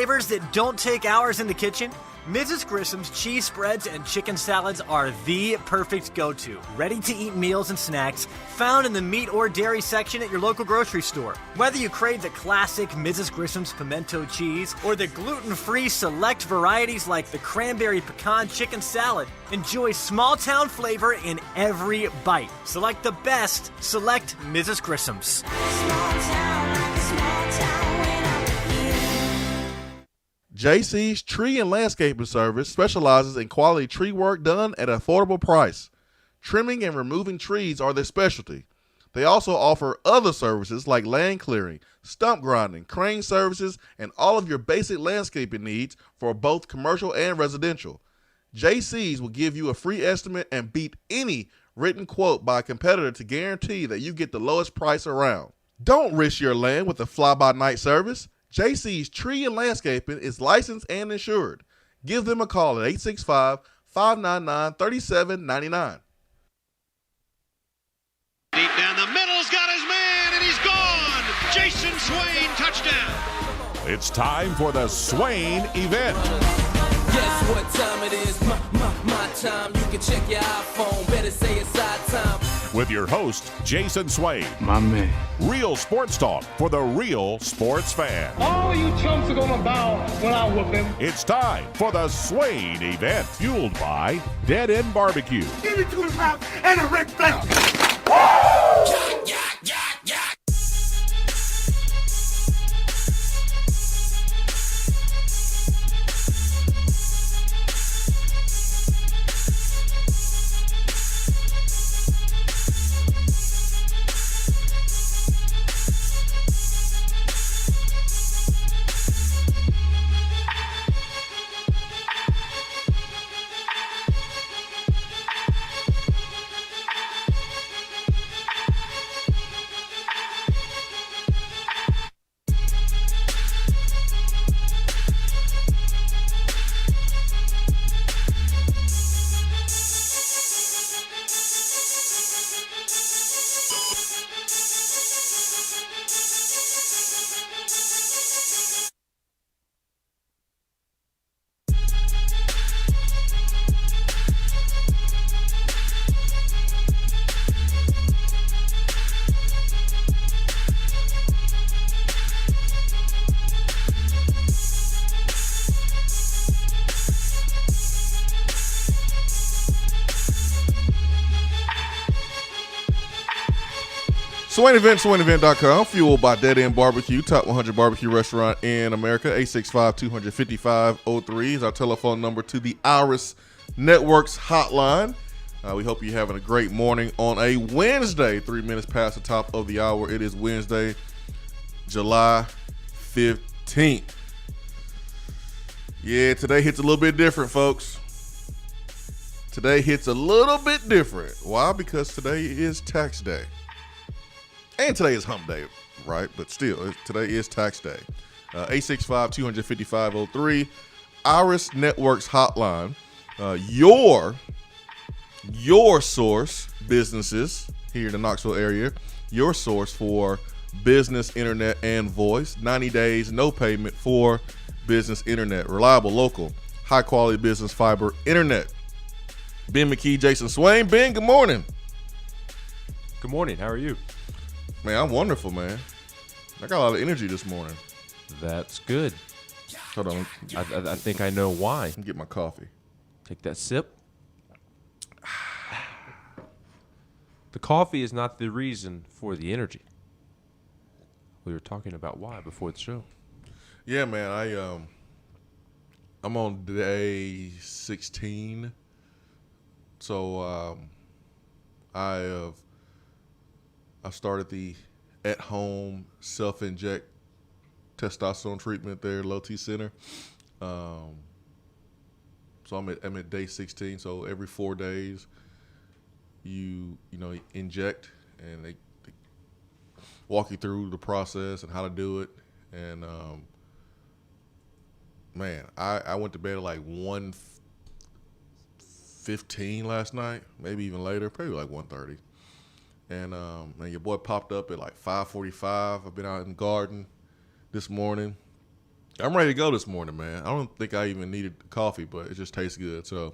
flavors that don't take hours in the kitchen? Mrs. Grissom's cheese spreads and chicken salads are the perfect go-to. Ready-to-eat meals and snacks found in the meat or dairy section at your local grocery store. Whether you crave the classic Mrs. Grissom's pimento cheese or the gluten-free select varieties like the cranberry pecan chicken salad, enjoy small-town flavor in every bite. Select the best. Select Mrs. Grissom's. JC's Tree and Landscaping Service specializes in quality tree work done at an affordable price. Trimming and removing trees are their specialty. They also offer other services like land clearing, stump grinding, crane services, and all of your basic landscaping needs for both commercial and residential. JC's will give you a free estimate and beat any written quote by a competitor to guarantee that you get the lowest price around. Don't risk your land with a fly-by-night service. JC's Tree and Landscaping is licensed and insured. Give them a call at 865-599-3799. Deep down the middle's got his man, and he's gone. Jason Swain, touchdown. It's time for the Swain event. Guess what time it is? My time. You can check your iPhone. Better say it's our time. With your host, Jason Swain. My man. Real sports talk for the real sports fan. All you chumps are gonna bow when I whoop him. It's time for the Swain event, fueled by Dead End Barbecue. Give me 2 pounds and a Ric Flair. Swain Event, SwainEvent.com, fueled by Dead End Barbecue, top 100 barbecue restaurant in America. 865-255-03 is our telephone number to the Iris Networks hotline. We hope you're having a great morning on a Wednesday, 3 minutes past the top of the hour. It is Wednesday, July 15th. Yeah, today hits a little bit different, folks. Today hits a little bit different. Why? Because today is tax day. And today is hump day, right? But still, today is tax day. 865-255-03, Iris Networks hotline. Your source, businesses here in the Knoxville area, your source for business, internet, and voice. 90 days, no payment for business internet. Reliable, local, high-quality business fiber internet. Ben McKee, Jason Swain. Ben, good morning. Good morning. How are you? Man, I'm wonderful, man. I got a lot of energy this morning. That's good. Hold on. I think I know why. Let me get my coffee. Take that sip. The coffee is not the reason for the energy. We were talking about why before the show. Yeah, man. I'm on day 16. So I started the at-home self-inject testosterone treatment there, Low T Center. So I'm at day 16. So every 4 days, you inject, and they walk you through the process and how to do it. And man, I went to bed at like 1:15 last night, maybe even later, probably like 1:30. And your boy popped up at like 5:45. I've been out in the garden this morning, I'm ready to go this morning, man. I don't think I even needed coffee, but it just tastes good. So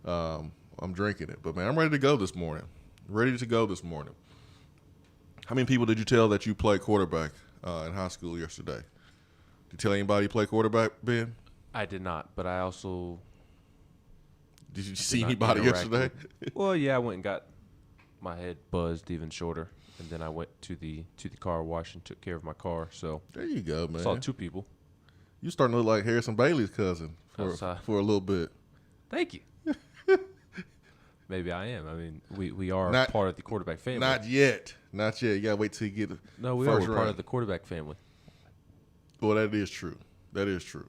I'm drinking it. But, man, I'm ready to go this morning. Ready to go this morning. How many people did you tell that you played quarterback in high school yesterday? Did you tell anybody you play quarterback, Ben? I did not, but I also Did you see not anybody interact yesterday? well, yeah, I went and got my head buzzed even shorter, and then I went to the car wash and took care of my car. So There you go, man. saw 2 people. You starting to look like Harrison Bailey's cousin for a little bit. Thank you. Maybe I am. I mean, we are Not- part of the quarterback family. Not yet. Not yet. You got to wait till you get no, we first are. We're round. part of the quarterback family. Well, that is true. That is true.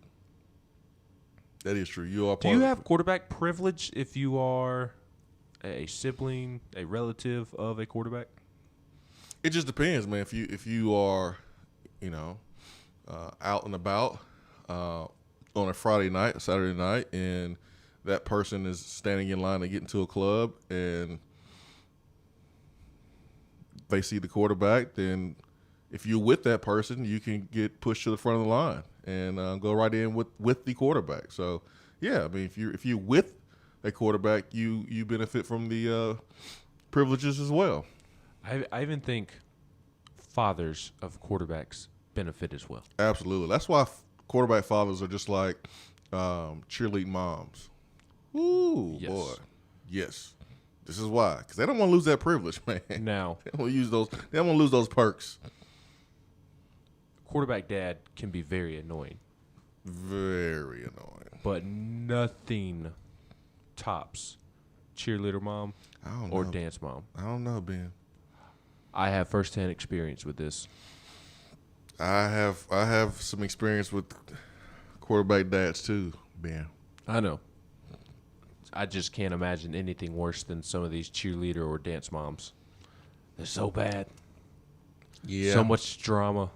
That is true. You are part Do you of have quarterback privilege if you are a sibling, a relative of a quarterback? It just depends, man. If you are, out and about on a Friday night, a Saturday night, and that person is standing in line to get into a club, and they see the quarterback, then if you're with that person, you can get pushed to the front of the line and go right in with the quarterback. So, yeah, I mean, if you're with a quarterback, you benefit from the privileges as well. I even think fathers of quarterbacks benefit as well. Absolutely. That's why quarterback fathers are just like cheerleading moms. Ooh, Yes. boy. Yes. This is why. Because they don't want to lose that privilege, man. Now, They don't want to lose those perks. quarterback dad can be very annoying, Very annoying. but nothing tops cheerleader mom I don't or know. dance mom. I don't know, Ben. I have firsthand experience with this. I have some experience with quarterback dads too, Ben. I know. I just can't imagine anything worse than some of these cheerleader or dance moms. They're so bad. Yeah. So much drama.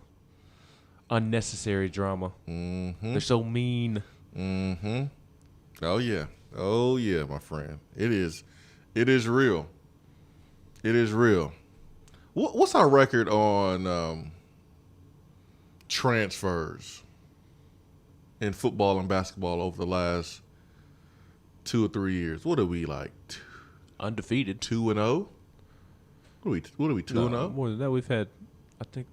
Unnecessary drama. Mm-hmm. They're so mean. Mm-hmm. Oh yeah. Oh yeah, my friend. It is real. It is real. What's our record on transfers in football and basketball over the last 2 or 3 years? What are we like? Undefeated. 2-0? What are we 2-0? No, more than that, we've had, I think,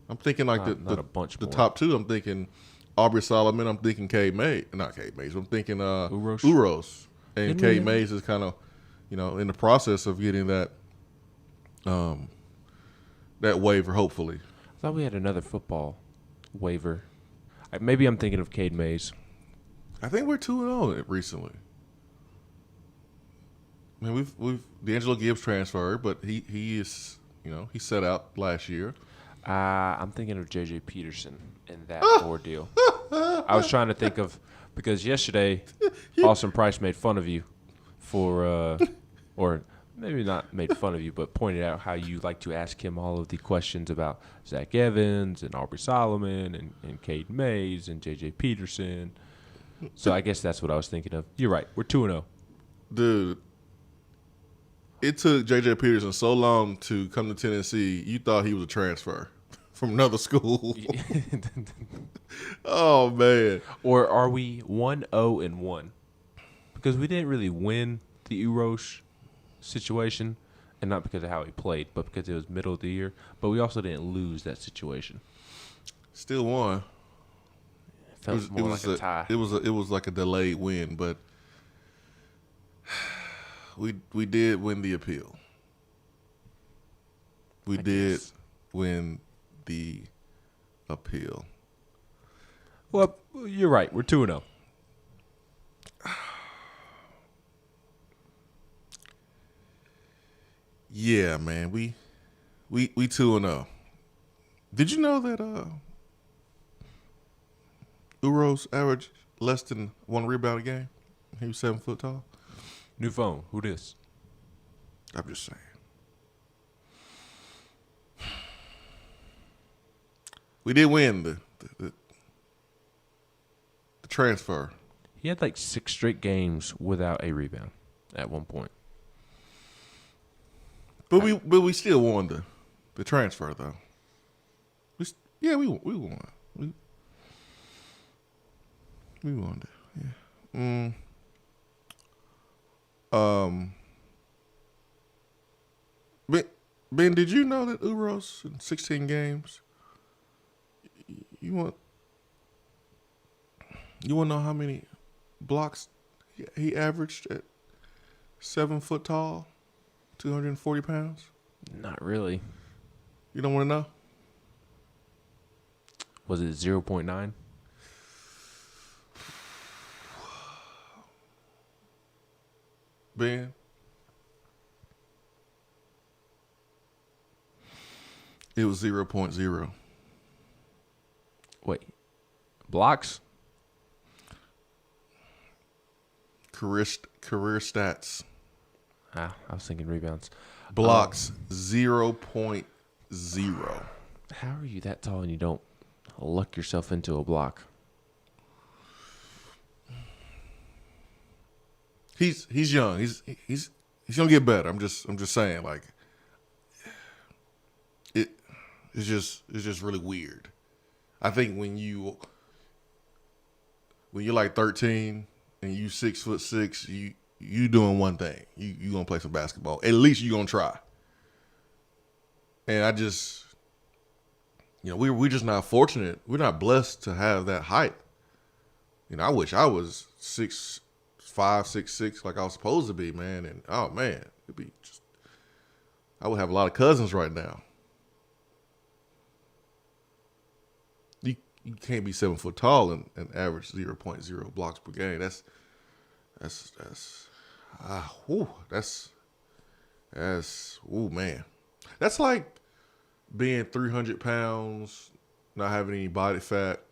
I'm thinking like not a bunch the more. top 2. I'm thinking Aubrey Solomon. I'm thinking Cade Mays. Not Cade Mays. I'm thinking Uros. Uros. And Didn't Cade we- Mays is kind of, in the process of getting that that waiver, hopefully. I thought we had another football waiver. Maybe I'm thinking of Cade Mays. I think we're 2-0 recently. I mean, we've D'Angelo Gibbs transferred, but he is, he set out last year. I'm thinking of J.J. Peterson and that ordeal. I was trying to think of, because yesterday, Austin Price made fun of you for, or maybe not made fun of you, but pointed out how you like to ask him all of the questions about Zach Evans and Aubrey Solomon and Cade Mays and J.J. Peterson. So I guess that's what I was thinking of. You're right. We're 2-0. Dude, it took J.J. Peterson so long to come to Tennessee, you thought he was a transfer from another school. Oh, man. Or are we 1-0-1? Because we didn't really win the Urosh situation, and not because of how he played, but because it was middle of the year. But we also didn't lose that situation. Still won. It felt more like a tie. It was like a delayed win, but we did win the appeal. We did guess. win the appeal. Well, you're right. We're 2-0. Yeah, man, we 2-0. Did you know that Uros averaged less than 1 rebound a game? He was 7 foot tall. New phone. Who this? I'm just saying. We did win the transfer. He had like 6 straight games without a rebound at one point. But we still won the transfer though. We won. We won that. Yeah. Ben, did you know that Uros in 16 games? You want to know how many blocks he averaged at 7 foot tall, 240 pounds? Not really. You don't want to know? Was it 0.9? Ben? It was 0.0. Wait. Blocks? Career stats. I was thinking rebounds. Blocks 0.0. How are you that tall and you don't luck yourself into a block? He's young. He's gonna get better. I'm just saying, like, it's just really weird. I think when you're like 13 and you 6'6", you doing one thing. You gonna play some basketball. At least you gonna try. And I just, we're just not fortunate. We're not blessed to have that height. I wish I was 6'5", 6'6", like I was supposed to be, man. And oh man, I would have a lot of cousins right now. You can't be 7 foot tall and average 0.0 blocks per game. That's man. That's like being 300 pounds, not having any body fat,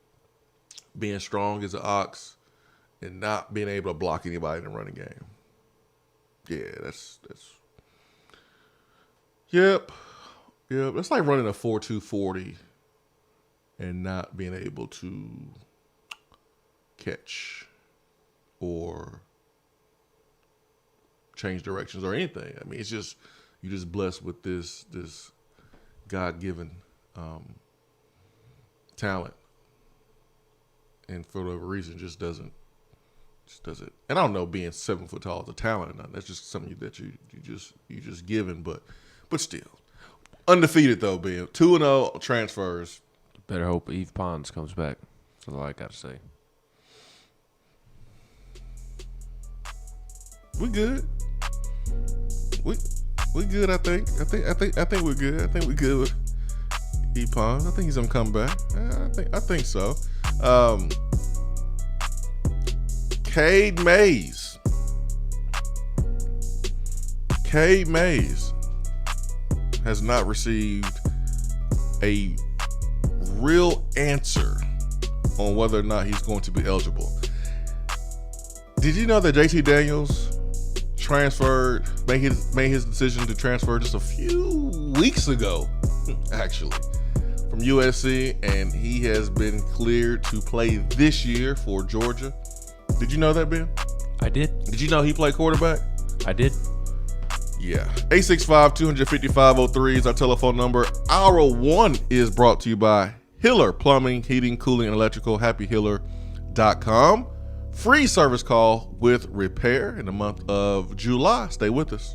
being strong as an ox, and not being able to block anybody in the running game. Yeah, that's. Yep. That's like running a 4.2 40 and not being able to catch or change directions or anything. I mean, it's just you're just blessed with this God-given talent, and for whatever reason, just doesn't. And I don't know, being 7 foot tall is a talent or not. That's just something that you just given, but still undefeated though. Being 2-0 transfers. Better hope Eve Pons comes back. That's all I got to say. We good. We good. I think we're good. I think we're good with Eve Pons. I think he's gonna come back. I think so. Cade Mays. Cade Mays has not received a real answer on whether or not he's going to be eligible. Did you know that JT Daniels made his decision to transfer just a few weeks ago, actually, from USC, and he has been cleared to play this year for Georgia? Did you know that, Ben? I did. Did you know he played quarterback? I did. Yeah. 865-250-5503 is our telephone number. Hour 1 is brought to you by Hiller Plumbing, Heating, Cooling, and Electrical. HappyHiller.com. Free service call with repair in the month of July. Stay with us.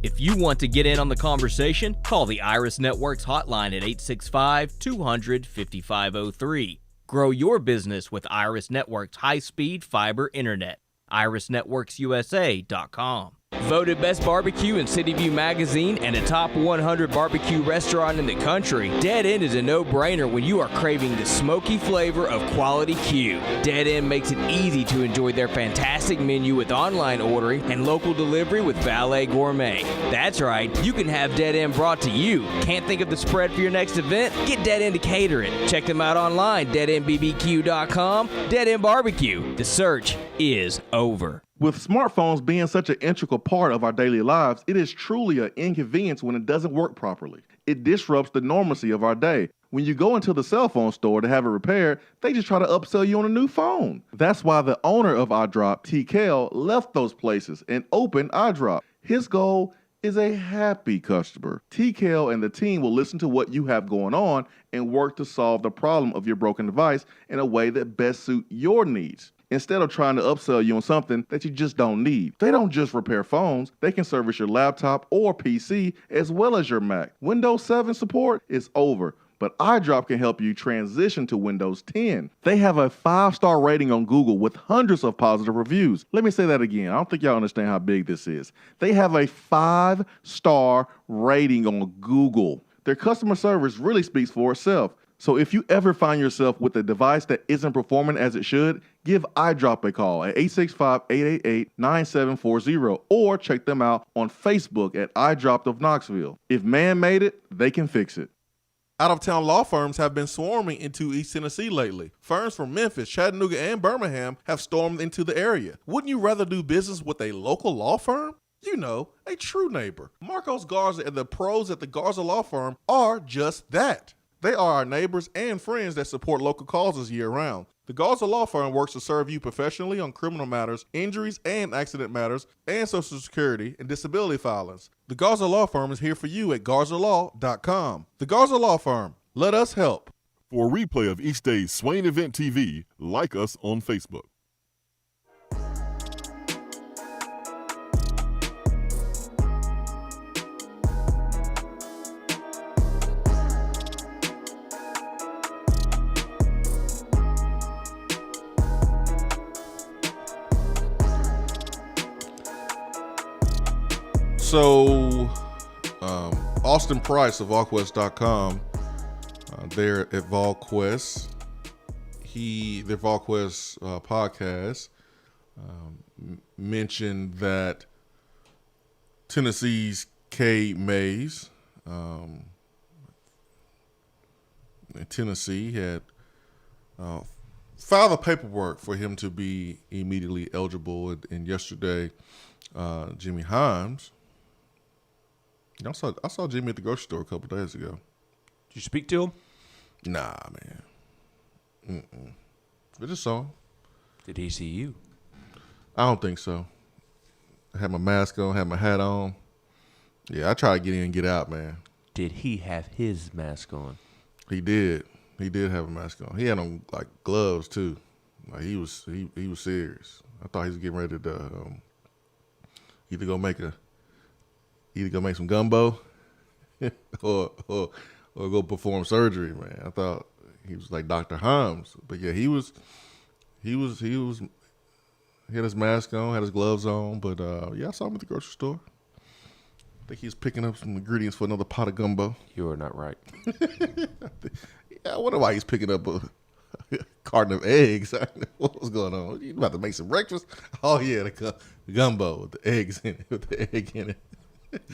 If you want to get in on the conversation, call the Iris Networks hotline at 865-200-5503. Grow your business with Iris Networks high-speed fiber internet. IrisNetworksUSA.com. Voted Best Barbecue in City View Magazine and a top 100 barbecue restaurant in the country, Dead End is a no-brainer when you are craving the smoky flavor of quality Q. Dead End makes it easy to enjoy their fantastic menu with online ordering and local delivery with Valet Gourmet. That's right, you can have Dead End brought to you. Can't think of the spread for your next event? Get Dead End to cater it. Check them out online, deadendbbq.com. Dead End Barbecue. The search is over. With smartphones being such an integral part of our daily lives, it is truly an inconvenience when it doesn't work properly. It disrupts the normalcy of our day. When you go into the cell phone store to have it repaired, they just try to upsell you on a new phone. That's why the owner of iDrop, T. Kell, left those places and opened iDrop. His goal is a happy customer. TCL and the team will listen to what you have going on and work to solve the problem of your broken device in a way that best suit your needs, instead of trying to upsell you on something that you just don't need. They don't just repair phones, they can service your laptop or PC as well as your Mac. Windows 7 support is over, but iDrop can help you transition to Windows 10. They have a 5-star rating on Google with hundreds of positive reviews. Let me say that again. I don't think y'all understand how big this is. They have a 5-star rating on Google. Their customer service really speaks for itself. So if you ever find yourself with a device that isn't performing as it should, give iDrop a call at 865-888-9740 or check them out on Facebook at iDrop of Knoxville. If man made it, they can fix it. Out-of-town law firms have been swarming into East Tennessee lately. Firms from Memphis, Chattanooga, and Birmingham have stormed into the area. Wouldn't you rather do business with a local law firm? You know, a true neighbor. Marcos Garza and the pros at the Garza Law Firm are just that. They are our neighbors and friends that support local causes year-round. The Garza Law Firm works to serve you professionally on criminal matters, injuries and accident matters, and Social Security and disability filings. The Garza Law Firm is here for you at garzalaw.com. The Garza Law Firm. Let us help. For a replay of each day's Swain Event TV, like us on Facebook. So, Austin Price of VolQuest.com, there at VolQuest, their VolQuest podcast mentioned that Tennessee's Cade Mays in Tennessee had filed the paperwork for him to be immediately eligible, and yesterday Jimmy Himes. I saw Jimmy at the grocery store a couple days ago. Did you speak to him? Nah, man. I just saw him. Did he see you? I don't think so. I had my mask on, had my hat on. Yeah, I try to get in and get out, man. Did he have his mask on? He did. He did have a mask on. He had on like gloves too. Like he was serious. I thought he was getting ready to either go make some gumbo or go perform surgery, man. I thought he was like Dr. Himes. But yeah, he had his mask on, had his gloves on, but yeah, I saw him at the grocery store. I think he was picking up some ingredients for another pot of gumbo. You are not right. Yeah, I wonder why he's picking up a carton of eggs. What was going on? You about to make some breakfast? Oh yeah, the gumbo with the eggs in it, with the egg in it.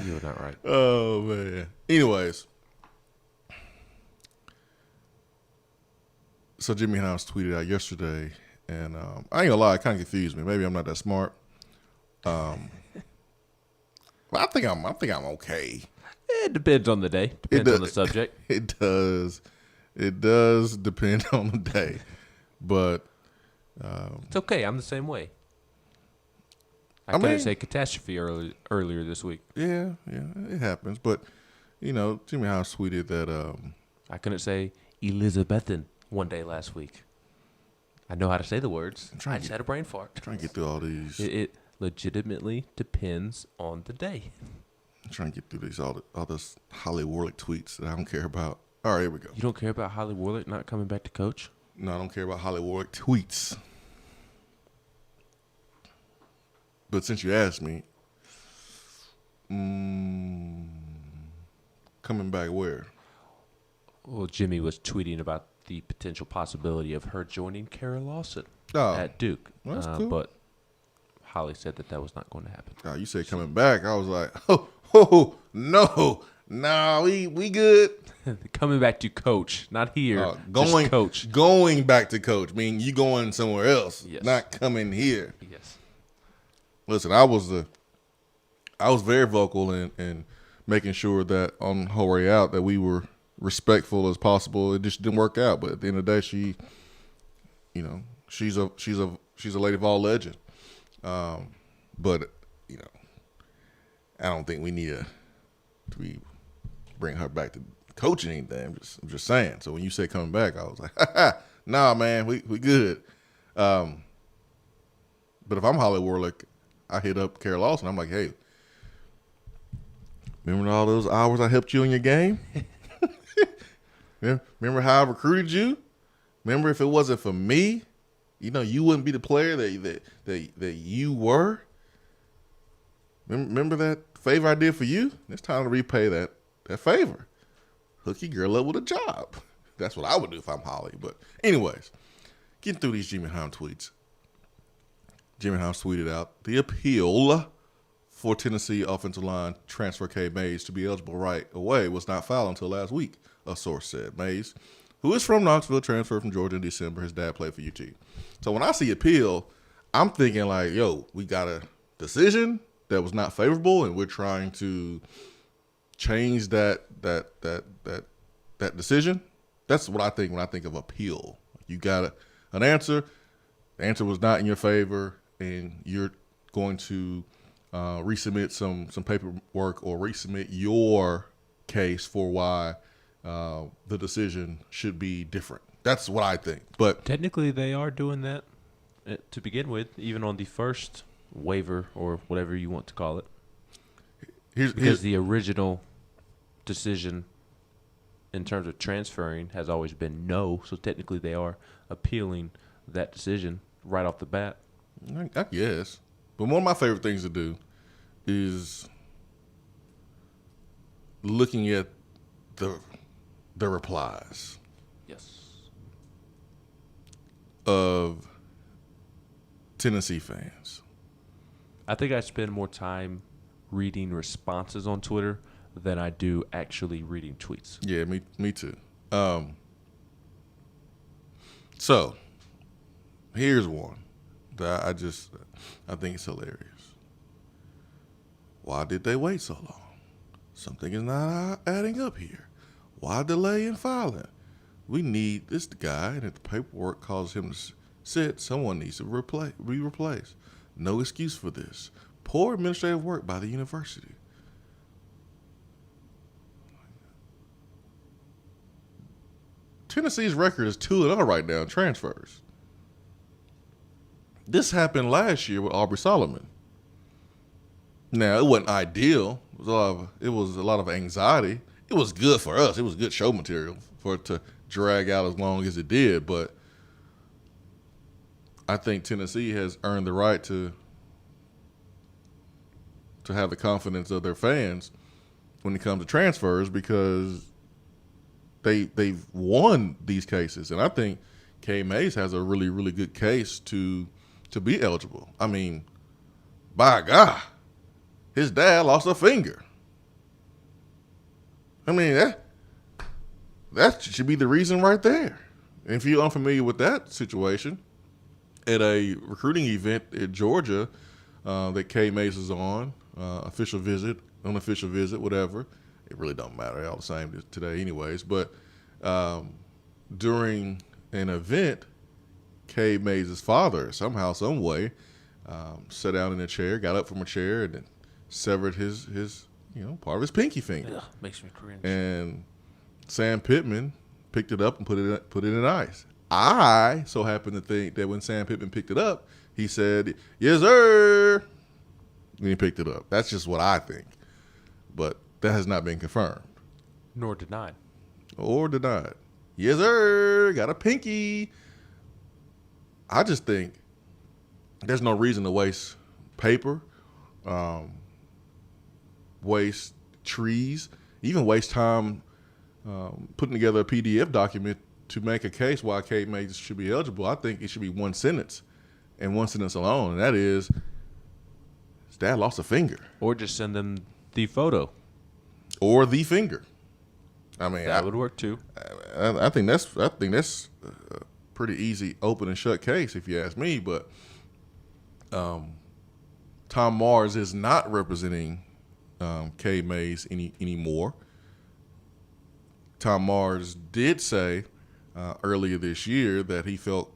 You're not right. Oh man. Anyways, so Jimmy Himes tweeted out yesterday, and I ain't gonna lie, it kind of confused me. Maybe I'm not that smart. But I think I'm okay. It depends on the day. Depends on the subject. It does. It does depend on the day, but it's okay. I'm the same way. I couldn't say catastrophe earlier this week. Yeah, it happens. But you know, Jimmy Himes tweeted that I couldn't say Elizabethan one day last week. I know how to say the words. I just had a brain fart. Trying to get through all these. It legitimately depends on the day. I'm trying to get through these all this Holly Warlick tweets that I don't care about. All right, here we go. You don't care about Holly Warlick not coming back to coach? No, I don't care about Holly Warlick tweets. But since you asked me, coming back where? Well, Jimmy was tweeting about the potential possibility of her joining Kara Lawson at Duke. That's cool. But Holly said that was not going to happen. Oh, you said coming back. I was like, oh no. Nah, we good. Coming back to coach, not here. Going coach. Going back to coach. Meaning you going somewhere else. Yes. Not coming here. Yes. Listen, I was very vocal in making sure that on her way out that we were respectful as possible. It just didn't work out. But at the end of the day, she's a Lady Vol legend. But I don't think we need to be bring her back to coaching anything. I'm just saying. So when you said coming back, I was like, nah, man, we good. But if I'm Holly Warlick, I hit up Carol Lawson. I'm like, hey, remember all those hours I helped you in your game? Remember how I recruited you? Remember if it wasn't for me, you wouldn't be the player that you were. Remember that favor I did for you? It's time to repay that favor. Hook your girl up with a job. That's what I would do if I'm Holly. But anyways, getting through these Jimmy Heim tweets. Jimmy Heim tweeted out the appeal for Tennessee offensive line transfer Cade Mays to be eligible right away was not filed until last week, a source said. Mays, who is from Knoxville, transferred from Georgia in December. His dad played for UT. So when I see appeal, I'm thinking like, yo, we got a decision that was not favorable, and we're trying to change that decision. That's what I think when I think of appeal. You got an answer. The answer was not in your favor, and you're going to resubmit some paperwork or resubmit your case for why the decision should be different. That's what I think. But technically, they are doing that to begin with, even on the first waiver or whatever you want to call it. Because the original decision in terms of transferring has always been no, so technically they are appealing that decision right off the bat. I guess. But one of my favorite things to do is looking at the replies. Yes. Of Tennessee fans. I think I spend more time reading responses on Twitter than I do actually reading tweets. Yeah, me too. So, here's one that I think it's hilarious. Why did they wait so long? Something is not adding up here. Why delay in filing? We need this guy, and if the paperwork causes him to sit, someone needs to be replaced. No excuse for this. Poor administrative work by the university. Tennessee's record is 2-0 right now in transfers. This happened last year with Aubrey Solomon. Now, it wasn't ideal. It was a lot of anxiety. It was good for us. It was good show material for it to drag out as long as it did. But I think Tennessee has earned the right to have the confidence of their fans when it comes to transfers because they've won these cases. And I think Cade Mays has a really, really good case to be eligible. I mean, by God, his dad lost a finger. I mean, that should be the reason right there. And if you're unfamiliar with that situation, at a recruiting event in Georgia that Cade Mays is on, official visit, unofficial visit, whatever. It really don't matter. They're all the same today anyways. But during an event, Cade Mays' father, somehow, some way, sat down in a chair, got up from a chair, and then severed his part of his pinky finger. Ugh, makes me cringe. And Sam Pittman picked it up and put it in ice. I so happen to think that when Sam Pittman picked it up, he said, "Yes, sir." When he picked it up. That's just what I think. But that has not been confirmed. Nor denied. Or denied. Yes, sir. Got a pinky. I just think there's no reason to waste paper, waste trees, even waste time putting together a PDF document to make a case why Cade Mays should be eligible. I think it should be one sentence and one sentence alone, and that is his dad lost a finger. Or just send them the photo. Or the finger. I mean, that would work too. I think that's a pretty easy open and shut case if you ask me. But Tom Mars is not representing Cade Mays anymore. Tom Mars did say earlier this year that he felt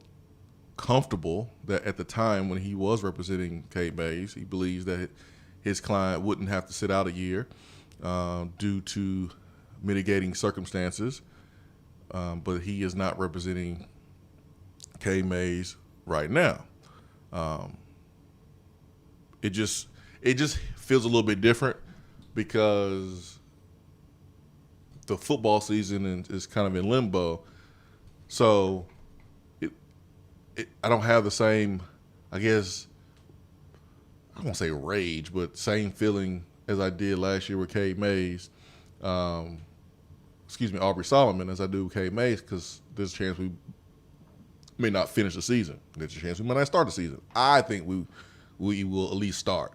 comfortable that at the time when he was representing Cade Mays, he believes that his client wouldn't have to sit out a year due to mitigating circumstances, but he is not representing K. Mays right now. It just feels a little bit different because the football season is kind of in limbo. So I don't have the same, I guess, I won't say rage, but same feeling as I did last year with Cade Mays, Aubrey Solomon, as I do with Cade Mays, because there's a chance we may not finish the season. There's a chance we might not start the season. I think we will at least start.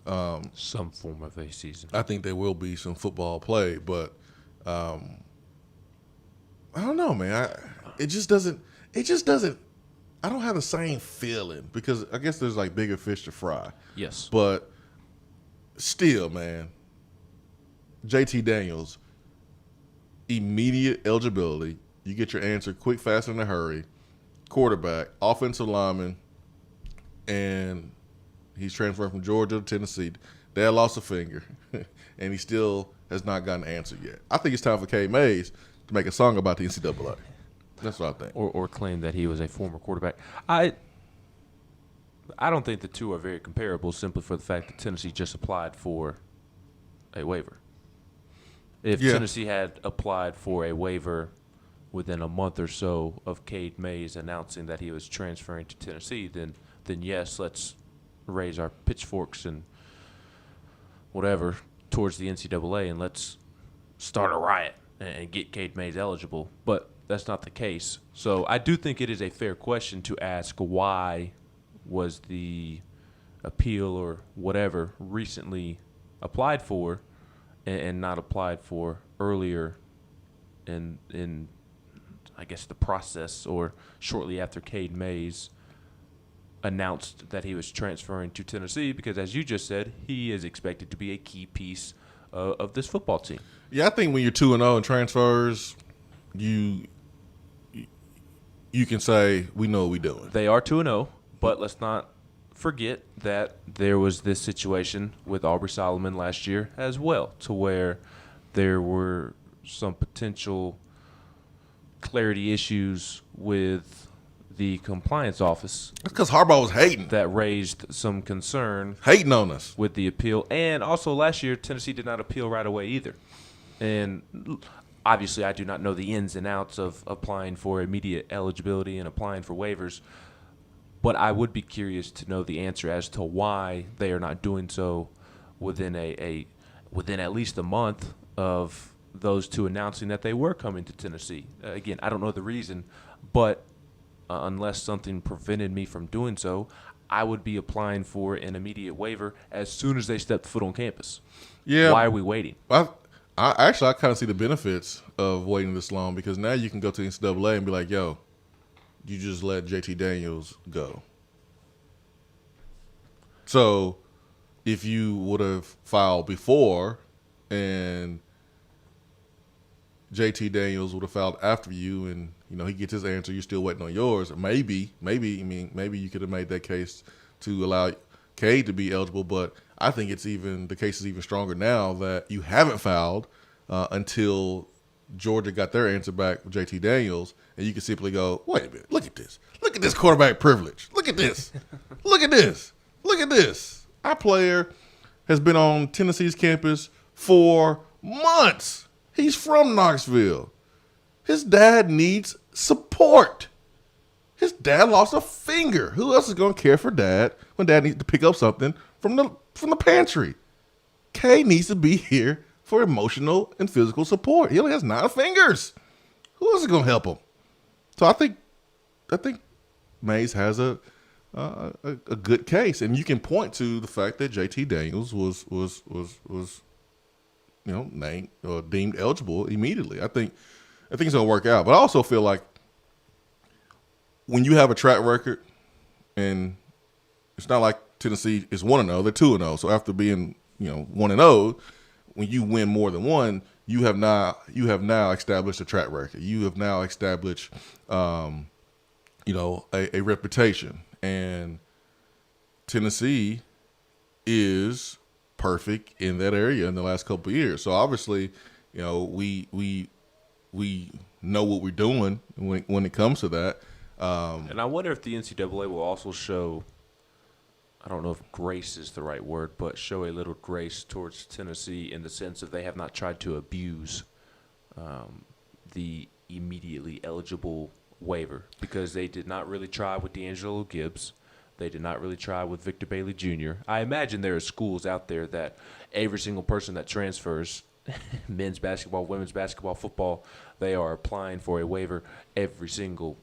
Some form of a season. I think there will be some football play, but I don't know, man. It just doesn't. I don't have the same feeling because I guess there's like bigger fish to fry. Yes. But still, man, JT Daniels, immediate eligibility. You get your answer quick, fast, in a hurry. Quarterback, offensive lineman, and he's transferring from Georgia to Tennessee. Dad lost a finger, and he still has not gotten an answer yet. I think it's time for K. Mays to make a song about the NCAA. That's what I think. Or claim that he was a former quarterback. I don't think the two are very comparable simply for the fact that Tennessee just applied for a waiver. If Tennessee had applied for a waiver within a month or so of Cade Mays announcing that he was transferring to Tennessee, then yes, let's raise our pitchforks and whatever towards the NCAA and let's start a riot and get Cade Mays eligible. But that's not the case. So I do think it is a fair question to ask why was the appeal or whatever recently applied for and not applied for earlier in I guess the process or shortly after Cade Mays announced that he was transferring to Tennessee, because as you just said, he is expected to be a key piece of this football team. Yeah, I think when you're 2-0 in transfers, you can say we know what we're doing. They are 2-0, but let's not forget that there was this situation with Aubrey Solomon last year as well, to where there were some potential clarity issues with the compliance office. That's because Harbaugh was hating. That raised some concern. Hating on us. With the appeal. And also last year, Tennessee did not appeal right away either. And obviously, I do not know the ins and outs of applying for immediate eligibility and applying for waivers. But I would be curious to know the answer as to why they are not doing so within within at least a month of those two announcing that they were coming to Tennessee. Again, I don't know the reason, but unless something prevented me from doing so, I would be applying for an immediate waiver as soon as they stepped foot on campus. Yeah. Why are we waiting? I kind of see the benefits of waiting this long, because now you can go to the NCAA and be like, yo, you just let JT Daniels go. So if you would have filed before and JT Daniels would have filed after you, and he gets his answer, you're still waiting on yours. Maybe you could have made that case to allow Cade to be eligible. But I think the case is even stronger now that you haven't filed until Georgia got their answer back with JT Daniels, and you can simply go, wait a minute, look at this quarterback privilege, look at this, look at this. Our player has been on Tennessee's campus for months. He's from Knoxville. His dad needs support. His dad lost a finger. Who else is going to care for dad when dad needs to pick up something from the pantry? Kay needs to be here for emotional and physical support. He only has 9 fingers. Who else is going to help him? So I think Mays has a good case, and you can point to the fact that JT Daniels was named or deemed eligible immediately. I think it's going to work out. But I also feel like when you have a track record, and it's not like Tennessee is 1-0, they're 2-0. So after being 1-0, when you win more than one, you have now established a track record. You have now established a reputation. And Tennessee is perfect in that area in the last couple of years. So obviously, we know what we're doing when it comes to that. And I wonder if the NCAA will also show, I don't know if grace is the right word, but show a little grace towards Tennessee in the sense of they have not tried to abuse the immediately eligible waiver, because they did not really try with D'Angelo Gibbs. They did not really try with Victor Bailey Jr. I imagine there are schools out there that every single person that transfers, men's basketball, women's basketball, football, they are applying for a waiver every single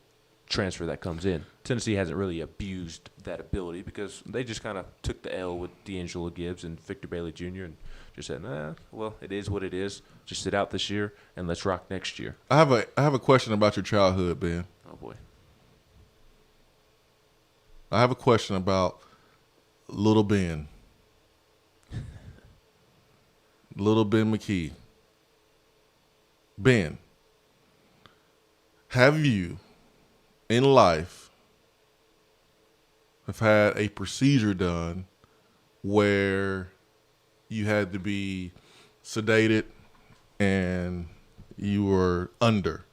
transfer that comes in. Tennessee hasn't really abused that ability because they just kind of took the L with D'Angelo Gibbs and Victor Bailey Jr. and just said, well, it is what it is. Just sit out this year and let's rock next year. I have a question about your childhood, Ben. Oh, boy. I have a question about little Ben. Little Ben McKee. Ben, have you in life have had a procedure done where you had to be sedated and you were under,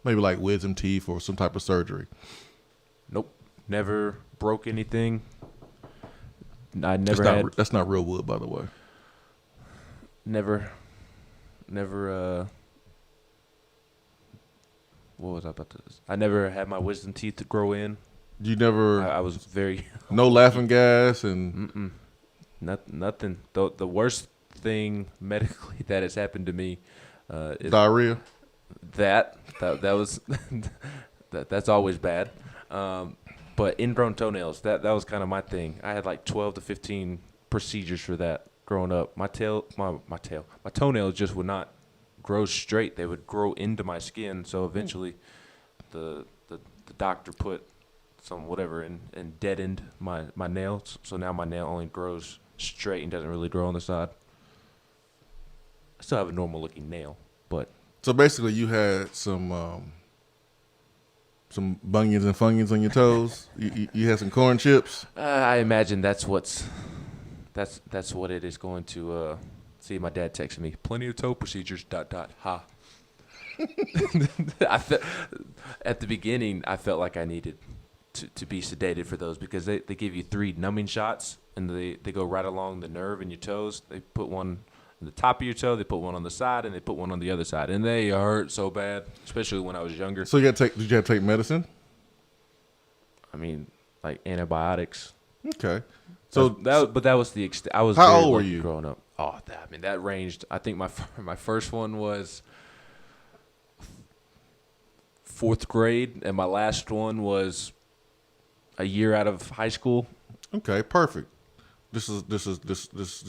maybe like wisdom teeth or some type of surgery? Nope. Never broke anything. I never had. That's not real wood, by the way. Never. What was I about to? I never had my wisdom teeth to grow in. You never. I was very. No laughing gas and. Nothing. The worst thing medically that has happened to me is diarrhea. That was that's always bad. But ingrown toenails, that was kind of my thing. I had like 12 to 15 procedures for that growing up. My toenails just would not grow straight. They would grow into my skin. So eventually the doctor put some whatever and deadened my nails. So now my nail only grows straight and doesn't really grow on the side. I still have a normal looking nail, but. So basically you had some bunions and fungions on your toes. You had some corn chips. I imagine that's what it is going to. See, my dad texted me, plenty of toe procedures. ... Ha. At the beginning, I felt like I needed to be sedated for those because they give you 3 numbing shots and they go right along the nerve in your toes. They put one in the top of your toe, they put one on the side, and they put one on the other side, and they hurt so bad, especially when I was younger. So did you have to take medicine? I mean, like antibiotics. Okay. So that was the extent. I was how very old were lucky you growing up? Oh, that ranged. I think my first one was 4th grade, and my last one was a year out of high school. Okay, perfect. This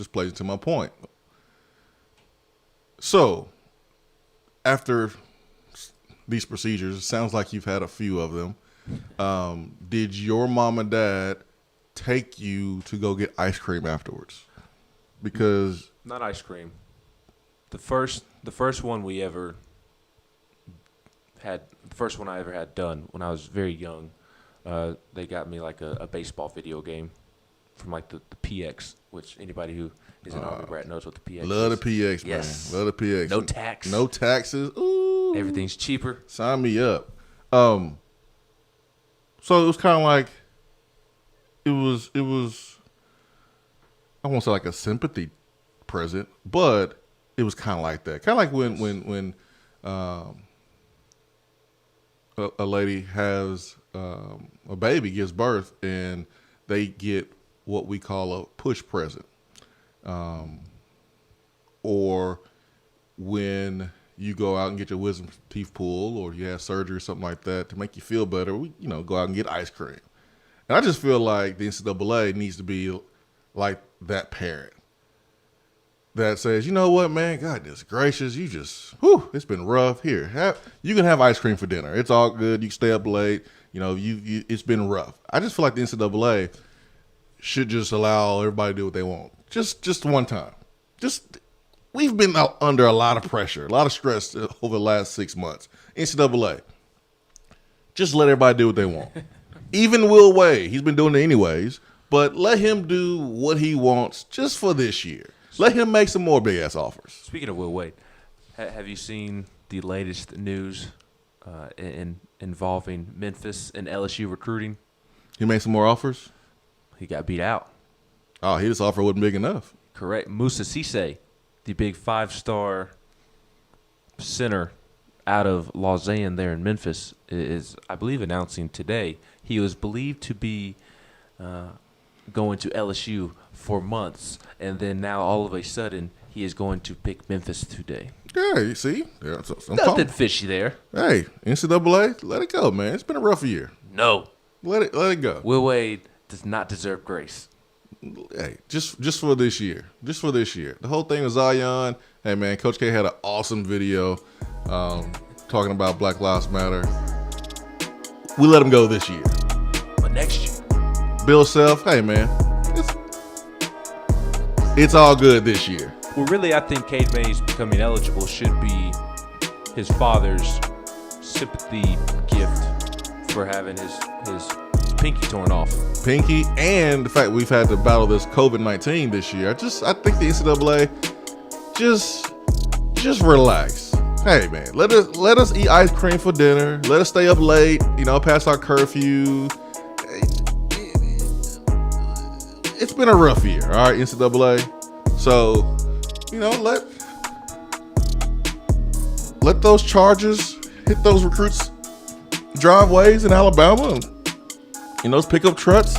plays into my point. So, after these procedures, it sounds like you've had a few of them. Did your mom and dad take you to go get ice cream afterwards? Because not ice cream. The first one we ever had, the first one I ever had done when I was very young, they got me like a baseball video game from like the PX, which anybody who is an Army brat knows what the PX is. Love the PX, man. Yes. Love the PX. No tax. No taxes. Ooh. Everything's cheaper. Sign me up. So it was kind of like, it was, I won't say like a sympathy present, but it was kind of like that. Kind of like when a lady has a baby, gives birth, and they get what we call a push present. Or when you go out and get your wisdom teeth pulled, or you have surgery or something like that to make you feel better, we go out and get ice cream. And I just feel like the NCAA needs to be like that parent that says, you know what, man, goodness gracious, you just, it's been rough. Here, you can have ice cream for dinner. It's all good. You can stay up late. It's been rough. I just feel like the NCAA should just allow everybody to do what they want. Just one time. We've been under a lot of pressure, a lot of stress over the last 6 months. NCAA, just let everybody do what they want. Even Will Wade, he's been doing it anyways, but let him do what he wants just for this year. Let him make some more big ass offers. Speaking of Will Wade, have you seen the latest news involving Memphis and LSU recruiting? He made some more offers? He got beat out. Oh, his offer wasn't big enough. Correct. Musa Cisse, the big 5-star center out of Lausanne there in Memphis, is, I believe, announcing today he was believed to be going to LSU for months, and then now all of a sudden he is going to pick Memphis today. Yeah, you see? Yeah, Nothing fishy there. Hey, NCAA, let it go, man. It's been a rough year. No. Let it go. Will Wade does not deserve grace. Hey, just for this year. Just for this year. The whole thing was Zion. Hey, man, Coach K had an awesome video talking about Black Lives Matter. We let him go this year. But next year. Bill Self, hey, man, it's all good this year. Well, really, I think Cade Mays becoming eligible should be his father's sympathy gift for having his pinky torn off. Pinky, and the fact we've had to battle this COVID-19 this year. I think the NCAA just relax. Hey, man, let us eat ice cream for dinner. Let us stay up late, past our curfew. It's been a rough year, all right, NCAA. So, let those Chargers hit those recruits' driveways in Alabama, and those pickup trucks,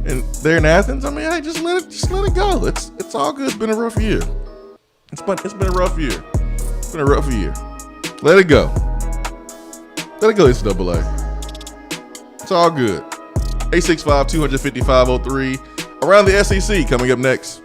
and they're in Athens. I mean, hey, just let it go. It's all good. It's been a rough year. It's been a rough year. It's been a rough year. Let it go. Let it go, NCAA. It's all good. 865-250-503. Around the SEC coming up next.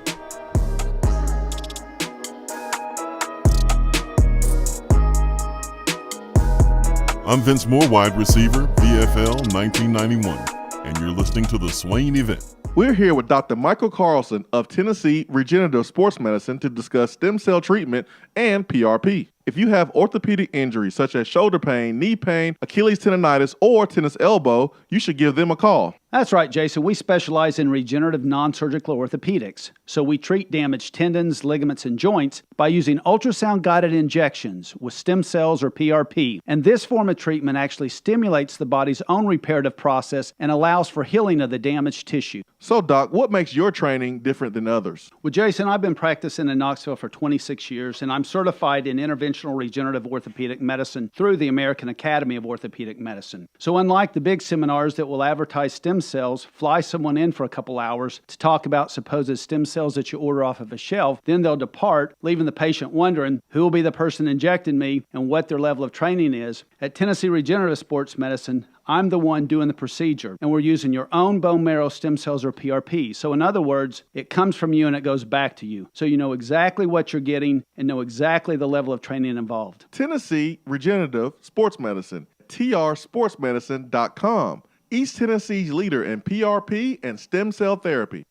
I'm Vince Moore, wide receiver, VFL 1991, and you're listening to the Swain Event. We're here with Dr. Michael Carlson of Tennessee Regenerative Sports Medicine to discuss stem cell treatment and PRP. If you have orthopedic injuries such as shoulder pain, knee pain, Achilles tendonitis, or tennis elbow, you should give them a call. That's right, Jason. We specialize in regenerative non-surgical orthopedics. So we treat damaged tendons, ligaments, and joints by using ultrasound-guided injections with stem cells or PRP. And this form of treatment actually stimulates the body's own reparative process and allows for healing of the damaged tissue. So, Doc, what makes your training different than others? Well, Jason, I've been practicing in Knoxville for 26 years, and I'm certified in interventional regenerative orthopedic medicine through the American Academy of Orthopedic Medicine. So unlike the big seminars that will advertise stem cells, fly someone in for a couple hours to talk about supposed stem cells that you order off of a shelf, then they'll depart, leaving the patient wondering who will be the person injecting me and what their level of training is. At Tennessee Regenerative Sports Medicine, I'm the one doing the procedure, and we're using your own bone marrow stem cells or PRP. So in other words, it comes from you and it goes back to you. So you know exactly what you're getting and know exactly the level of training involved. Tennessee Regenerative Sports Medicine, trsportsmedicine.com. East Tennessee's leader in PRP and stem cell therapy.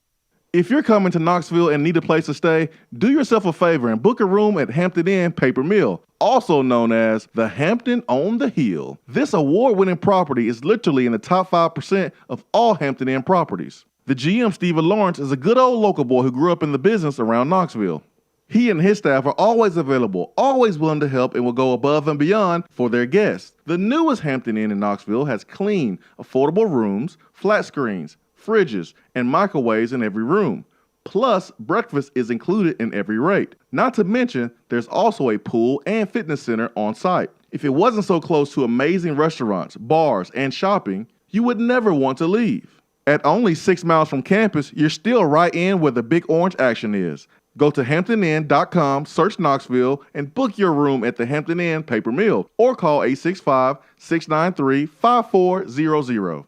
If you're coming to Knoxville and need a place to stay, do yourself a favor and book a room at Hampton Inn Paper Mill, also known as the Hampton on the Hill. This award-winning property is literally in the top 5% of all Hampton Inn properties. The GM, Stephen Lawrence, is a good old local boy who grew up in the business around Knoxville. He and his staff are always available, always willing to help, and will go above and beyond for their guests. The newest Hampton Inn in Knoxville has clean, affordable rooms, flat screens, fridges, and microwaves in every room. Plus, breakfast is included in every rate. Not to mention, there's also a pool and fitness center on site. If it wasn't so close to amazing restaurants, bars, and shopping, you would never want to leave. At only 6 miles from campus, you're still right in where the big orange action is. Go to HamptonInn.com, search Knoxville, and book your room at the Hampton Inn Paper Mill, or call 865-693-5400.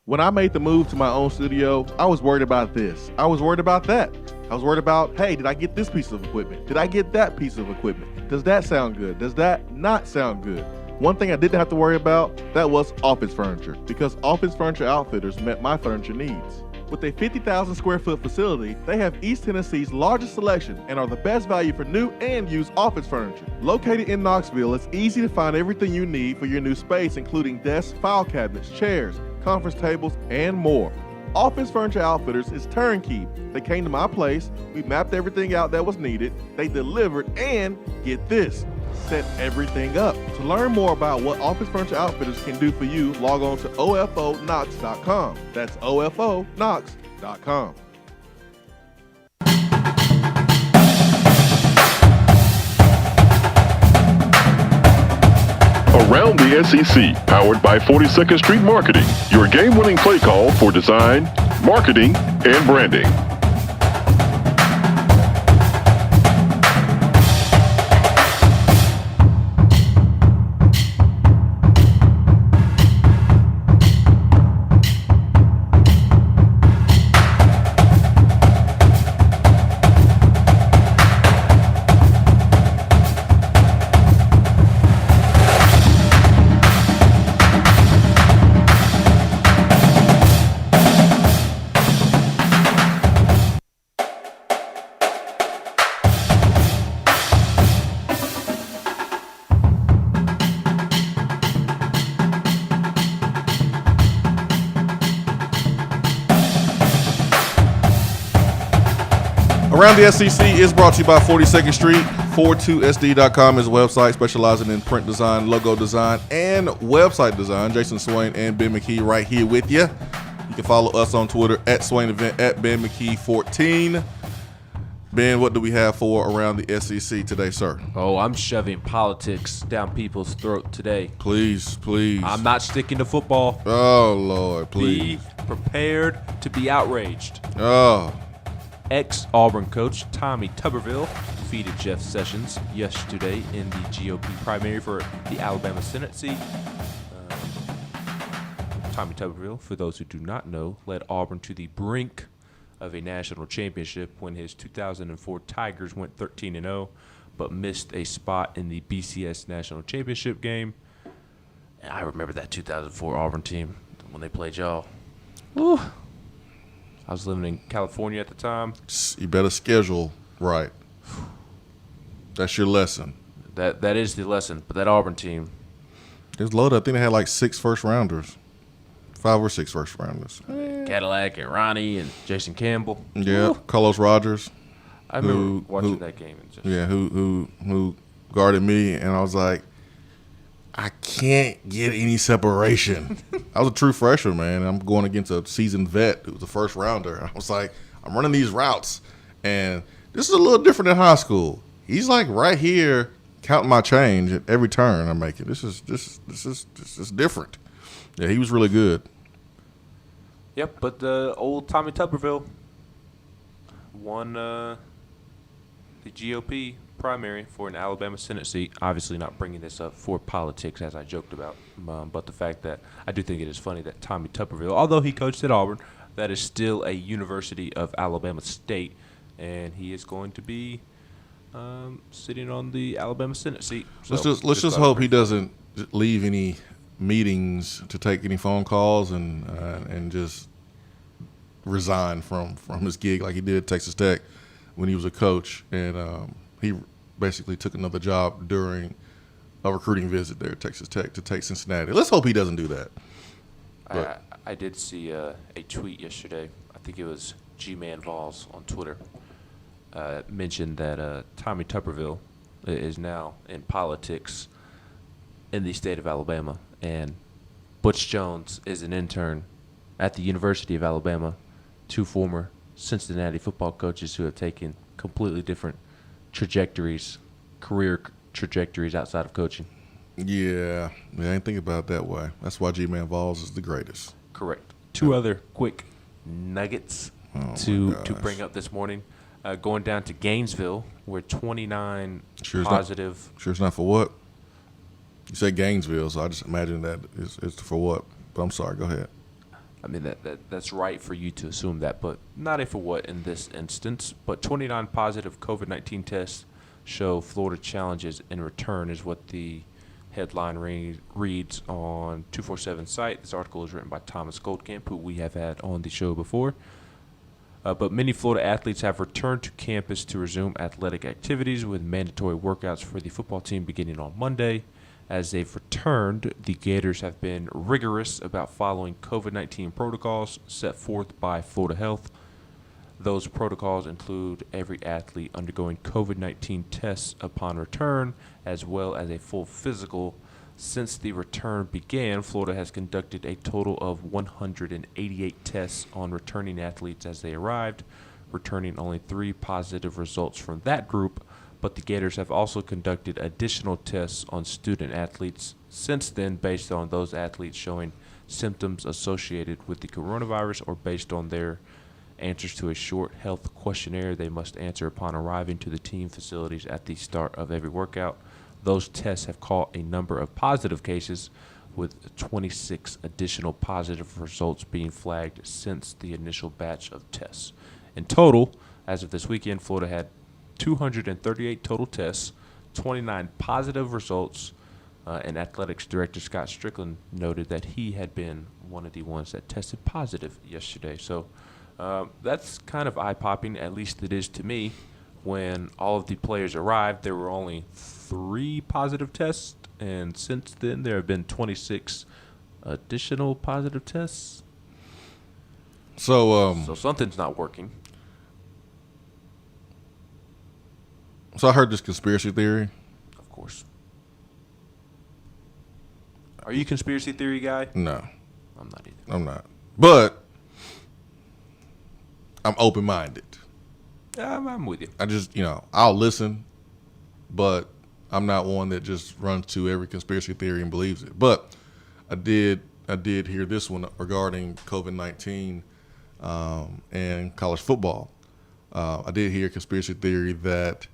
When I made the move to my own studio, I was worried about this. I was worried about that. I was worried about, hey, did I get this piece of equipment? Did I get that piece of equipment? Does that sound good? Does that not sound good? One thing I didn't have to worry about, that was office furniture, because Office Furniture Outfitters met my furniture needs. With a 50,000 square foot facility, they have East Tennessee's largest selection and are the best value for new and used office furniture. Located in Knoxville, it's easy to find everything you need for your new space, including desks, file cabinets, chairs, conference tables, and more. Office Furniture Outfitters is turnkey. They came to my place, we mapped everything out that was needed, they delivered, and get this, set everything up. To learn more about what Office Furniture Outfitters can do for you, log on to ofonox.com. That's ofonox.com. Around the SEC, powered by 42nd Street Marketing, your game-winning play call for design, marketing, and branding. Around the SEC is brought to you by 42nd Street. 42sd.com is a website specializing in print design, logo design, and website design. Jason Swain and Ben McKee right here with you. You can follow us on Twitter at Swain Event, at Ben McKee 14. Ben, what do we have for Around the SEC today, sir? Oh, I'm shoving politics down people's throat today. Please. I'm not sticking to football. Oh, Lord, please. Be prepared to be outraged. Oh. Ex-Auburn coach Tommy Tuberville defeated Jeff Sessions yesterday in the GOP primary for the Alabama Senate seat. Tommy Tuberville, for those who do not know, led Auburn to the brink of a national championship when his 2004 Tigers went 13-0, but missed a spot in the BCS national championship game. And I remember that 2004 Auburn team when they played y'all. Woo. I was living in California at the time. You better schedule right. That's your lesson. That is the lesson. But that Auburn team, it was loaded. I think they had like 6 first-rounders. 5 or 6 first-rounders. Cadillac and Ronnie and Jason Campbell. Yeah, Carlos Rogers. I remember watching that game. And just, who guarded me, and I was like, I can't get any separation. I was a true freshman, man. I'm going against a seasoned vet who was a first-rounder. I was like, I'm running these routes, and this is a little different than high school. He's like right here counting my change at every turn I'm making. This is different. Yeah, he was really good. Yep, but old Tommy Tuberville won the GOP primary for an Alabama Senate seat. Obviously not bringing this up for politics, as I joked about, but the fact that I do think it is funny that Tommy Tuberville, although he coached at Auburn, that is still a University of Alabama State, and he is going to be sitting on the Alabama Senate seat. So let's just hope he doesn't leave any meetings to take any phone calls and just resign from his gig like he did at Texas Tech when he was a coach, and he basically took another job during a recruiting visit there at Texas Tech to take Cincinnati. Let's hope he doesn't do that. I did see a tweet yesterday. I think it was G-Man Vols on Twitter. Mentioned that Tommy Tuberville is now in politics in the state of Alabama, and Butch Jones is an intern at the University of Alabama, 2 former Cincinnati football coaches who have taken completely different career trajectories outside of coaching. Yeah, I didn't think about it that way. That's why G-Man Vols is the greatest. Correct. 2 other quick nuggets to bring up this morning. Going down to Gainesville, where 29 positive. Sure it's not for what? You said Gainesville, so I just imagine that it's for what. But I'm sorry, go ahead. I mean, that's right for you to assume that, but not a for what in this instance. But 29 positive COVID-19 tests show Florida challenges in return is what the headline reads on 247 site. This article is written by Thomas Goldkamp, who we have had on the show before. But many Florida athletes have returned to campus to resume athletic activities with mandatory workouts for the football team beginning on Monday. As they've returned, the Gators have been rigorous about following COVID-19 protocols set forth by Florida Health. Those protocols include every athlete undergoing COVID-19 tests upon return, as well as a full physical. Since the return began, Florida has conducted a total of 188 tests on returning athletes as they arrived, returning only 3 positive results from that group, but the Gators have also conducted additional tests on student athletes since then based on those athletes showing symptoms associated with the coronavirus or based on their answers to a short health questionnaire they must answer upon arriving to the team facilities at the start of every workout. Those tests have caught a number of positive cases, with 26 additional positive results being flagged since the initial batch of tests. In total, as of this weekend, Florida had 238 total tests, 29 positive results, and Athletics Director Scott Strickland noted that he had been one of the ones that tested positive yesterday. So that's kind of eye-popping, at least it is to me. When all of the players arrived, there were only 3 positive tests, and since then there have been 26 additional positive tests. So something's not working. So I heard this conspiracy theory. Of course. Are you a conspiracy theory guy? No. I'm not either. I'm not. But I'm open-minded. I'm with you. I just, I'll listen, but I'm not one that just runs to every conspiracy theory and believes it. But I did hear this one regarding COVID-19 and college football. I did hear a conspiracy theory that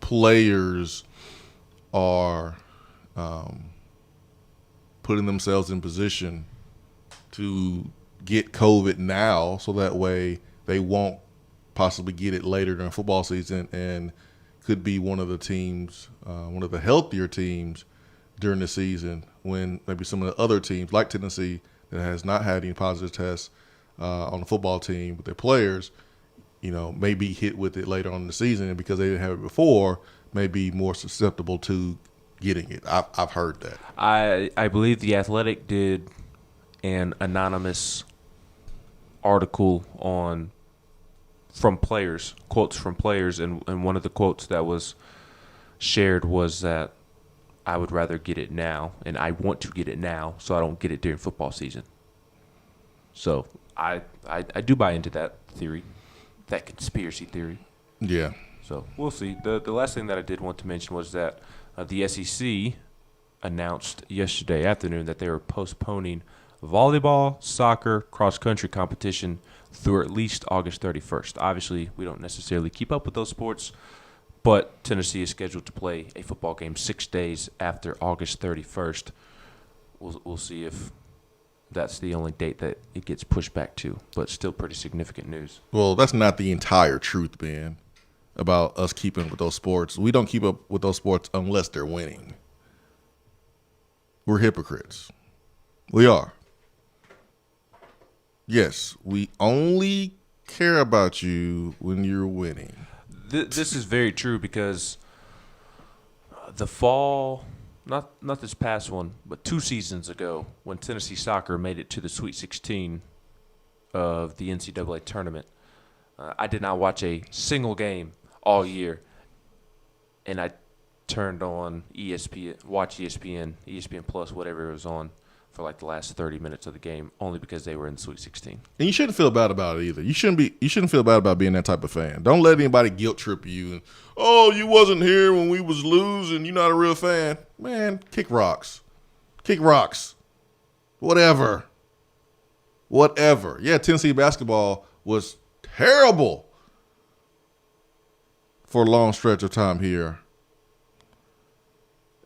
players are putting themselves in position to get COVID now, so that way they won't possibly get it later during football season, and could be one of the teams, one of the healthier teams during the season, when maybe some of the other teams like Tennessee that has not had any positive tests on the football team with their players, may be hit with it later on in the season, and because they didn't have it before, may be more susceptible to getting it. I've heard that. I believe The Athletic did an anonymous article from players, quotes from players, and one of the quotes that was shared was that I would rather get it now, and I want to get it now so I don't get it during football season. So I do buy into that theory, that conspiracy theory. Yeah. So we'll see. The last thing that I did want to mention was that the SEC announced yesterday afternoon that they were postponing volleyball, soccer, cross-country competition through at least August 31st. Obviously, we don't necessarily keep up with those sports, but Tennessee is scheduled to play a football game 6 days after August 31st. We'll see if that's the only date that it gets pushed back to, but still pretty significant news. Well, that's not the entire truth, Ben, about us keeping with those sports. We don't keep up with those sports unless they're winning. We're hypocrites. We are. Yes, we only care about you when you're winning. This is very true because the fall, not this past one, but 2 seasons ago, when Tennessee soccer made it to the Sweet 16 of the NCAA tournament, I did not watch a single game all year, and I turned on ESPN, ESPN Plus, whatever it was on, for like the last 30 minutes of the game, only because they were in the Sweet 16. And you shouldn't feel bad about it either. You shouldn't feel bad about being that type of fan. Don't let anybody guilt trip you. And, you wasn't here when we was losing. You're not a real fan. Man, kick rocks. Kick rocks. Whatever. Yeah, Tennessee basketball was terrible for a long stretch of time here.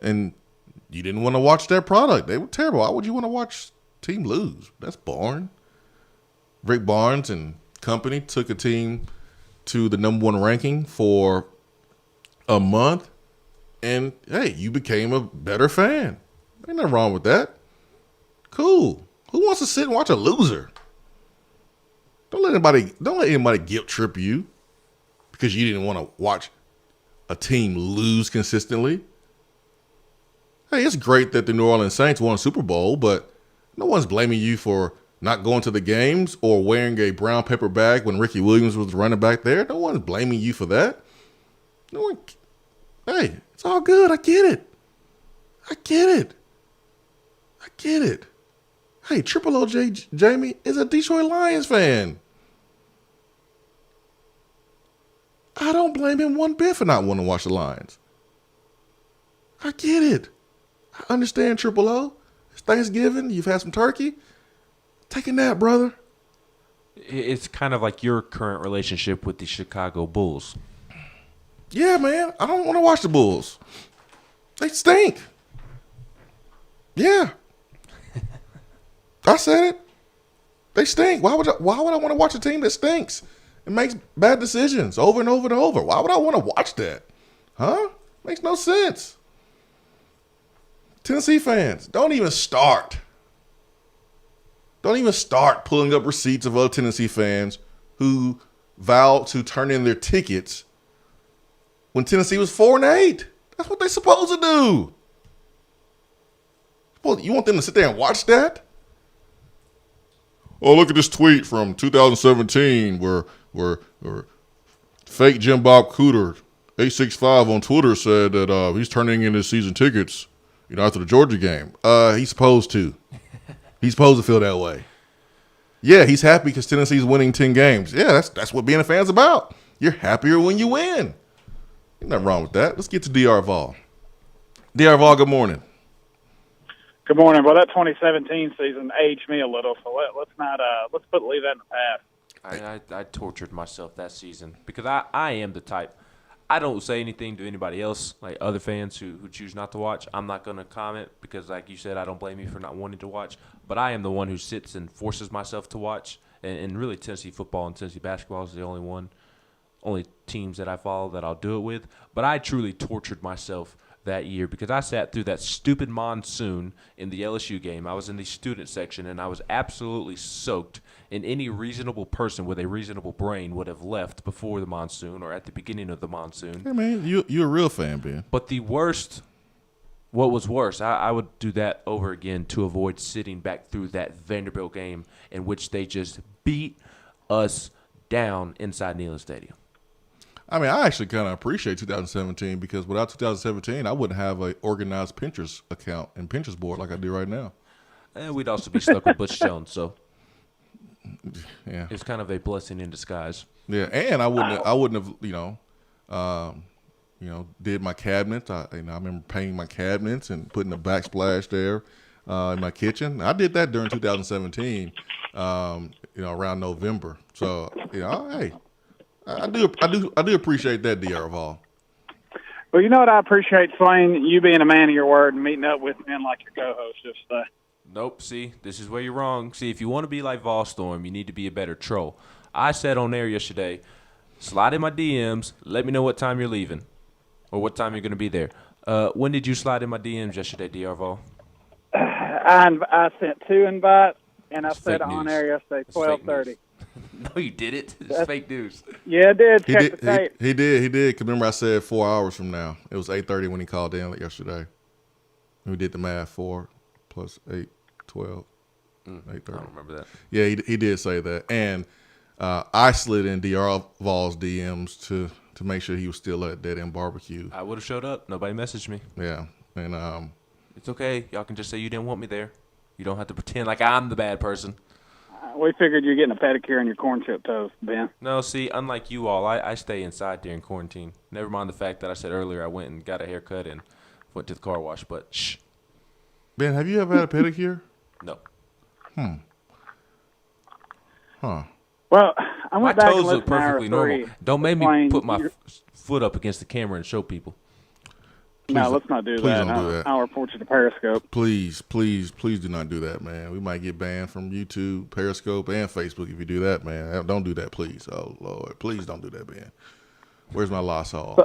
And you didn't want to watch their product. They were terrible. Why would you want to watch team lose? That's boring. Rick Barnes and company took a team to the number 1 ranking for a month, and, hey, you became a better fan. Ain't nothing wrong with that. Cool. Who wants to sit and watch a loser? Don't let anybody guilt trip you because you didn't want to watch a team lose consistently. Hey, it's great that the New Orleans Saints won a Super Bowl, but no one's blaming you for not going to the games or wearing a brown paper bag when Ricky Williams was running back there. No one's blaming you for that. No one. Hey, it's all good. I get it. Hey, Triple OJ Jamie is a Detroit Lions fan. I don't blame him one bit for not wanting to watch the Lions. I get it. I understand, Triple O. It's Thanksgiving. You've had some turkey. Take a nap, brother. It's kind of like your current relationship with the Chicago Bulls. Yeah, man. I don't want to watch the Bulls. They stink. Yeah. I said it. They stink. Why would I want to watch a team that stinks and makes bad decisions over and over and over? Why would I want to watch that? Huh? Makes no sense. Tennessee fans, don't even start. Don't even start pulling up receipts of other Tennessee fans who vowed to turn in their tickets when Tennessee was 4-8. That's what they're supposed to do. Well, you want them to sit there and watch that? Oh, look at this tweet from 2017 where fake Jim Bob Cooter 865 on Twitter said that he's turning in his season tickets, after the Georgia game. He's supposed to. He's supposed to feel that way. Yeah, he's happy because Tennessee's winning 10 games. Yeah, that's what being a fan's about. You're happier when you win. Ain't nothing wrong with that. Let's get to DR Vol. DR Vol, good morning. Good morning. Well, that 2017 season aged me a little, so let's leave that in the past. I tortured myself that season because I am the type. I don't say anything to anybody else, like other fans who choose not to watch. I'm not going to comment because, like you said, I don't blame you for not wanting to watch. But I am the one who sits and forces myself to watch. And really, Tennessee football and Tennessee basketball is the only teams that I follow that I'll do it with. But I truly tortured myself that year because I sat through that stupid monsoon in the LSU game. I was in the student section, and I was absolutely soaked. And any reasonable person with a reasonable brain would have left before the monsoon or at the beginning of the monsoon. Hey, man, you're a real fan, Ben. But what was worse, I would do that over again to avoid sitting back through that Vanderbilt game in which they just beat us down inside Neyland Stadium. I mean, I actually kind of appreciate 2017 because without 2017, I wouldn't have an organized Pinterest account and Pinterest board like I do right now. And we'd also be stuck with Butch Jones, so yeah, it's kind of a blessing in disguise. Yeah, and I wouldn't have, did my cabinets. I remember painting my cabinets and putting a backsplash there in my kitchen. I did that during 2017, around November. So, hey. I do appreciate that, DR Vol. Well, you know what I appreciate, Swain? You being a man of your word and meeting up with men like your co-host. Nope, see, this is where you're wrong. See, if you want to be like Volstorm, you need to be a better troll. I said on air yesterday, slide in my DMs, let me know what time you're leaving or what time you're going to be there. When did you slide in my DMs yesterday, DR Vol? I sent 2 invites, and I said on air yesterday, 12:30. No, you didn't. It's fake news. Yeah, I did. Check the tape. He did. Cause remember I said 4 hours from now. It was 8:30 when he called in yesterday. We did the math. 4 plus 8, 12. 8:30. I don't remember that. Yeah, he did say that. And I slid in DR Vol's DMs to make sure he was still at Dead End Barbecue. I would have showed up. Nobody messaged me. Yeah. And it's okay. Y'all can just say you didn't want me there. You don't have to pretend like I'm the bad person. We figured you're getting a pedicure on your corn chip toes, Ben. No, see, unlike you all, I stay inside during quarantine. Never mind the fact that I said earlier I went and got a haircut and went to the car wash, but shh. Ben, have you ever had a pedicure? No. Huh. Well, I went my back toes and look perfectly normal. Don't make me put my foot up against the camera and show people. No, let's not do that. Please don't do that. I'll report you to Periscope. Please do not do that, man. We might get banned from YouTube, Periscope, and Facebook if you do that, man. Don't do that, please. Oh, Lord. Please don't do that, man. Where's my Lysol?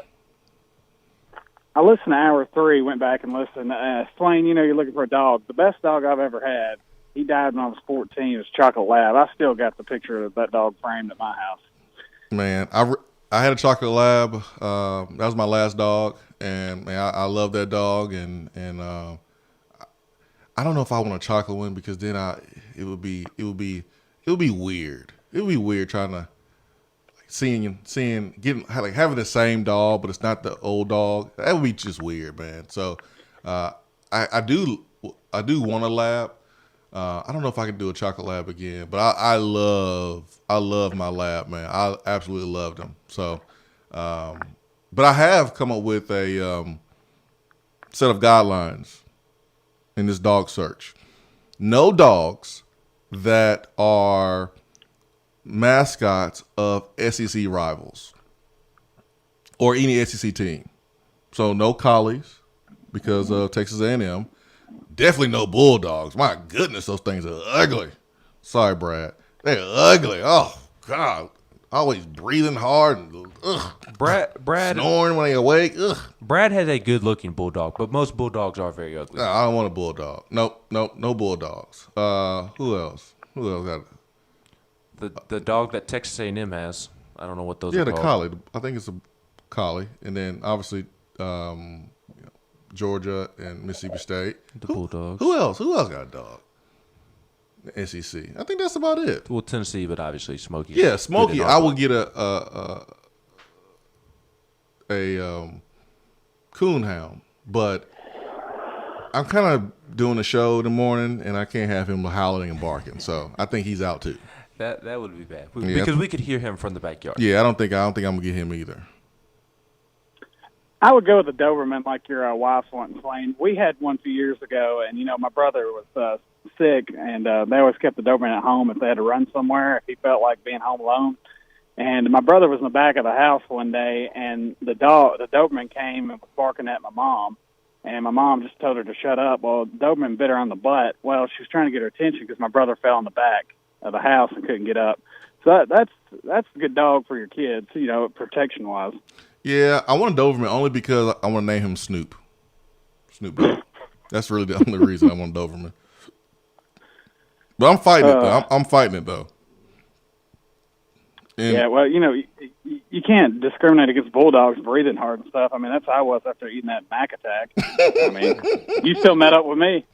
I listened to hour 3, went back and listened. Swain, you're looking for a dog. The best dog I've ever had, he died when I was 14. It was Chocolate Lab. I still got the picture of that dog framed at my house. Man, I had a chocolate lab. That was my last dog, and man, I love that dog. And I don't know if I want a chocolate one because then it would be weird. It would be weird trying to having the same dog, but it's not the old dog. That would be just weird, man. So I do want a lab. I don't know if I can do a chocolate lab again, but I love my lab, man. I absolutely love them. So, but I have come up with a set of guidelines in this dog search. No dogs that are mascots of SEC rivals or any SEC team. So no collies because of Texas A&M. Definitely no bulldogs. My goodness, those things are ugly. Sorry, Brad. They're ugly. Oh, God. Always breathing hard and Brad snoring when they awake. Ugh. Brad has a good-looking bulldog, but most bulldogs are very ugly. No, I don't want a bulldog. Nope, no bulldogs. Who else? Who else got the dog that Texas A&M has? I don't know what those are called. called. Yeah, the collie. I think it's a collie, and then obviously Georgia and Mississippi State. The bulldogs. Who else? Who else got a dog? The SEC. I think that's about it. Well, Tennessee, but obviously Smokey. Yeah, Smokey. I would get a coonhound, but I'm kind of doing a show in the morning, and I can't have him howling and barking. So I think he's out too. That would be bad because we could hear him from the backyard. Yeah, I don't think I'm gonna get him either. I would go with the Doberman like your wife's wanting, Swain. We had one a few years ago, and, my brother was sick, and they always kept the Doberman at home if they had to run somewhere, if he felt like being home alone. And my brother was in the back of the house one day, and the Doberman came and was barking at my mom, and my mom just told her to shut up. Well, the Doberman bit her on the butt. Well, she was trying to get her attention because my brother fell in the back of the house and couldn't get up. So that's a good dog for your kids, protection-wise. Yeah, I want a Doberman only because I want to name him Snoop. Snoop Dogg. That's really the only reason I want a Doberman. But I'm fighting it, though. I'm fighting it, though. And yeah, well, you can't discriminate against bulldogs breathing hard and stuff. I mean, that's how I was after eating that Mac attack. I mean, you still met up with me.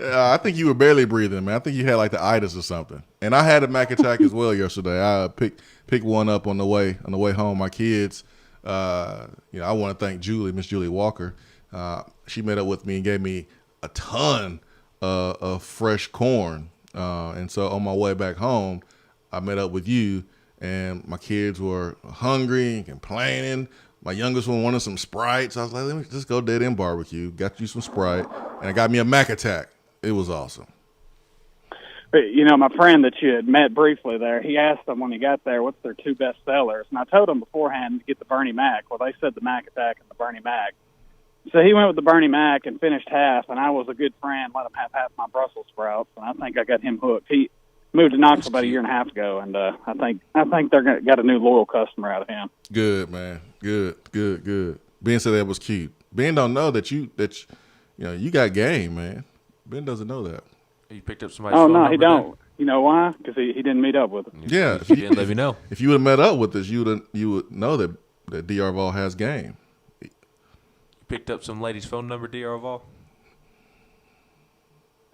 I think you were barely breathing, man. I think you had like the itis or something. And I had a Mac attack as well yesterday. I picked one up on the way home. My kids, I want to thank Miss Julie Walker. She met up with me and gave me a ton of fresh corn. And so on my way back home, I met up with you, and my kids were hungry and complaining. My youngest one wanted some Sprite, so I was like, let me just go dead end barbecue. Got you some Sprite, and I got me a Mac attack. It was awesome. But, my friend that you had met briefly there, he asked them when he got there, what's their two best sellers? And I told him beforehand to get the Bernie Mac. Well, they said the Mac attack and the Bernie Mac. So he went with the Bernie Mac and finished half, and I was a good friend, let him have half my Brussels sprouts, and I think I got him hooked. He moved to Knoxville about a year and a half ago, and I think they're got a new loyal customer out of him. Good, man. Good. Ben said that was cute. Ben don't know that you got game, man. Ben doesn't know that. You picked up somebody's phone number. Oh, no, he don't. There? You know why? Because he didn't meet up with us. Yeah. If you didn't let me know. If you would have met up with us, you would know that DR Vol has game. You picked up some lady's phone number, DR Vol?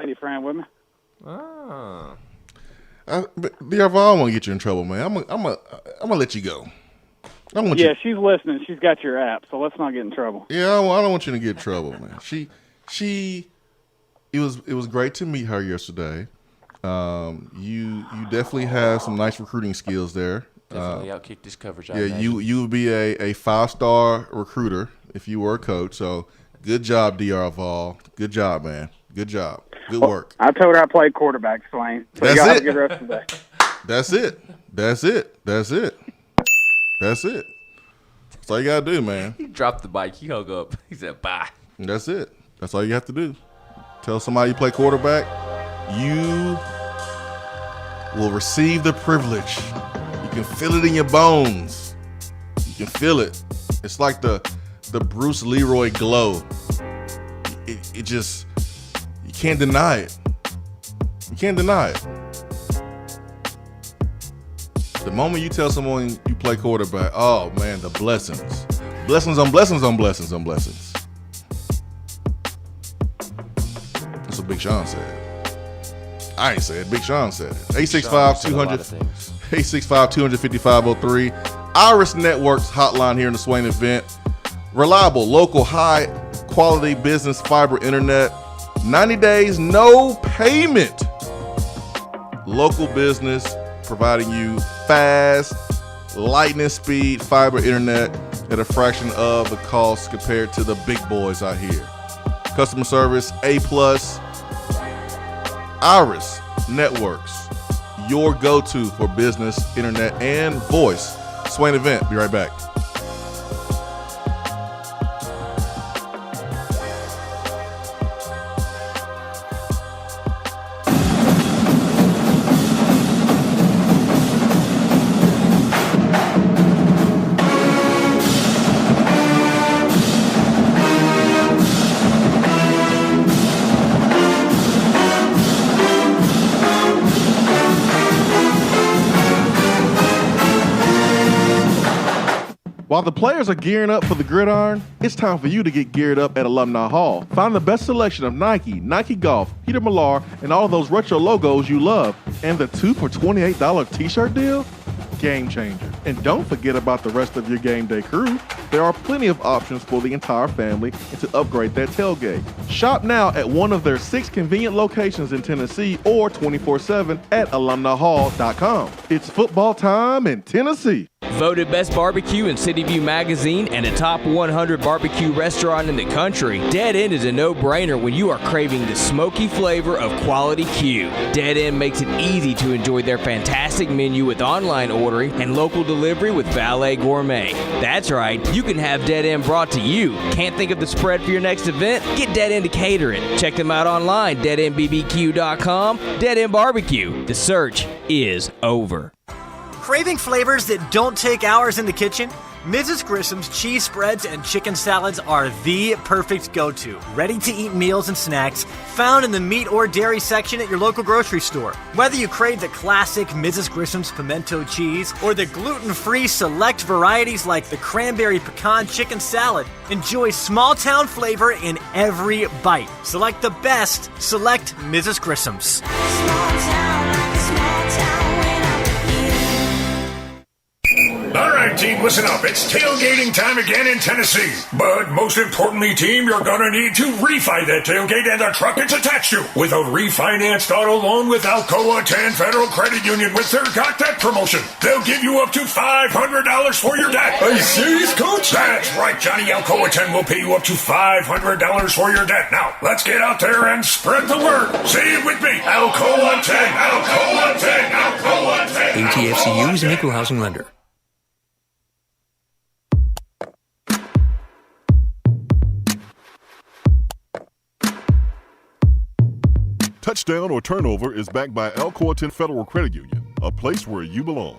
Lady friend with me. Ah. DR Vol, I won't get you in trouble, man. I'm gonna let you go. She's listening. She's got your app, so let's not get in trouble. Yeah, I don't want you to get in trouble, man. It was great to meet her yesterday. You definitely have some nice recruiting skills there. Definitely outkicked this coverage. Yeah, you would be a 5-star recruiter if you were a coach. So good job, DR Vol. Good job, man. Good job. Good work. I told her I played quarterback, Swain. So That's you have it. a good rest of the day. That's it. That's all you gotta do, man. He dropped the bike. He hung up. He said, bye. And that's it. That's all you have to do. Tell somebody you play quarterback, you will receive the privilege. You can feel it in your bones. You can feel it. It's like the Bruce Leroy glow. It just, you can't deny it. You can't deny it. The moment you tell someone you play play quarterback. Oh, man, the blessings. Blessings on blessings on blessings on blessings. That's what Big Sean said. I ain't said. Big Sean said it. 865-255-03. Iris Networks hotline here in the Swain event. Reliable, local, high-quality business fiber internet. 90 days, no payment. Local business providing you fast, lightning speed fiber internet at a fraction of the cost compared to the big boys out here. Customer service A+. Iris Networks, your go-to for business, internet, and voice. Swain event. Be right back. While the players are gearing up for the gridiron, it's time for you to get geared up at Alumni Hall. Find the best selection of Nike, Nike Golf, Peter Millar, and all of those retro logos you love. And the 2 for $28 t-shirt deal? Game changer. And don't forget about the rest of your game day crew. There are plenty of options for the entire family and to upgrade that tailgate. Shop now at one of their 6 convenient locations in Tennessee or 24/7 at alumnihall.com. It's football time in Tennessee. Voted Best Barbecue in City View Magazine and a top 100 barbecue restaurant in the country, Dead End is a no-brainer when you are craving the smoky flavor of quality Q. Dead End makes it easy to enjoy their fantastic menu with online ordering and local delivery with Valet Gourmet. That's right, you can have Dead End brought to you. Can't think of the spread for your next event? Get Dead End to cater it. Check them out online, deadendbbq.com. Dead End Barbecue. The search is over. Craving flavors that don't take hours in the kitchen? Mrs. Grissom's cheese spreads and chicken salads are the perfect go-to. Ready-to-eat meals and snacks found in the meat or dairy section at your local grocery store. Whether you crave the classic Mrs. Grissom's pimento cheese or the gluten-free select varieties like the cranberry pecan chicken salad, enjoy small-town flavor in every bite. Select the best. Select Mrs. Grissom's. All right, team, listen up. It's tailgating time again in Tennessee. But most importantly, team, you're going to need to refi that tailgate and the truck it's attached to with a refinanced auto loan with Alcoa 10 Federal Credit Union with their Got That promotion. They'll give you up to $500 for your debt. Are you serious, Coach? That's right, Johnny. Alcoa 10 will pay you up to $500 for your debt. Now, let's get out there and spread the word. Say it with me. Alcoa 10, Alcoa 10, Alcoa 10. ATFCU is an equal housing lender. Touchdown or Turnover is backed by Alcoa 10 Federal Credit Union, a place where you belong.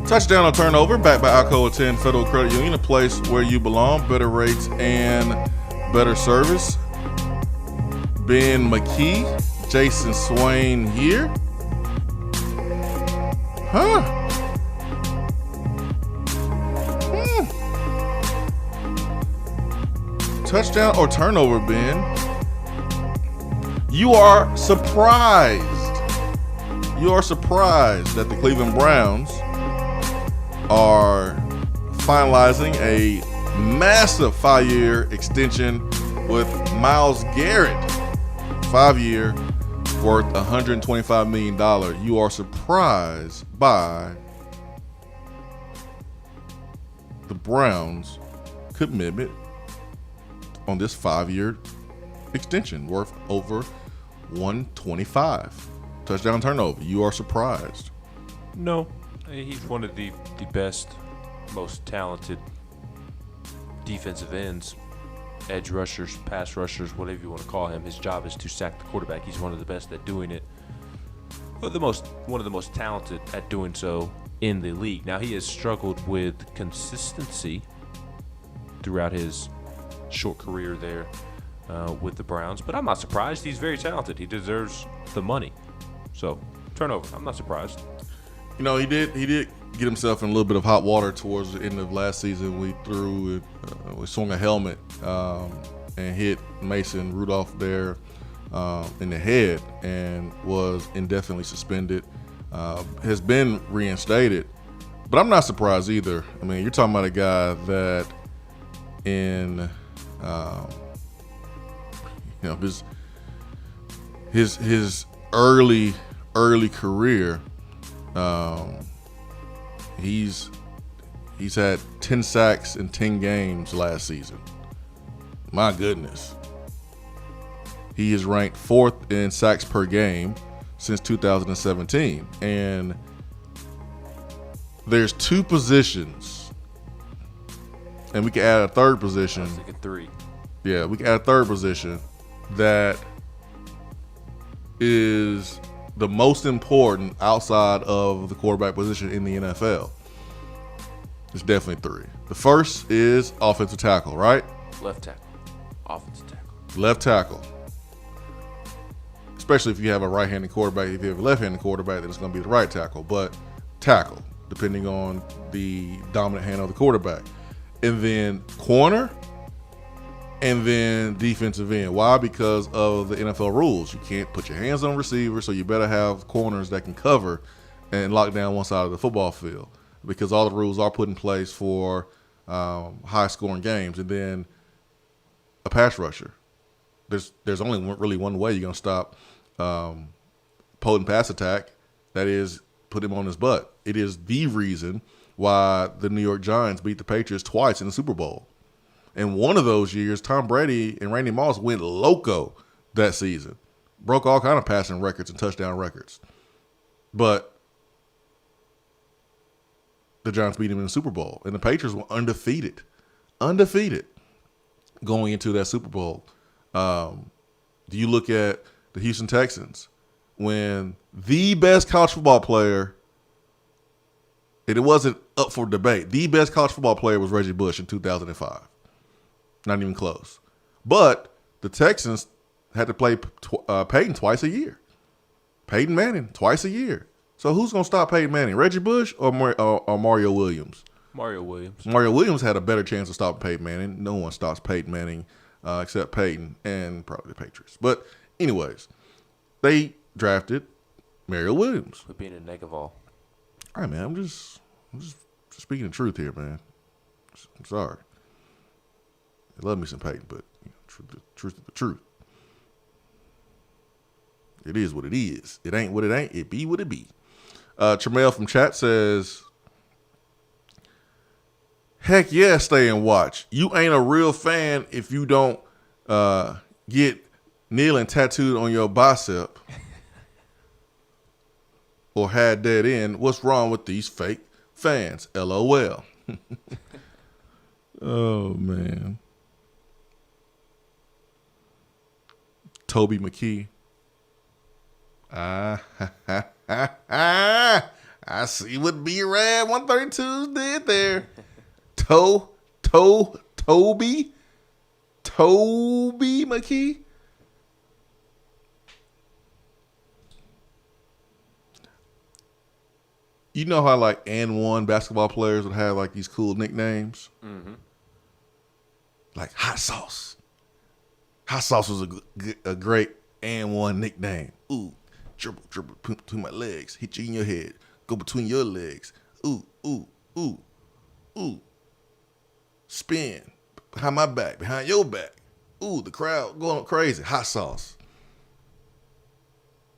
Touchdown or turnover, backed by Alcoa 10 Federal Credit Union, a place where you belong. Better rates and better service. Ben McKee, Jason Swain here. Touchdown or turnover, Ben. You are surprised. You are surprised that the Cleveland Browns are finalizing a massive 5-year extension with Myles Garrett. 5-year worth $125 million. You are surprised by the Browns' commitment on this 5-year extension worth over $125. Touchdown turnover. You are surprised. No. He's one of the best, most talented defensive ends edge rushers, pass rushers, whatever you want to call him. His job is to sack the quarterback. He's one of the best at doing it. One of the most talented at doing so in the league. Now, he has struggled with consistency throughout his short career there with the Browns, but I'm not surprised. He's very talented. He deserves the money. So, turnover. I'm not surprised. You know, he did get himself in a little bit of hot water towards the end of last season. We swung a helmet and hit Mason Rudolph there in the head and was indefinitely suspended. Has been reinstated, but I'm not surprised either. I mean, you're talking about a guy that in his early career, he's had 10 sacks in 10 games last season. My goodness. He is ranked 4th in sacks per game since 2017. And there's 2 positions, and we can add a third position. I was thinking 3. Yeah, we can add a third position that is the most important outside of the quarterback position in the NFL. It's definitely 3. The first is offensive tackle, right? Left tackle. Offensive tackle. Left tackle. Especially if you have a right-handed quarterback. If you have a left-handed quarterback, then it's going to be the right tackle. But tackle, depending on the dominant hand of the quarterback. And then corner, and then defensive end. Why? Because of the NFL rules. You can't put your hands on receivers, so you better have corners that can cover and lock down one side of the football field, because all the rules are put in place for high-scoring games. And then a pass rusher. There's only really one way you're going to stop potent pass attack. That is, put him on his butt. It is the reason why the New York Giants beat the Patriots twice in the Super Bowl. And one of those years, Tom Brady and Randy Moss went loco that season. Broke all kind of passing records and touchdown records. But the Giants beat him in the Super Bowl. And the Patriots were undefeated. Undefeated going into that Super Bowl. Do you look at the Houston Texans, when the best college football player, and it wasn't up for debate, the best college football player was Reggie Bush in 2005. Not even close. But the Texans had to play Peyton twice a year. Peyton Manning twice a year. So who's going to stop Peyton Manning, Reggie Bush or Mario Williams? Mario Williams. Mario Williams had a better chance of stopping Peyton Manning. No one stops Peyton Manning except Peyton and probably the Patriots. But anyways, they drafted Mario Williams. For being a neck of all. All right, man. I'm just speaking the truth here, man. I'm sorry. I love me some Peyton, but truth is the truth. It is what it is. It ain't what it ain't. It be what it be. Tremel from chat says, heck yeah, stay and watch. You ain't a real fan if you don't get kneeling tattooed on your bicep or had that in. What's wrong with these fake fans? LOL. Oh, man. Toby McKee. I see what B-Rad 132 did there. Toby McKee. You know how like and one basketball players would have like these cool nicknames? Mm-hmm. Like Hot Sauce. Hot Sauce was a great and one nickname. Ooh, dribble between my legs, hit you in your head, go between your legs. Ooh, spin behind my back, behind your back. Ooh, the crowd going crazy. Hot Sauce.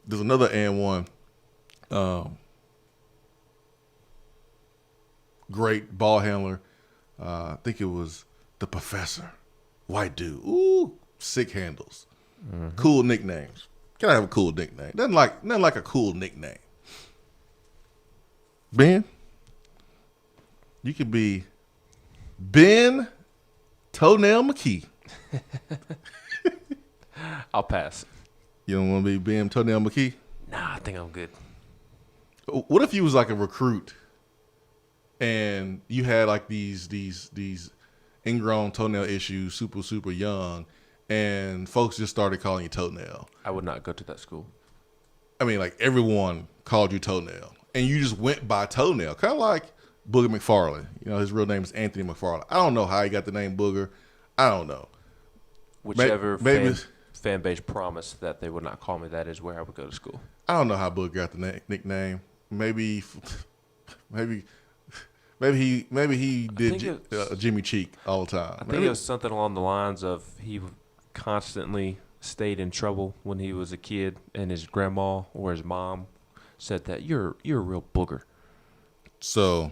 There's another and one. Great ball handler. I think it was the Professor. White dude. Ooh, sick handles. Mm-hmm. Cool nicknames. Can I have a cool nickname? Nothing like a cool nickname. Ben, you could be Ben Toenail McKee. I'll pass. You don't want to be Ben Toenail McKee? Nah, I think I'm good. What if you was like a recruit and you had like these ingrown toenail issues, super young, and folks just started calling you Toenail? I would not go to that school. I mean, like everyone called you Toenail, and you just went by Toenail, kind of like Booger McFarland. You know, his real name is Anthony McFarland. I don't know how he got the name Booger. I don't know. Whichever maybe fan base promised that they would not call me that is where I would go to school. I don't know how Booger got the nickname. Maybe he did Jimmy Cheek all the time. I think it was something along the lines of he constantly stayed in trouble when he was a kid, and his grandma or his mom said that you're a real booger. So,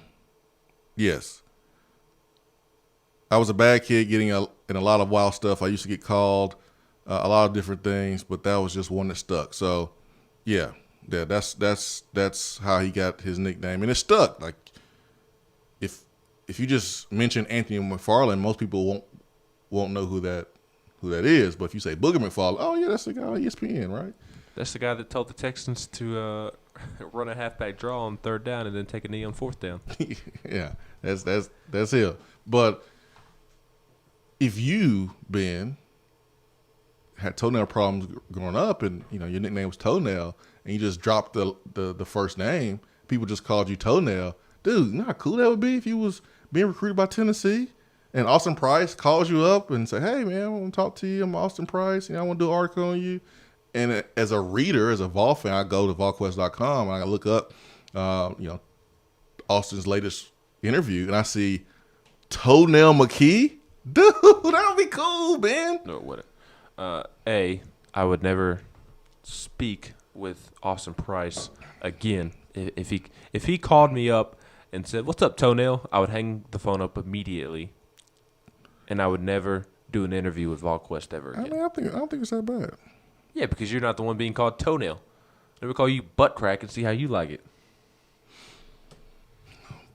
yes, I was a bad kid getting in a lot of wild stuff. I used to get called a lot of different things, but that was just one that stuck. So, yeah, that's how he got his nickname, and it stuck. Like, if you just mention Anthony McFarland, most people won't know who that is. But if you say Booger McFarland, oh yeah, that's the guy on ESPN, right? That's the guy that told the Texans to run a halfback draw on 3rd down and then take a knee on 4th down. Yeah, that's him. But if you, Ben, had toenail problems growing up, and you know your nickname was Toenail, and you just dropped the first name, people just called you Toenail. Dude, you know how cool that would be if you was being recruited by Tennessee, and Austin Price calls you up and say, "Hey man, I want to talk to you. I'm Austin Price, and I want to do an article on you." And as a reader, as a Vol fan, I go to VolQuest.com and I look up, Austin's latest interview, and I see Toenail McKee. Dude, that would be cool, man. No, it wouldn't. I would never speak with Austin Price again. If he called me up and said, "What's up, Toenail?" I would hang the phone up immediately, and I would never do an interview with VolQuest ever again. I mean, I don't think it's that bad. Yeah, because you're not the one being called Toenail. They would call you Butt Crack and see how you like it.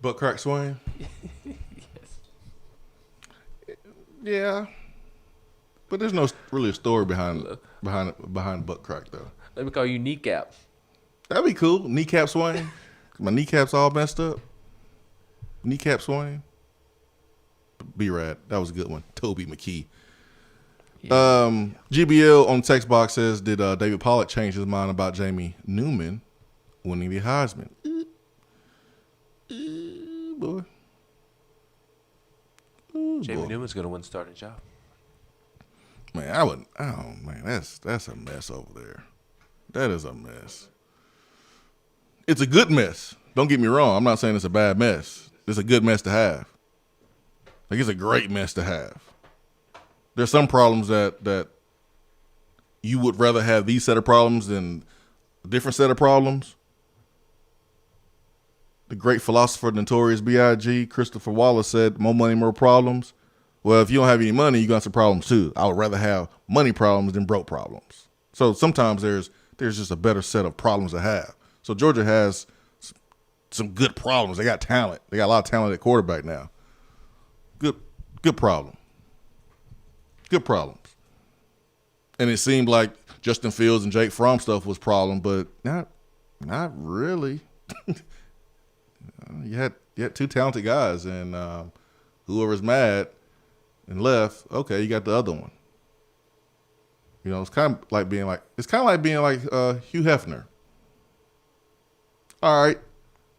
Butt Crack Swain? Yes. Yeah. But there's no really a story behind Butt Crack, though. They would call you Kneecap. That'd be cool. Kneecap Swain. My kneecap's all messed up. Kneecap Swain. B-Rad. That was a good one. Toby McKee. Yeah. GBL on the text box says, did David Pollack change his mind about Jamie Newman winning the Heisman? Boy. Jamie Newman's going to win the starting job. Man, that's a mess over there. That is a mess. It's a good mess. Don't get me wrong. I'm not saying it's a bad mess. It's a good mess to have. Like, it's a great mess to have. There's some problems that you would rather have these set of problems than a different set of problems. The great philosopher, Notorious B.I.G., Christopher Wallace said, more money, more problems. Well, if you don't have any money, you got some problems too. I would rather have money problems than broke problems. So sometimes there's just a better set of problems to have. So Georgia has some good problems. They got talent. They got a lot of talent at quarterback now. Good problem. Good problems. And it seemed like Justin Fields and Jake Fromm stuff was problem, but not really. You had two talented guys, and whoever's mad and left, okay, you got the other one. You know, it's kind of like being like Hugh Hefner. All right,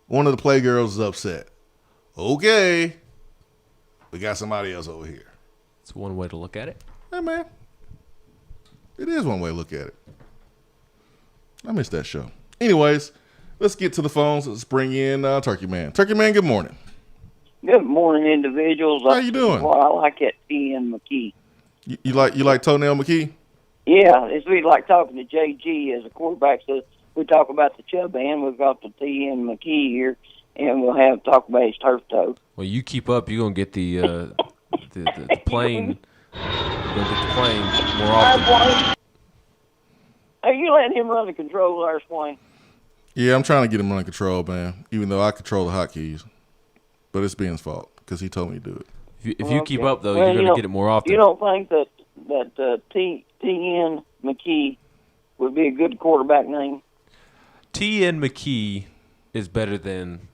one of the Playgirls is upset. Okay, we got somebody else over here. It's one way to look at it. Hey, man. It is one way to look at it. I missed that show. Anyways, let's get to the phones. Let's bring in Turkey Man. Turkey Man, good morning. Good morning, individuals. How you doing? Well, I like that Ian McKee. You like Toenail McKee? Yeah, it's really like talking to JG as a quarterback. So we talk about the Chubb band. We've got the Ian McKee here, and we'll have talk about his turf toe. Well, you keep up, you're gonna get the plane. You're gonna get the plane more often. Are you letting him run the control there, Swain? Yeah, I'm trying to get him under control, man. Even though I control the hotkeys, but it's Ben's fault because he told me to do it. If you keep up, though, you're going to get it more often. You don't think that that T.N. McKee would be a good quarterback name? T.N. McKee is better than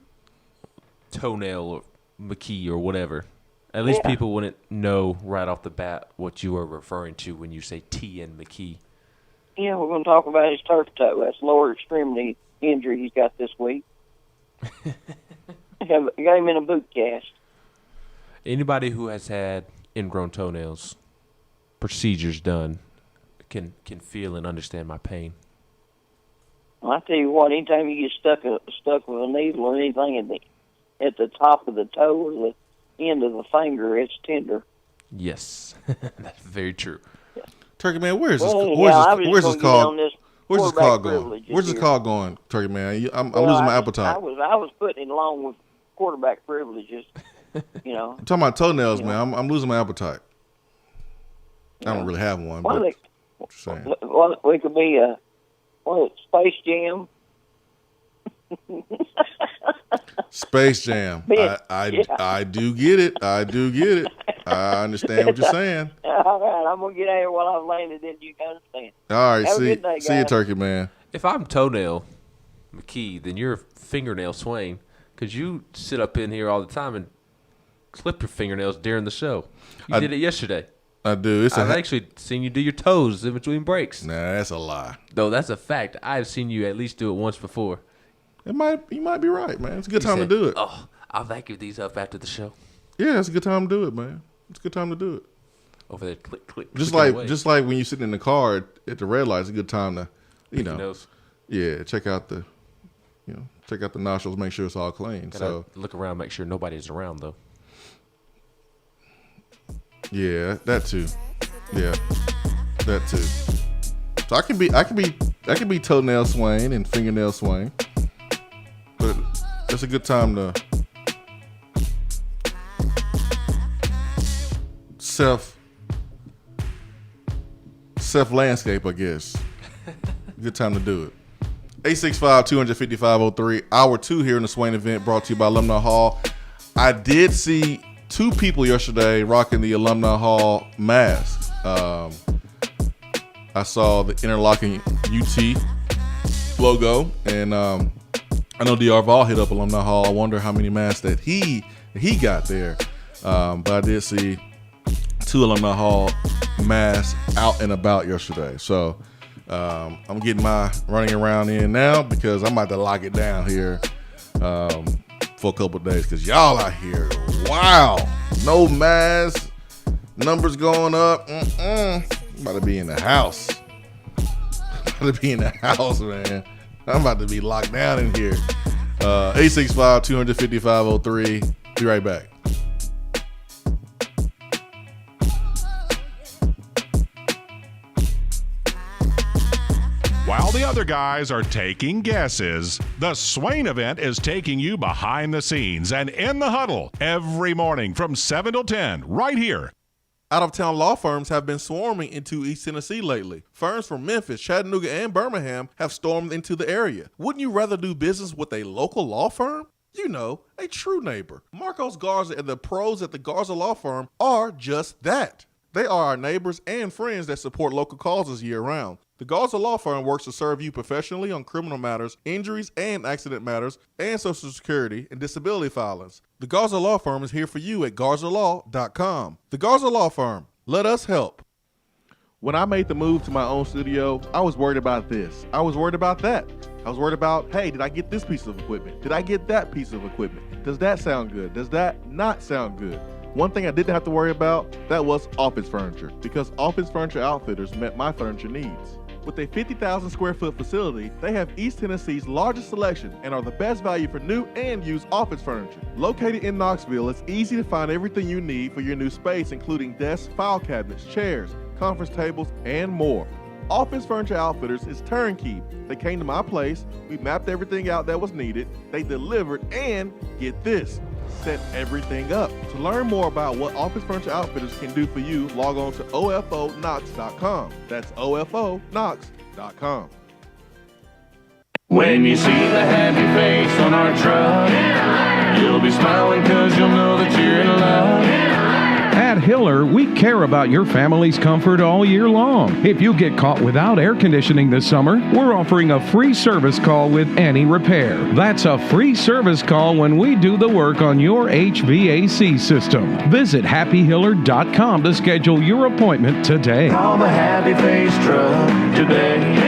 Toenail or McKee or whatever. At least people wouldn't know right off the bat what you are referring to when you say T.N. McKee. Yeah, we're going to talk about his turf toe. That's lower extremity injury he's got this week. Got him in a boot cast. Anybody who has had ingrown toenails, procedures done, can feel and understand my pain. Well, I tell you what, anytime you get stuck with a needle or anything at the top of the toe or the end of the finger, it's tender. Yes, that's very true. Turkey Man, where's this call going? Where's this call going, Turkey Man? I'm losing my appetite. I was putting it along with quarterback privileges. I'm talking about toenails, man. I'm losing my appetite. I don't really have one. But we could be Space Jam. Space Jam. I do get it. I I understand what you're saying. All right, I'm gonna get out here while I'm landing, then you can understand. All right, Have a good night, see you, guys. Turkey Man. If I'm Toenail McKee, then you're Fingernail Swain, because you sit up in here all the time and clip your fingernails during the show. You did it yesterday. I do. I've actually seen you do your toes in between breaks. Nah, that's a lie. No, that's a fact. I've seen you at least do it once before. You might be right, man. It's a good time to do it. Oh, I'll vacuum these up after the show. Yeah, it's a good time to do it, man. It's a good time to do it. Over there, click. Just like when you're sitting in the car at the red light, it's a good time to, check out the nostrils, make sure it's all clean. Gotta look around, make sure nobody's around though. Yeah, that too. Yeah, that too. So I can be toenail Swain and fingernail Swain, but it's a good time to self landscape, I guess. Good time to do it. 865-255-03. Hour 2 here in the Swain event, brought to you by Alumni Hall. I did see 2 people yesterday rocking the Alumni Hall mask. I saw the interlocking UT logo, and I know DR Vol hit up Alumni Hall. I wonder how many masks that he got there. But I did see 2 Alumni Hall masks out and about yesterday. So I'm getting my running around in now because I'm about to lock it down here for a couple of days because y'all out here, wow, no masks, numbers going up. I'm about to be in the house. Man. I'm about to be locked down in here. 865-255-03. Be right back. While the other guys are taking guesses, the Swain event is taking you behind the scenes and in the huddle every morning from 7 till 10 right here. Out-of-town law firms have been swarming into East Tennessee lately. Firms from Memphis, Chattanooga, and Birmingham have stormed into the area. Wouldn't you rather do business with a local law firm? You know, a true neighbor. Marcos Garza and the pros at the Garza Law Firm are just that. They are our neighbors and friends that support local causes year-round. The Garza Law Firm works to serve you professionally on criminal matters, injuries and accident matters, and Social Security and disability filings. The Garza Law Firm is here for you at GarzaLaw.com. The Garza Law Firm. Let us help. When I made the move to my own studio, I was worried about this. I was worried about that. I was worried about, hey, did I get this piece of equipment? Did I get that piece of equipment? Does that sound good? Does that not sound good? One thing I didn't have to worry about, that was office furniture, because Office Furniture Outfitters met my furniture needs. With a 50,000 square foot facility, they have East Tennessee's largest selection and are the best value for new and used office furniture. Located in Knoxville, it's easy to find everything you need for your new space, including desks, file cabinets, chairs, conference tables, and more. Office Furniture Outfitters is turnkey. They came to my place, we mapped everything out that was needed, they delivered, and get this, set everything up. To learn more about what Office Furniture Outfitters can do for you, log on to OFOKnox.com. That's OFOKnox.com. When you see the happy face on our truck, you'll be smiling because you'll know that you're in love. At Hiller, we care about your family's comfort all year long. If you get caught without air conditioning this summer, we're offering a free service call with any repair. That's a free service call when we do the work on your HVAC system. Visit happyhiller.com to schedule your appointment today. Call the Happy Face Truck today.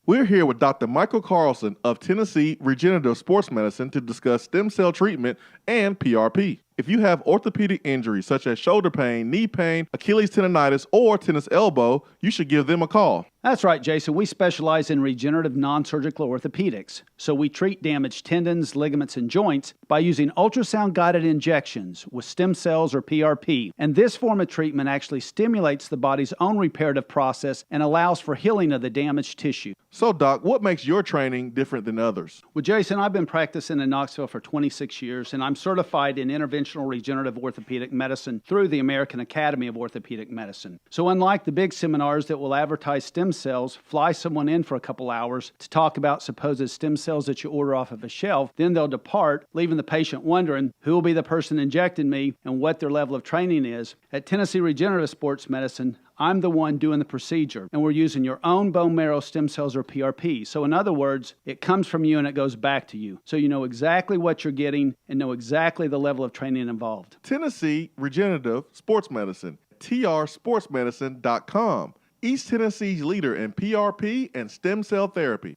We're here with Dr. Michael Carlson of Tennessee Regenerative Sports Medicine to discuss stem cell treatment and PRP. If you have orthopedic injuries such as shoulder pain, knee pain, Achilles tendonitis, or tennis elbow, you should give them a call. That's right, Jason. We specialize in regenerative non-surgical orthopedics. So we treat damaged tendons, ligaments, and joints by using ultrasound-guided injections with stem cells or PRP. And this form of treatment actually stimulates the body's own reparative process and allows for healing of the damaged tissue. So, Doc, what makes your training different than others? Well, Jason, I've been practicing in Knoxville for 26 years, and I'm certified in interventional regenerative orthopedic medicine through the American Academy of Orthopedic Medicine. So unlike the big seminars that will advertise stem cells, fly someone in for a couple hours to talk about supposed stem cells that you order off of a shelf, then they'll depart, leaving the patient wondering who will be the person injecting me and what their level of training is. At Tennessee Regenerative Sports Medicine, I'm the one doing the procedure, and we're using your own bone marrow stem cells or PRP. So in other words, it comes from you and it goes back to you. So you know exactly what you're getting and know exactly the level of training involved. Tennessee Regenerative Sports Medicine, trsportsmedicine.com. East Tennessee's leader in PRP and stem cell therapy.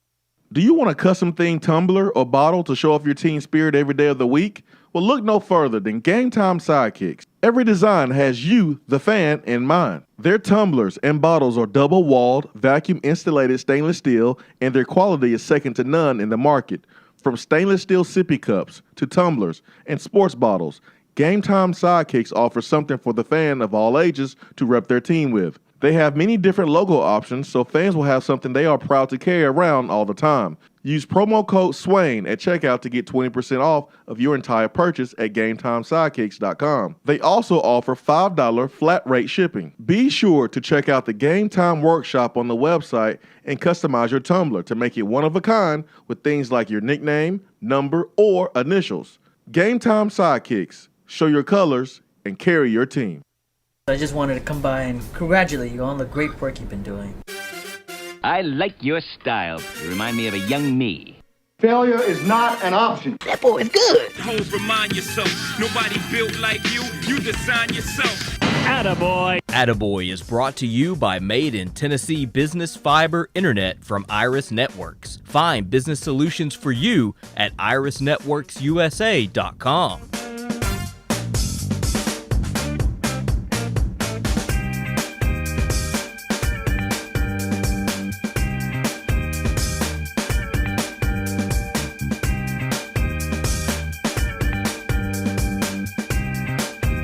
Do you want a custom themed tumbler or bottle to show off your team spirit every day of the week? Well, look no further than Game Time Sidekicks. Every design has you, the fan, in mind. Their tumblers and bottles are double-walled, vacuum-insulated stainless steel, and their quality is second to none in the market. From stainless steel sippy cups to tumblers and sports bottles, Game Time Sidekicks offers something for the fan of all ages to rep their team with. They have many different logo options, so fans will have something they are proud to carry around all the time. Use promo code SWAIN at checkout to get 20% off of your entire purchase at GameTimeSidekicks.com. They also offer $5 flat rate shipping. Be sure to check out the Game Time Workshop on the website and customize your tumbler to make it one of a kind with things like your nickname, number, or initials. Game Time Sidekicks. Show your colors and carry your team. I just wanted to come by and congratulate you on the great work you've been doing. I like your style. You remind me of a young me. Failure is not an option. That boy is good. Homes, remind yourself, nobody built like you. You design yourself. Attaboy. Attaboy is brought to you by Made in Tennessee Business Fiber Internet from Iris Networks. Find business solutions for you at irisnetworksusa.com.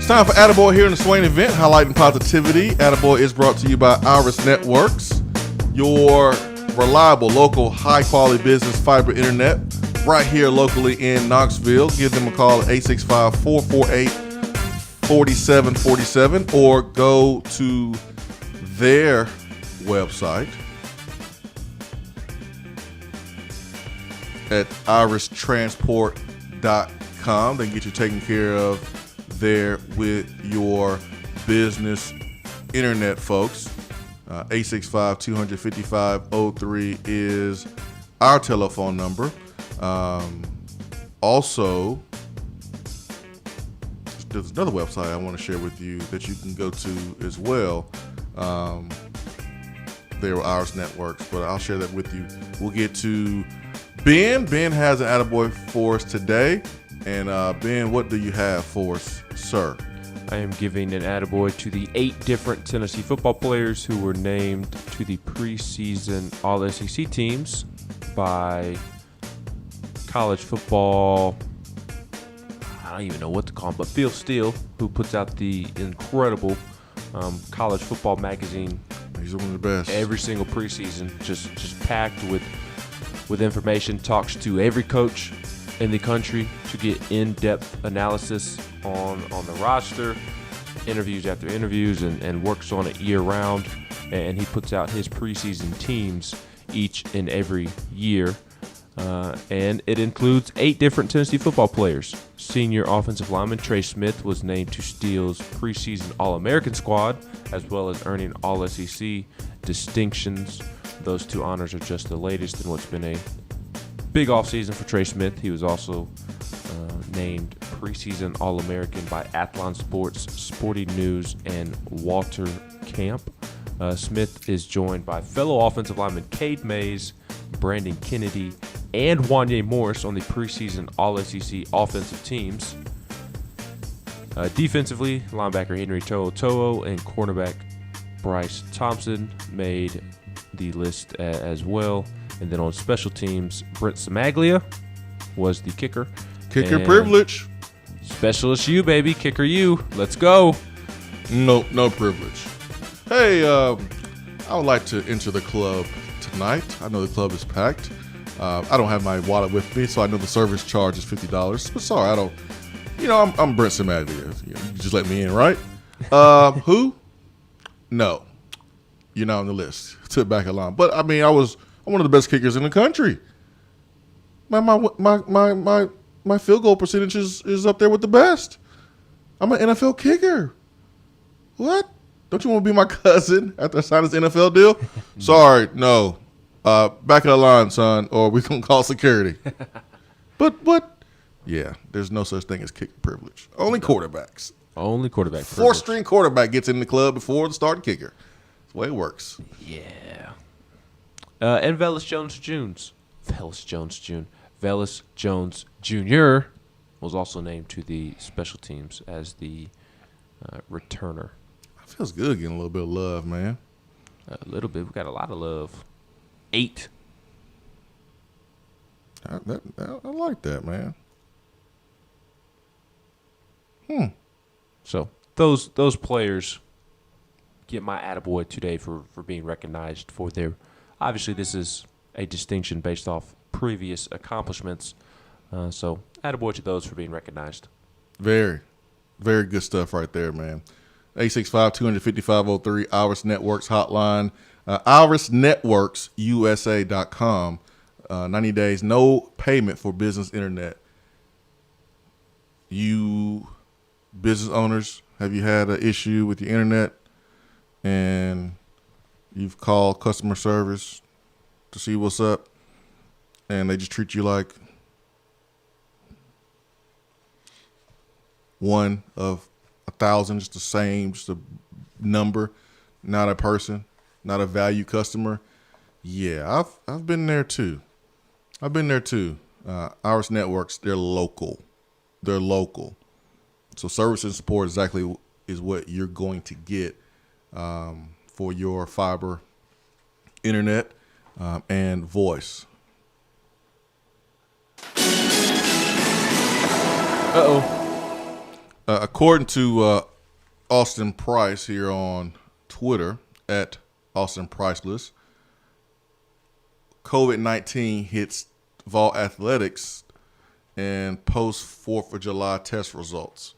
Time for Attaboy here in the Swain event, highlighting positivity. Attaboy is brought to you by Iris Networks, your reliable, local, high-quality business fiber internet right here locally in Knoxville. Give them a call at 865-448-4747 or go to their website at iristransport.com. They can get you taken care of there with your business internet, folks. 865-255-03 is our telephone number. Also, there's another website I want to share with you that you can go to as well. There are Iris Networks, but I'll share that with you. We'll get to Ben. Ben has an Attaboy for us today. And Ben, what do you have for us, sir? I am giving an attaboy to the 8 different Tennessee football players who were named to the preseason All-SEC teams by college football. I don't even know what to call him, but Phil Steele, who puts out the incredible college football magazine. He's one of the best. Every single preseason, just packed with information. Talks to every coach in the country to get in-depth analysis on the roster, interviews after interviews, and works on it year-round. And he puts out his preseason teams each and every year. And it includes 8 different Tennessee football players. Senior offensive lineman Trey Smith was named to Steele's preseason All-American squad, as well as earning All-SEC distinctions. Those two honors are just the latest in what's been a big offseason for Trey Smith. He was also named preseason All-American by Athlon Sports, Sporting News, and Walter Camp. Smith is joined by fellow offensive lineman Cade Mays, Brandon Kennedy, and Wanye Morris on the preseason All-SEC offensive teams. Defensively, linebacker Henry To'o and cornerback Bryce Thompson made the list as well. And then on special teams, Brent Samaglia was the kicker. Kicker privilege. Specialist you, baby. Kicker you. Let's go. No privilege. Hey, I would like to enter the club tonight. I know the club is packed. I don't have my wallet with me, so I know the service charge is $50. But sorry, I don't. I'm Brent Samaglia. You just let me in, right? Who? No, you're not on the list. To back a line, but I mean, I'm one of the best kickers in the country. My field goal percentage is up there with the best. I'm an NFL kicker. What? Don't you want to be my cousin after I sign this NFL deal? Sorry, no. Back of the line, son, or we can call security. But what? Yeah, there's no such thing as kicker privilege. Only quarterbacks. Only quarterback privilege. Four-string quarterback gets in the club before the starting kicker. That's the way it works. Yeah. And Velus Jones Jr. was also named to the special teams as the returner. Feels good getting a little bit of love, man. A little bit. We got a lot of love. 8. I like that, man. So those players get my attaboy today for being recognized for their. Obviously, this is a distinction based off previous accomplishments. So attaboy to those for being recognized. Very, very good stuff right there, man. 865-250-503, Iris Networks hotline, irisnetworksusa.com. 90 days, no payment for business internet. You business owners, have you had an issue with your internet and you've called customer service to see what's up and they just treat you like one of 1,000, just the same, just a number, not a person, not a value customer? Yeah, I've been there too. Iris Networks, they're local. So service and support exactly is what you're going to get for your fiber internet and voice. According to Austin Price here on Twitter at Austin Priceless, COVID-19 hits Vol Athletics and post 4th of July test results.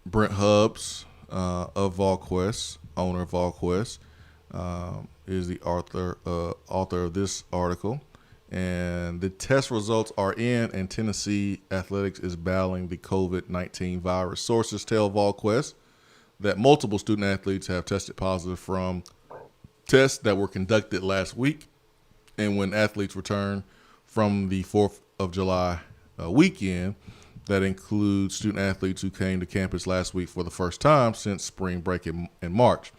Brent Hubbs of VolQuest, owner of VolQuest, is the author of this article. And the test results are in, and Tennessee Athletics is battling the COVID-19 virus. Sources tell VolQuest that multiple student athletes have tested positive from tests that were conducted last week. And when athletes return from the 4th of July weekend, that includes student athletes who came to campus last week for the first time since spring break in March.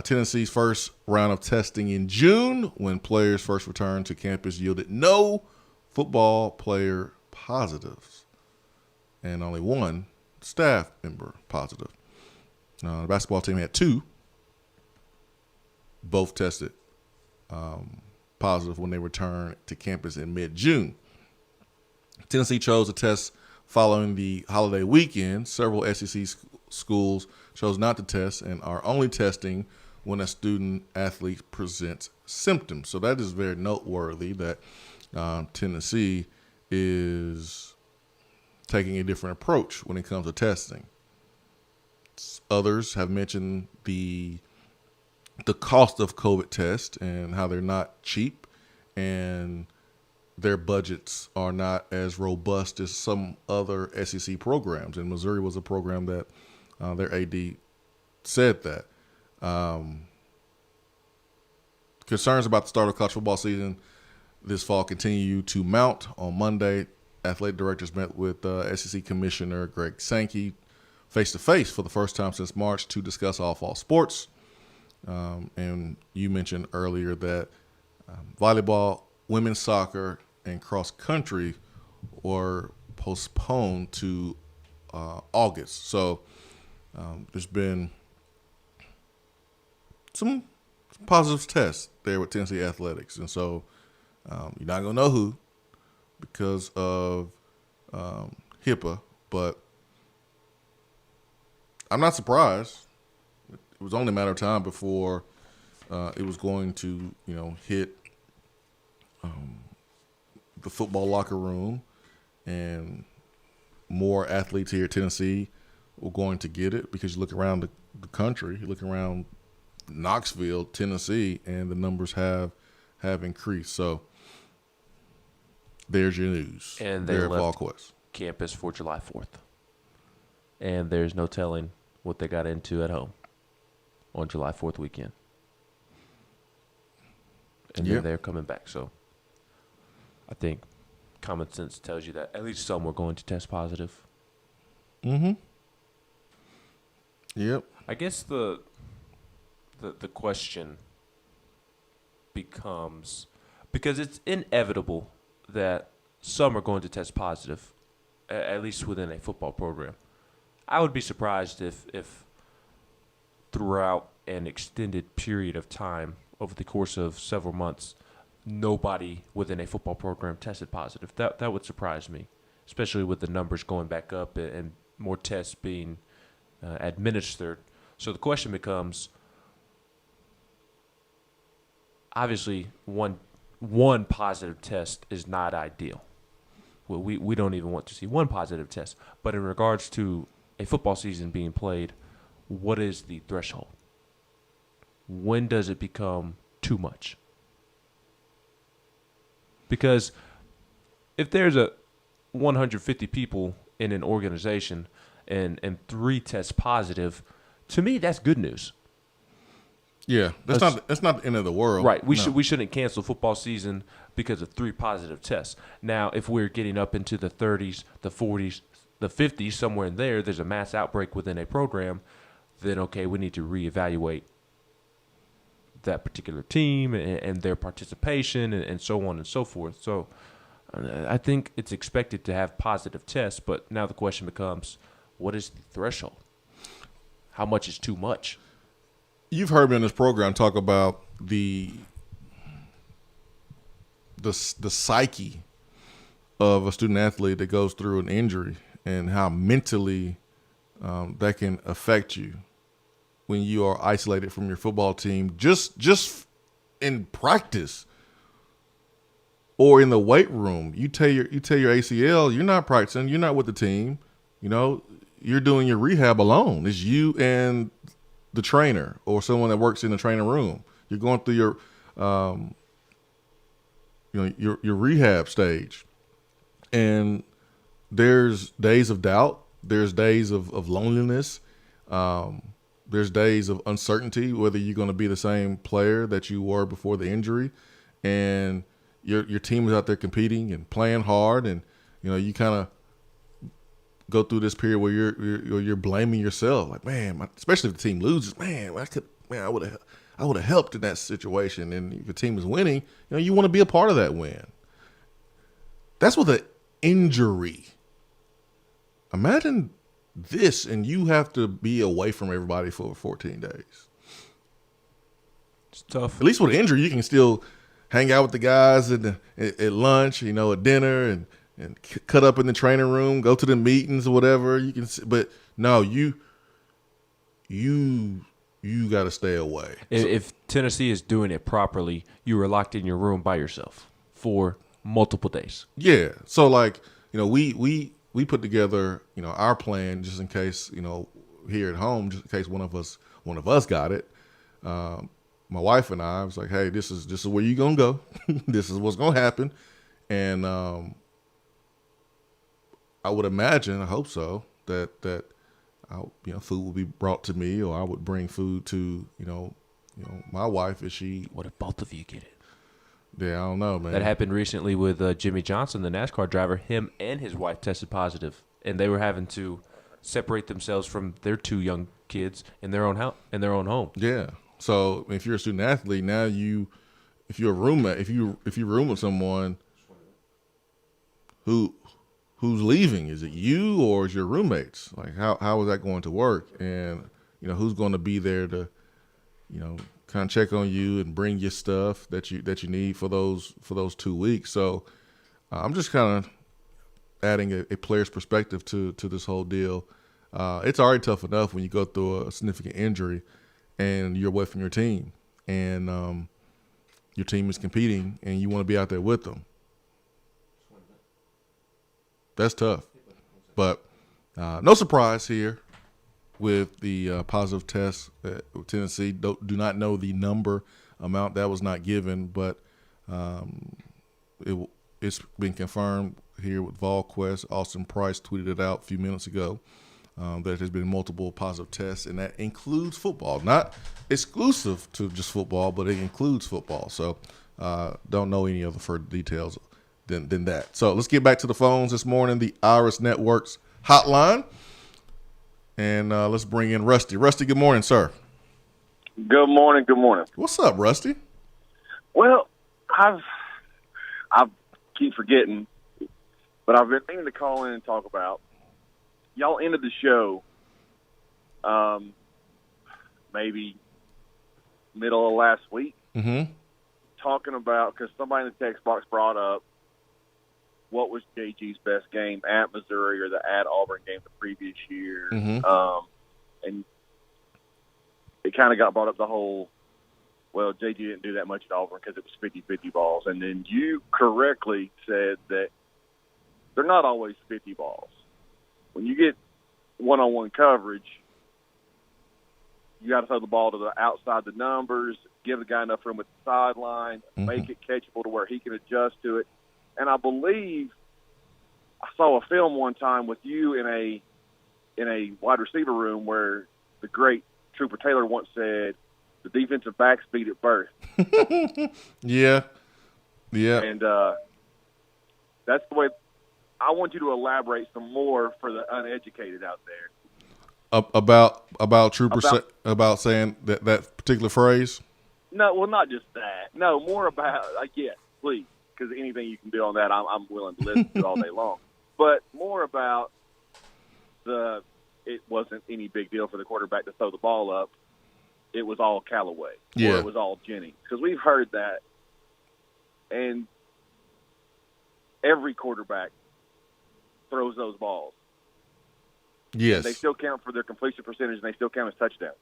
Tennessee's first round of testing in June, when players first returned to campus, yielded no football player positives and only one staff member positive. The basketball team had 2. Both tested positive when they returned to campus in mid-June. Tennessee chose to test following the holiday weekend. Several SEC schools chose not to test and are only testing when a student athlete presents symptoms. So that is very noteworthy that Tennessee is taking a different approach when it comes to testing. Others have mentioned the cost of COVID tests and how they're not cheap, and their budgets are not as robust as some other SEC programs. And Missouri was a program that their AD said that. Concerns about the start of college football season this fall continue to mount. On Monday, athletic directors met with SEC Commissioner Greg Sankey face-to-face for the first time since March to discuss all fall sports. And you mentioned earlier that volleyball, women's soccer, and cross country were postponed to August. So there's been some positive tests there with Tennessee athletics. And so you're not going to know who because of HIPAA, but I'm not surprised. It was only a matter of time before it was going to, hit the football locker room, and more athletes here at Tennessee were going to get it, because you look around the country, you look around Knoxville, Tennessee, and the numbers have increased. So there's your news. And they left campus for July 4th. And there's no telling what they got into at home on July 4th weekend. And then they're coming back. So I think common sense tells you that at least some were going to test positive. Mm-hmm. Yep. I guess the question becomes, because it's inevitable that some are going to test positive, at least within a football program. I would be surprised if throughout an extended period of time, over the course of several months, nobody within a football program tested positive. That would surprise me, especially with the numbers going back up and more tests being administered. So the question becomes, obviously, one positive test is not ideal. Well, we don't even want to see one positive test. But in regards to a football season being played, what is the threshold? When does it become too much? Because if there's 150 people in an organization and 3 test positive, to me that's good news. Yeah, that's not the end of the world. Right. We shouldn't cancel football season because of 3 positive tests. Now, if we're getting up into the 30s, the 40s, the 50s, somewhere in there's a mass outbreak within a program, then okay, we need to reevaluate that particular team and their participation and so on and so forth. So I think it's expected to have positive tests, but now the question becomes, what is the threshold? How much is too much? You've heard me on this program talk about the psyche of a student athlete that goes through an injury and how mentally that can affect you when you are isolated from your football team, just in practice or in the weight room. You tear your ACL, you're not practicing, you're not with the team. You're doing your rehab alone. It's you and the trainer or someone that works in the training room. You're going through your rehab stage, and there's days of doubt. There's days of loneliness. There's days of uncertainty whether you're going to be the same player that you were before the injury, and your team is out there competing and playing hard, and you kind of go through this period where you're blaming yourself, like, man, especially if the team loses, man, I would have helped in that situation, and if your team is winning, you want to be a part of that win. That's with an injury. Imagine this, and you have to be away from everybody for 14 days. It's tough. At least with an injury, you can still hang out with the guys at lunch, at dinner, and cut up in the training room, go to the meetings or whatever. You can, but no, you got to stay away. If Tennessee is doing it properly, you are locked in your room by yourself for multiple days. Yeah. So we put together, our plan just in case, here at home, just in case one of us got it. My wife and I was like, hey, this is where you're going to go. This is what's going to happen. And I would imagine, I hope so, that food will be brought to me, or I would bring food to my wife if she. What if both of you get it? Yeah, I don't know, man. That happened recently with Jimmy Johnson, the NASCAR driver. Him and his wife tested positive, and they were having to separate themselves from their 2 young kids in their own house, in their own home. Yeah. So if you're a student athlete, now if you're a roommate, if you room with someone, who's leaving? Is it you or is your roommates? Like how is that going to work? And who's going to be there to kind of check on you and bring you stuff that you need for those 2 weeks. So I'm just kind of adding a player's perspective to this whole deal. It's already tough enough when you go through a significant injury and you're away from your team, and your team is competing and you want to be out there with them. That's tough. But no surprise here with the positive test. Tennessee do not know the amount that was not given, but it's been confirmed here with VolQuest. Austin Price tweeted it out a few minutes ago that there's been multiple positive tests, and that includes football. Not exclusive to just football, but it includes football. So don't know any other further details than that. So let's get back to the phones this morning, the Iris Networks hotline. And let's bring in Rusty. Rusty, good morning, sir. Good morning. Good morning. What's up, Rusty? Well, I keep forgetting, but I've been thinking to call in and talk about. Y'all ended the show, maybe middle of last week, talking about, because somebody in the text box brought up what was JG's best game at Missouri or the at Auburn game the previous year. And it kind of got brought up the whole, well, JG didn't do that much at Auburn because it was 50-50 balls. And then you correctly said that they're not always 50 balls. When you get one-on-one coverage, you got to throw the ball to the outside the numbers, give the guy enough room at the sideline, make it catchable to where he can adjust to it. And I believe I saw a film one time with you in a wide receiver room where the great Trooper Taylor once said, "The defensive backs beat at birth." Yeah. And that's the way. I want you to elaborate some more for the uneducated out there. About Trooper about saying that particular phrase. No, well, not just that. No, more about yes, please. Because anything you can do on that, I'm willing to listen to all day long. But more about it wasn't any big deal for the quarterback to throw the ball up. It was all Callaway. Yeah. Or it was all Jennings. Because we've heard that. And every quarterback throws those balls. Yes. They still count for their completion percentage, and they still count as touchdowns.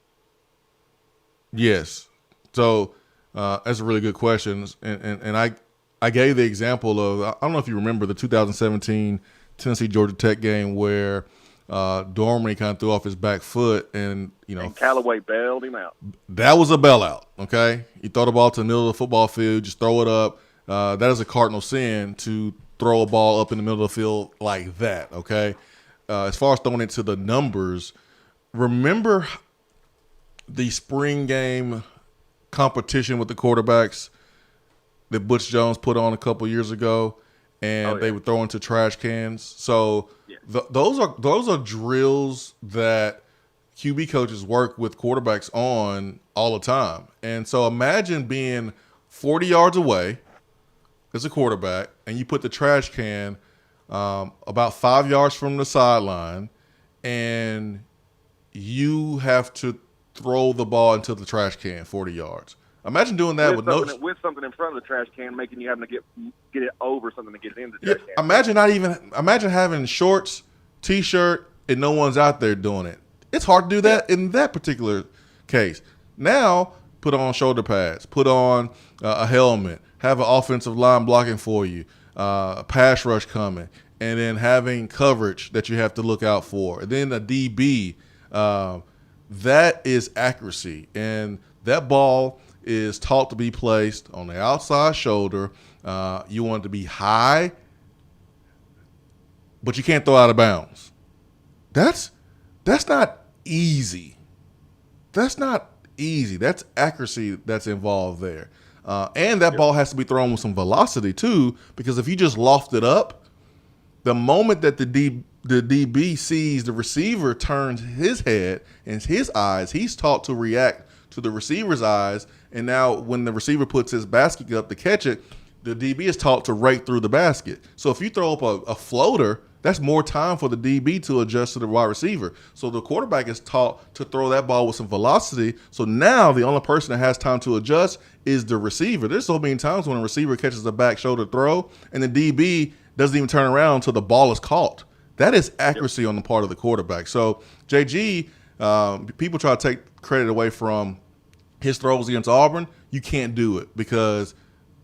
Yes. So that's a really good question. And I gave the example of, I don't know if you remember the 2017 Tennessee-Georgia Tech game where Dormany kind of threw off his back foot and Callaway bailed him out. That was a bailout, okay? You throw the ball to the middle of the football field, just throw it up. That is a cardinal sin to throw a ball up in the middle of the field like that, okay? As far as throwing it to the numbers, remember the spring game competition with the quarterbacks that Butch Jones put on a couple years ago, and they were throwing to trash cans. So those are drills that QB coaches work with quarterbacks on all the time. And so imagine being 40 yards away as a quarterback, and you put the trash can about 5 yards from the sideline, and you have to throw the ball into the trash can 40 yards. Imagine doing that with something in front of the trash can, making you having to get it over something to get it in the trash can. Imagine having shorts, t-shirt, and no one's out there doing it. It's hard to do that in that particular case. Now, put on shoulder pads, put on a helmet, have an offensive line blocking for you, a pass rush coming, and then having coverage that you have to look out for. And then a DB, that is accuracy. And that ball is taught to be placed on the outside shoulder. You want it to be high, but you can't throw out of bounds. That's not easy. That's not easy. That's accuracy that's involved there. And that ball has to be thrown with some velocity too, because if you just loft it up, the moment that the DB sees the receiver turns his head and his eyes, he's taught to react to the receiver's eyes. And now when the receiver puts his basket up to catch it, the DB is taught to rake through the basket. So if you throw up a floater, that's more time for the DB to adjust to the wide receiver. So the quarterback is taught to throw that ball with some velocity. So now the only person that has time to adjust is the receiver. There's so many times when a receiver catches a back shoulder throw and the DB doesn't even turn around until the ball is caught. That is accuracy on the part of the quarterback. So JG, people try to take credit away from his throws against Auburn. You can't do it because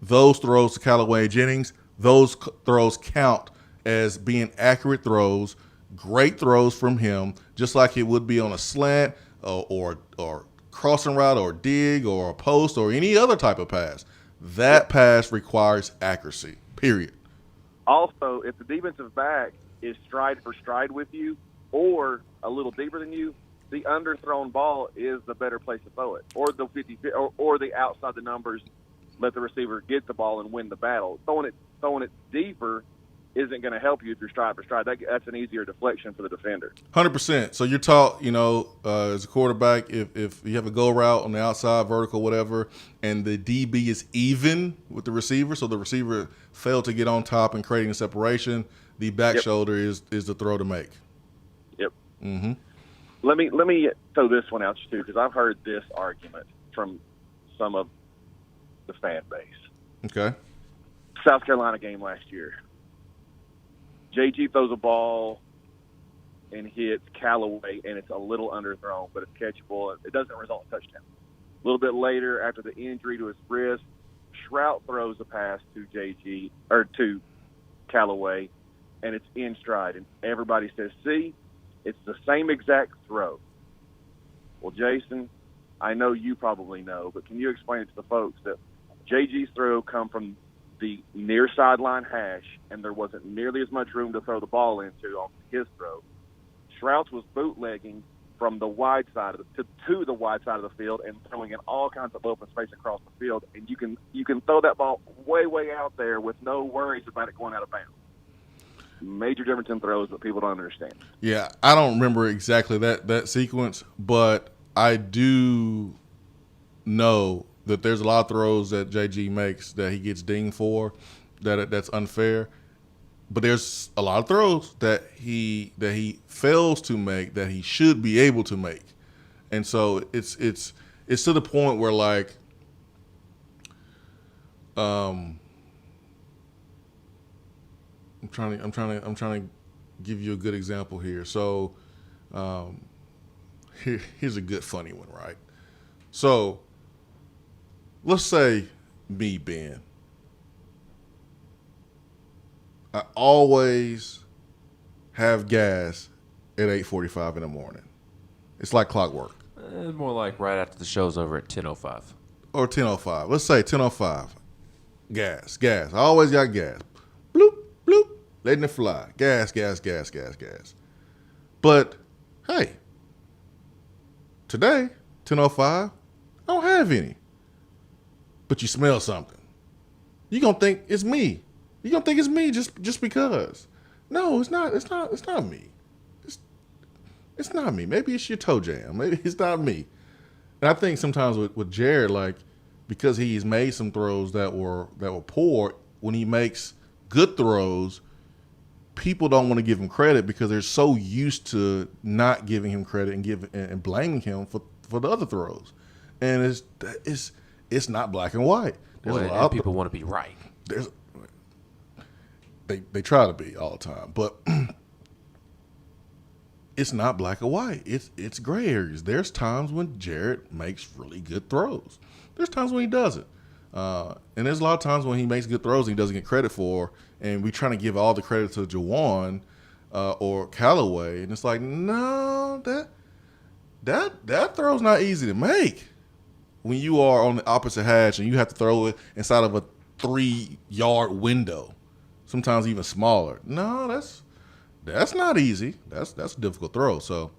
those throws to Callaway Jennings, those throws count as being accurate throws, great throws from him, just like it would be on a slant or crossing route or dig or a post or any other type of pass. That pass requires accuracy, period. Also, if the defensive back is stride for stride with you or a little deeper than you, the underthrown ball is the better place to throw it, or the 50 or the outside the numbers, let the receiver get the ball and win the battle. Throwing it deeper isn't going to help you if you're stride for stride. That's an easier deflection for the defender. 100%. So you're taught, as a quarterback, if you have a go route on the outside, vertical, whatever, and the DB is even with the receiver, so the receiver failed to get on top and creating a separation, the back shoulder is the throw to make. Yep. Mm-hmm. Let me throw this one out too, because I've heard this argument from some of the fan base. Okay. South Carolina game last year. JG throws a ball and hits Callaway, and it's a little underthrown, but it's catchable. It doesn't result in a touchdown. A little bit later, after the injury to his wrist, Shrout throws a pass to Callaway, and it's in stride. And everybody says, see, it's the same exact throw. Well, Jason, I know you probably know, but can you explain it to the folks that JG's throw come from the near sideline hash, and there wasn't nearly as much room to throw the ball into on his throw. Shrouts was bootlegging from the wide side to the wide side of the field and throwing in all kinds of open space across the field, and you can throw that ball way out there with no worries about it going out of bounds. Major difference in throws that people don't understand. Yeah, I don't remember exactly that sequence, but I do know that there's a lot of throws that JG makes that he gets dinged for, that's unfair. But there's a lot of throws that he fails to make that he should be able to make, and so it's to the point where I'm trying to give you a good example here. So here's a good funny one, right? So let's say me, Ben. I always have gas at 8:45 in the morning. It's like clockwork. It's more like right after the show's over at 10:05. Or 10:05. Let's say 10:05. Gas. I always got gas. Bloop, bloop, letting it fly. Gas. But, hey, today, 10:05, I don't have any. But you smell something. You're going to think it's me. You're going to think it's me just because. No, it's not me. It's not me. Maybe it's your toe jam. Maybe it's not me. And I think sometimes with Jared, because he's made some throws that were poor, when he makes good throws, people don't want to give him credit because they're so used to not giving him credit and blaming him for the other throws. And it's not black and white. There's a lot of people want to be right. They try to be all the time, but it's not black or white. It's gray areas. There's times when Jared makes really good throws. There's times when he doesn't. And there's a lot of times when he makes good throws and he doesn't get credit for, and we're trying to give all the credit to Juwan or Callaway, and it's like, no, that throw's not easy to make. when you are on the opposite hash and you have to throw it inside of a 3-yard window, sometimes even smaller. No, that's not easy. That's a difficult throw. So,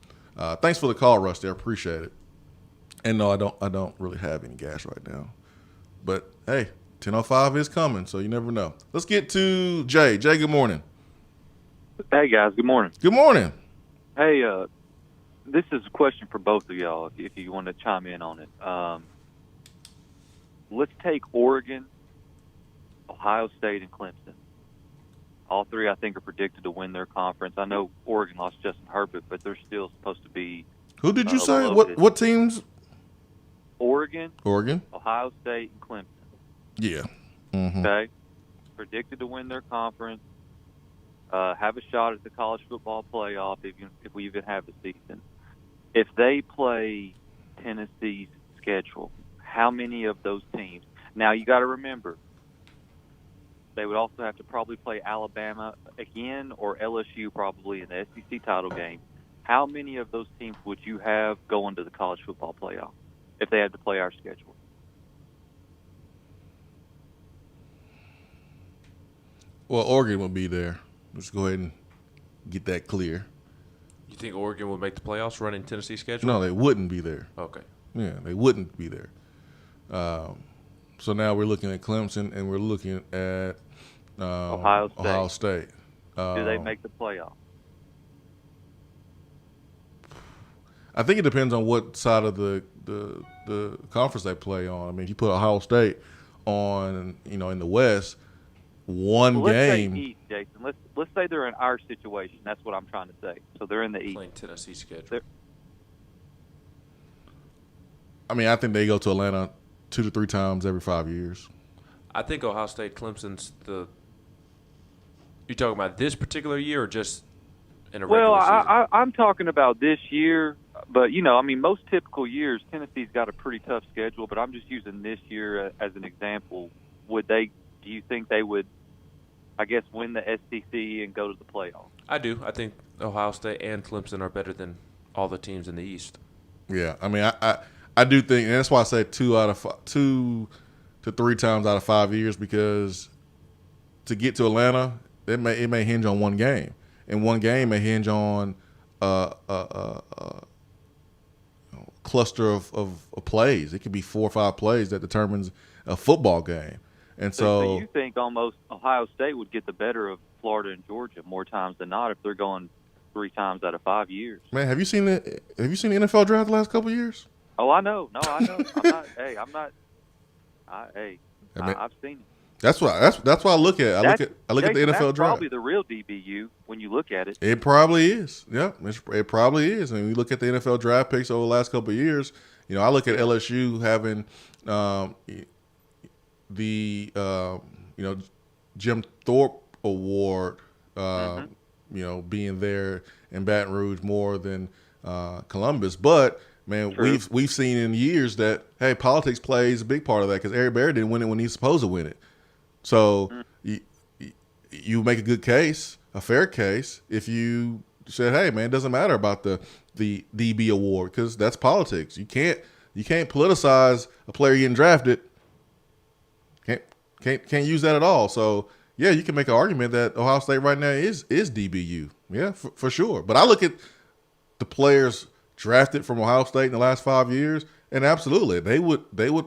thanks for the call, Rusty. I appreciate it. And no, I don't really have any gas right now. But hey, 10:05 is coming, so you never know. Let's get to Jay. Jay, good morning. Hey guys, good morning. Good morning. Hey, this is a question for both of y'all. If you want to chime in on it, let's take Oregon, Ohio State, and Clemson. All three, I think, are predicted to win their conference. I know Oregon lost Justin Herbert, but they're still supposed to be. Who did you say? What teams? Oregon, Ohio State, and Clemson. Yeah. Mm-hmm. Okay. Predicted to win their conference. Have a shot at the college football playoff if we even have a season. If they play Tennessee's schedule, how many of those teams? Now you got to remember, they would also have to probably play Alabama again or LSU probably in the SEC title game. How many of those teams would you have going to the college football playoff if they had to play our schedule? Well, Oregon will be there. Let's go ahead and get that clear. You think Oregon would make the playoffs running Tennessee's schedule? No, they wouldn't be there. Okay. Yeah, they wouldn't be there. So now we're looking at Clemson and we're looking at Ohio State. Do they make the playoff? I think it depends on what side of the conference they play on. I mean, if you put Ohio State on, in the West, let's game. Say East, Jason. Let's say they're in our situation. That's what I'm trying to say. So they're in the East. Playing Tennessee schedule. I think they go to Atlanta 2 to 3 times every 5 years. I think Ohio State, Clemson's the. You talking about this particular year or just in a regular season? I'm talking about this year. But most typical years, Tennessee's got a pretty tough schedule. But I'm just using this year as an example. Do you think they would, win the SEC and go to the playoffs? I do. I think Ohio State and Clemson are better than all the teams in the East. Yeah, I do think, and that's why I say 2 to 3 times out of 5 years, because to get to Atlanta, it may hinge on one game, and one game may hinge on a cluster of plays. It could be 4 or 5 plays that determines a football game. And so you think almost Ohio State would get the better of Florida and Georgia more times than not if they're going 3 times out of 5 years? Man, have you seen the NFL draft the last couple of years? Oh, I know. No, I know. I've seen it. That's why I look at. I look at the NFL that's draft. Probably the real DBU when you look at it. It probably is. Yeah, it probably is. And we look at the NFL draft picks over the last couple of years. I look at LSU having the Jim Thorpe Award, being there in Baton Rouge more than Columbus. But man, True. we've seen in years that politics plays a big part of that, because Eric Berry didn't win it when he's supposed to win it. So you make a good case, a fair case, if you said, hey man, it doesn't matter about the DB award, because that's politics. You can't politicize a player getting drafted. Can't use that at all. So yeah, you can make an argument that Ohio State right now is DBU. Yeah, for sure. But I look at the players drafted from Ohio State in the last 5 years, and absolutely they would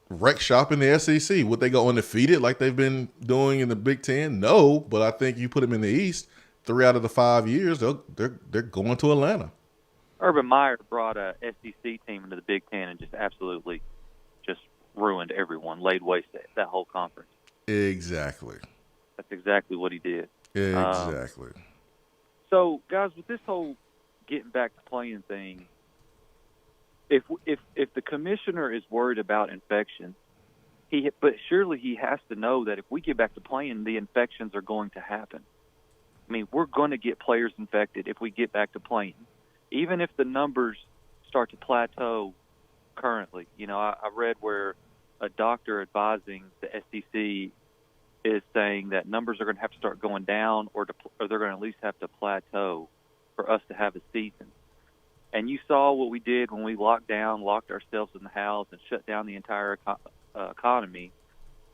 wreck shop in the SEC. Would they go undefeated like they've been doing in the Big Ten? No, but I think you put them in the East 3 out of the 5 years, they're going to Atlanta. Urban Meyer brought a SEC team into the Big Ten and just absolutely ruined everyone, laid waste to that whole conference. Exactly. That's exactly what he did. Exactly. So, guys, with this whole getting back to playing thing, if the commissioner is worried about infections, but surely he has to know that if we get back to playing, the infections are going to happen. We're going to get players infected if we get back to playing, even if the numbers start to plateau currently. I read where a doctor advising the SEC is saying that numbers are going to have to start going down, or they're going to at least have to plateau for us to have a season. And you saw what we did when we locked ourselves in the house, and shut down the entire economy.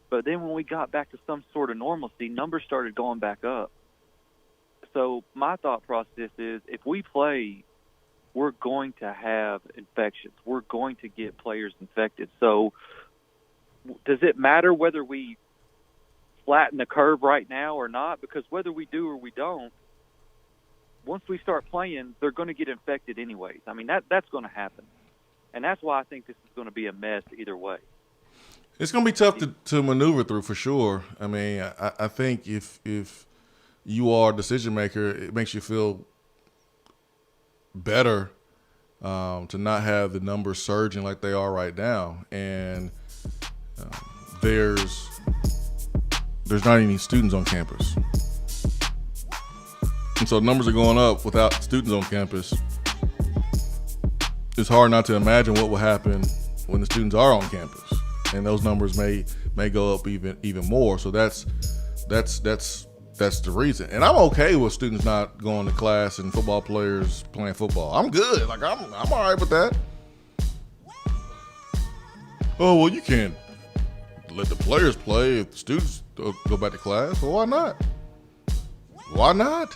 But then when we got back to some sort of normalcy, numbers started going back up. So my thought process is, if we play, we're going to have infections. We're going to get players infected. So does it matter whether we flatten the curve right now or not? Because whether we do or we don't, once we start playing, they're going to get infected anyways. I mean, that's going to happen. And that's why I think this is going to be a mess either way. It's going to be tough to maneuver through for sure. I mean, I think if you are a decision maker, it makes you feel better to not have the numbers surging like they are right now. And there's not any students on campus. And so numbers are going up without students on campus. It's hard not to imagine what will happen when the students are on campus, and those numbers may go up even more. So that's the reason. And I'm okay with students not going to class and football players playing football. I'm good. Like I'm all right with that. Oh well, you can't let the players play if the students go back to class. Well, why not? Why not?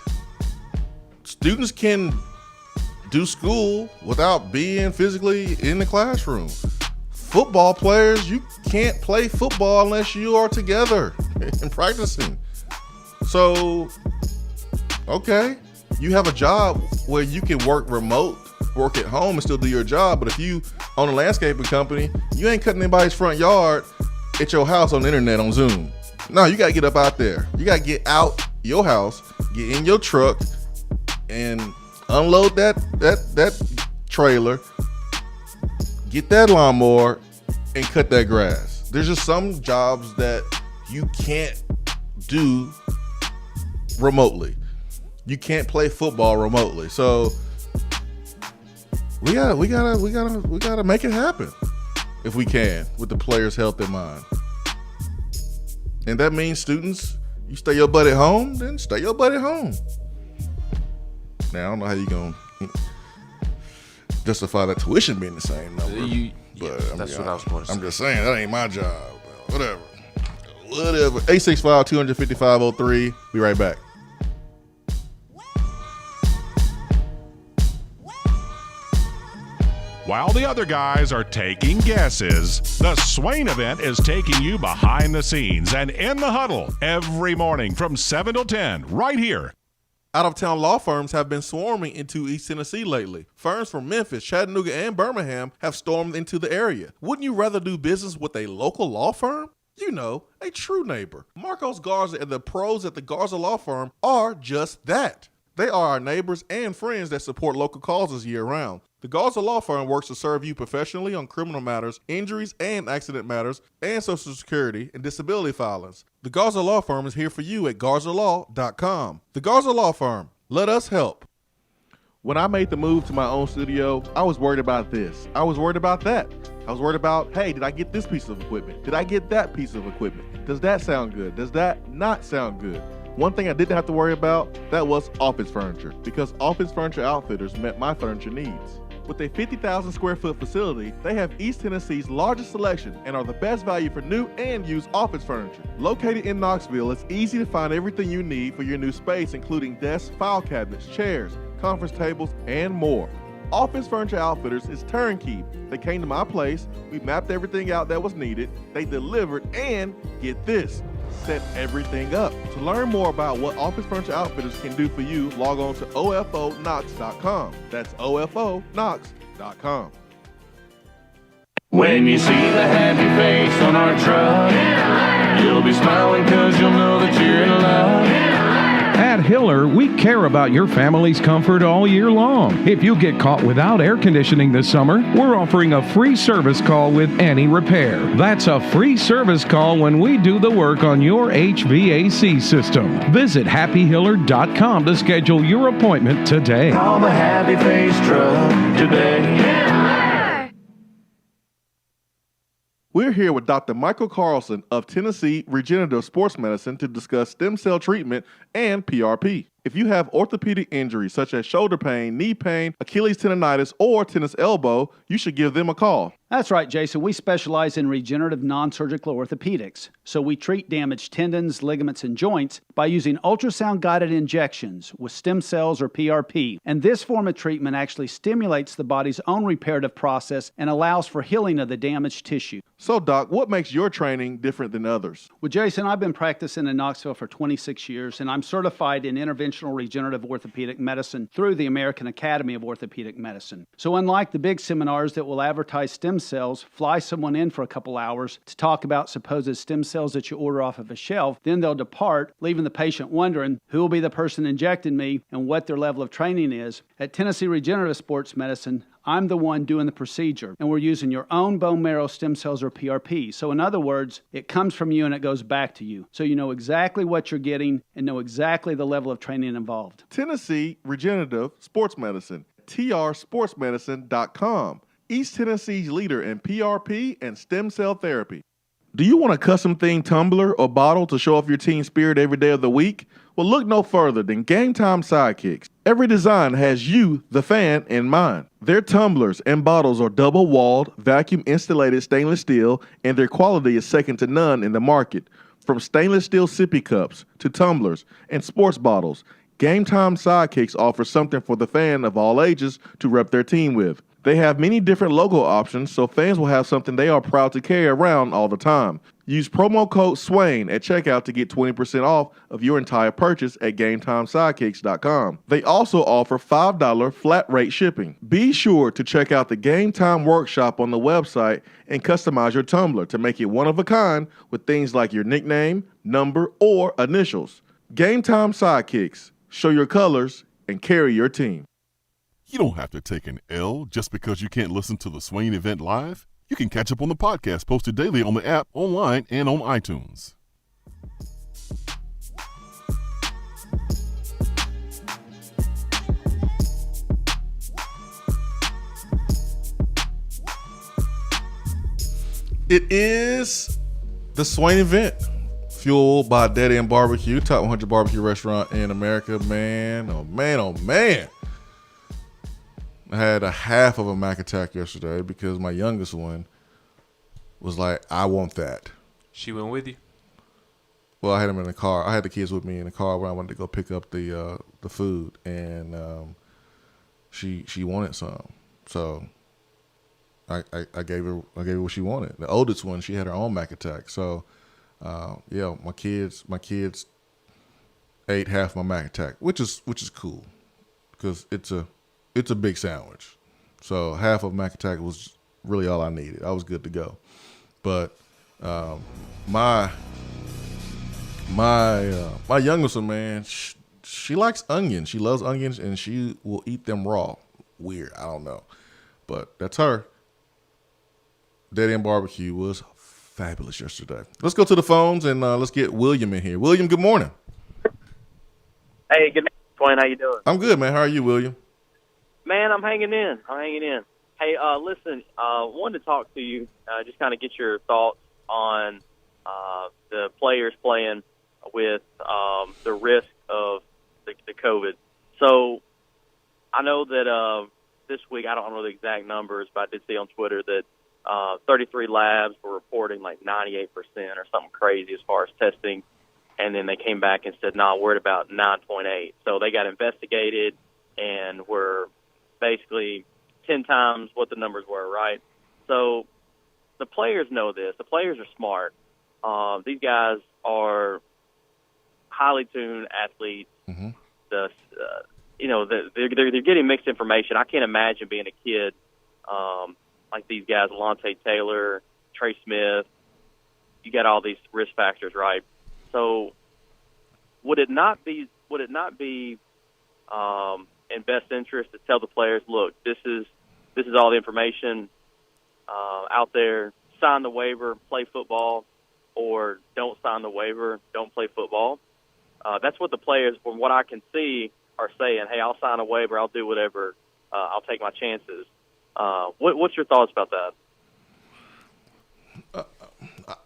Students can do school without being physically in the classroom. Football players, you can't play football unless you are together and practicing. So, okay, you have a job where you can work remote, work at home and still do your job. But if you own a landscaping company, you ain't cutting anybody's front yard at your house on the internet on Zoom. No, you got to get up out there. You got to get out your house, get in your truck, and unload that trailer, get that lawnmower, and cut that grass. There's just some jobs that you can't do remotely. You can't play football remotely. So we gotta make it happen if we can, with the players' health in mind. And that means students, you stay your butt at home, then stay your butt at home. Now, I don't know how you're going to justify that tuition being the same number. That's what I was going to say. I'm just saying, that ain't my job. Whatever. 865-255-03. Be right back. While the other guys are taking guesses, the Swain event is taking you behind the scenes and in the huddle every morning from 7 till 10 right here. Out-of-town law firms have been swarming into East Tennessee lately. Firms from Memphis, Chattanooga, and Birmingham have stormed into the area. Wouldn't you rather do business with a local law firm? You know, a true neighbor. Marcos Garza and the pros at the Garza Law Firm are just that. They are our neighbors and friends that support local causes year-round. The Garza Law Firm works to serve you professionally on criminal matters, injuries and accident matters, and Social Security and disability filings. The Garza Law Firm is here for you at GarzaLaw.com. The Garza Law Firm. Let us help. When I made the move to my own studio, I was worried about this. I was worried about that. I was worried about, hey, did I get this piece of equipment? Did I get that piece of equipment? Does that sound good? Does that not sound good? One thing I didn't have to worry about, that was office furniture, because Office Furniture Outfitters met my furniture needs. With a 50,000 square foot facility, they have East Tennessee's largest selection and are the best value for new and used office furniture. Located in Knoxville, it's easy to find everything you need for your new space, including desks, file cabinets, chairs, conference tables, and more. Office Furniture Outfitters is turnkey. They came to my place, we mapped everything out that was needed, they delivered, and get this, set everything up. To learn more about what Office Furniture Outfitters can do for you, log on to OFOKnox.com. That's OFOKnox.com. When you see the happy face on our truck, you'll be smiling because you'll know that you're in love. At Hiller, we care about your family's comfort all year long. If you get caught without air conditioning this summer, we're offering a free service call with any repair. That's a free service call when we do the work on your HVAC system. Visit happyhiller.com to schedule your appointment today. Call the Happy Face Truck today. We're here with Dr. Michael Carlson of Tennessee Regenerative Sports Medicine to discuss stem cell treatment and PRP. If you have orthopedic injuries such as shoulder pain, knee pain, Achilles tendonitis, or tennis elbow, you should give them a call. That's right, Jason. We specialize in regenerative non-surgical orthopedics. So we treat damaged tendons, ligaments, and joints by using ultrasound-guided injections with stem cells or PRP. And this form of treatment actually stimulates the body's own reparative process and allows for healing of the damaged tissue. So, Doc, what makes your training different than others? Well, Jason, I've been practicing in Knoxville for 26 years, and I'm certified in interventional regenerative orthopedic medicine through the American Academy of Orthopedic Medicine. So unlike the big seminars that will advertise stem cells, fly someone in for a couple hours to talk about supposed stem cells that you order off of a shelf, then they'll depart, leaving the patient wondering who will be the person injecting me and what their level of training is. At Tennessee Regenerative Sports Medicine, I'm the one doing the procedure, and we're using your own bone marrow stem cells or PRP. So in other words, it comes from you and it goes back to you. So you know exactly what you're getting and know exactly the level of training involved. Tennessee Regenerative Sports Medicine, trsportsmedicine.com. East Tennessee's leader in PRP and stem cell therapy. Do you want a custom-themed tumbler or bottle to show off your team spirit every day of the week? Well, look no further than Game Time Sidekicks. Every design has you, the fan, in mind. Their tumblers and bottles are double-walled, vacuum-insulated stainless steel, and their quality is second to none in the market. From stainless steel sippy cups to tumblers and sports bottles, Game Time Sidekicks offers something for the fan of all ages to rep their team with. They have many different logo options, so fans will have something they are proud to carry around all the time. Use promo code SWAIN at checkout to get 20% off of your entire purchase at GameTimeSidekicks.com. They also offer $5 flat rate shipping. Be sure to check out the Game Time Workshop on the website and customize your tumbler to make it one of a kind with things like your nickname, number, or initials. Game Time Sidekicks. Show your colors and carry your team. You don't have to take an L just because you can't listen to the Swain event live. You can catch up on the podcast posted daily on the app, online, and on iTunes. It is the Swain event, fueled by Daddy and Barbecue, top 100 barbecue restaurant in America. Man, oh man, oh man. I had a half of a Mac attack yesterday because my youngest one was like, I want that. She went with you? Well, I had him in the car. I had the kids with me in the car when I wanted to go pick up the food, and she wanted some. So I gave her what she wanted. The oldest one, she had her own Mac attack. So yeah, my kids ate half my Mac attack, which is cool because it's a big sandwich. So half of Mac attack was really all I needed. I was good to go. But my youngest one, man, she likes onions. She loves onions, and she will eat them raw. Weird, I don't know, but that's her. Daddy and Barbecue was fabulous yesterday. Let's go to the phones and let's get William in here. William, good morning. Hey, good morning, Swain. How you doing? I'm good, man. How are you, William? Man, I'm hanging in. Hey, listen, wanted to talk to you, just kind of get your thoughts on the players playing with the risk of the COVID. So I know that this week, I don't know the exact numbers, but I did see on Twitter that 33 labs were reporting like 98% or something crazy as far as testing. And then they came back and said, no, we're at about 9.8. So they got investigated and were basically 10 times what the numbers were, right? So the players know this. The players are smart. These guys are highly tuned athletes. Mm-hmm. They're getting mixed information. I can't imagine being a kid like these guys, Alontae Taylor, Trey Smith. You got all these risk factors, right? So would it not be in best interest to tell the players, look, this is all the information out there. Sign the waiver, play football, or don't sign the waiver, don't play football. That's what the players, from what I can see, are saying. Hey, I'll sign a waiver, I'll do whatever, I'll take my chances. What's your thoughts about that?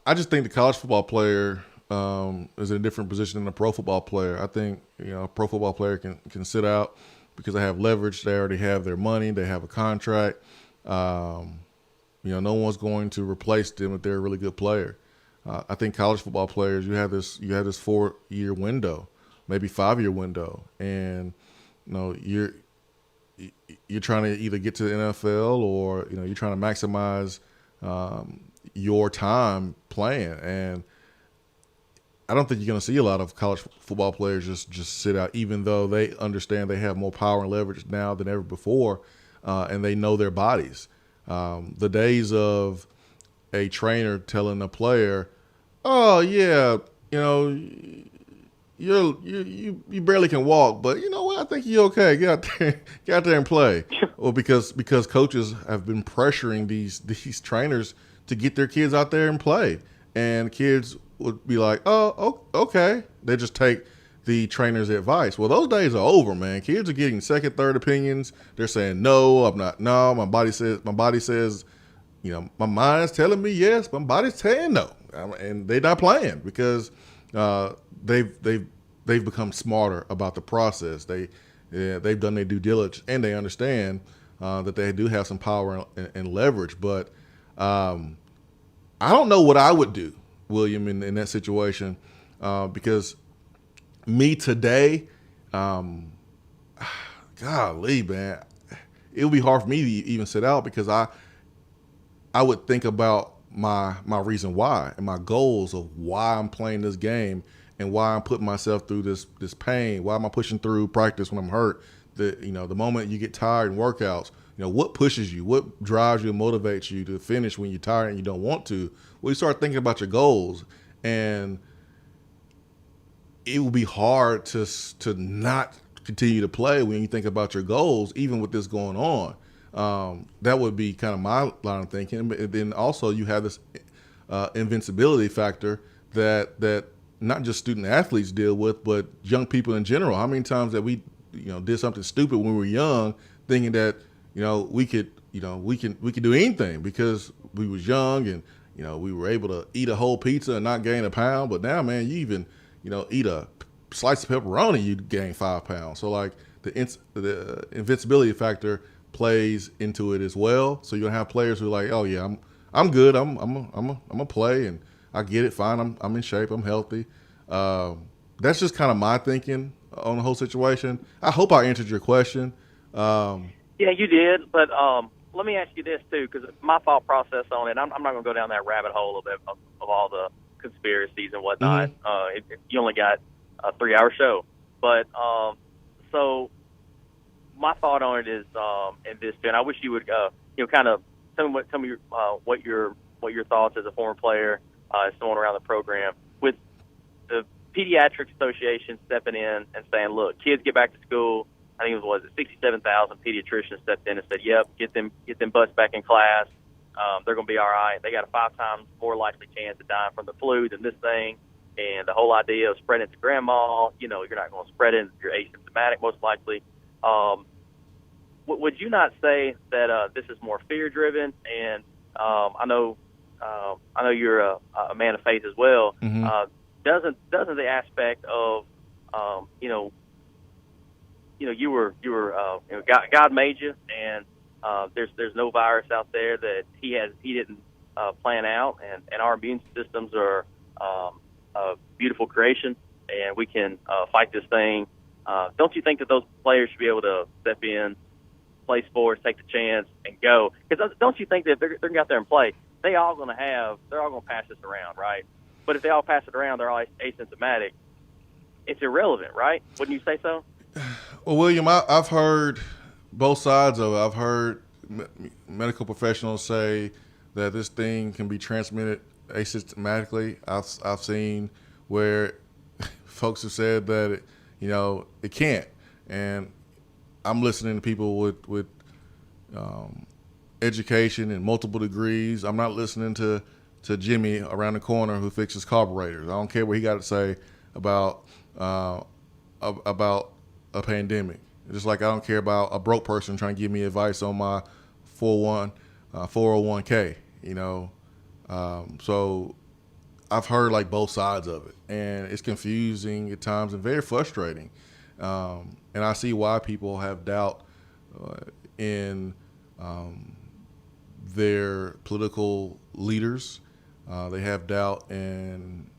I just think the college football player is in a different position than a pro football player. I think a pro football player can sit out because they have leverage. They already have their money. They have a contract. No one's going to replace them if they're a really good player. I think college football players, you have this 4-year window, maybe 5-year window, and you're trying to either get to the NFL or you're trying to maximize your time playing. And I don't think you're going to see a lot of college football players just sit out, even though they understand they have more power and leverage now than ever before, and they know their bodies. The days of a trainer telling a player, "Oh yeah, you barely can walk, but you know what? I think you're okay. Get out there and play." Well, because coaches have been pressuring these trainers to get their kids out there and play, and kids would be like, "Oh, okay." They just take the trainer's advice. Well, those days are over, man. Kids are getting second, third opinions. They're saying, "No, I'm not. No, my body says." My mind is telling me yes, my body's saying no, and they're not playing because they've become smarter about the process. They've done their due diligence, and they understand that they do have some power and leverage. But I don't know what I would do, William, in that situation, because me today, golly, man, it would be hard for me to even sit out because I would think about my reason why and my goals of why I'm playing this game and why I'm putting myself through this pain. Why am I pushing through practice when I'm hurt? The moment you get tired in workouts, what pushes you? What drives you and motivates you to finish when you're tired and you don't want to? Well, you start thinking about your goals, and it will be hard to not continue to play when you think about your goals, even with this going on. That would be kind of my line of thinking. But then also you have this invincibility factor that not just student athletes deal with, but young people in general. How many times that we did something stupid when we were young, thinking that we could do anything because we was young and we were able to eat a whole pizza and not gain a pound. But now, man, you even eat a slice of pepperoni, you gain 5 pounds. So like the invincibility factor plays into it as well. So you'll have players who are like, "Oh yeah, I'm good. I'm a play, and I get it. Fine. I'm in shape. I'm healthy." That's just kind of my thinking on the whole situation. I hope I answered your question. Yeah, you did. But let me ask you this too, because my thought process on it, I'm not going to go down that rabbit hole of all the conspiracies and whatnot. Mm-hmm. You only got a 3-hour show, but so. My thought on it is, in this, and I wish you would, kind of tell me what your thoughts as a former player, as someone around the program, with the Pediatrics Association stepping in and saying, "Look, kids get back to school." I think it was 67,000 pediatricians stepped in and said, "Yep, get them butts back in class. They're going to be all right. They got a 5 times more likely chance of dying from the flu than this thing." And the whole idea of spreading it to grandma, you're not going to spread it. You're asymptomatic, most likely. Would you not say that this is more fear-driven? And I know you're a man of faith as well. Mm-hmm. Doesn't the aspect of you were God made you, and there's no virus out there that he didn't plan out, and our immune systems are a beautiful creation, and we can fight this thing. Don't you think that those players should be able to step in, play sports, take the chance, and go? Because don't you think that if they're going to go out there and play, they're all going to pass this around, right? But if they all pass it around, they're all asymptomatic. It's irrelevant, right? Wouldn't you say so? Well, William, I've heard both sides of it. I've heard medical professionals say that this thing can be transmitted asymptomatically. I've seen where folks have said that it can't. And I'm listening to people with education and multiple degrees. I'm not listening to Jimmy around the corner who fixes carburetors. I don't care what he got to say about a pandemic. Just like I don't care about a broke person trying to give me advice on my 401k. So I've heard like both sides of it, and it's confusing at times and very frustrating. And I see why people have doubt in their political leaders. They have doubt in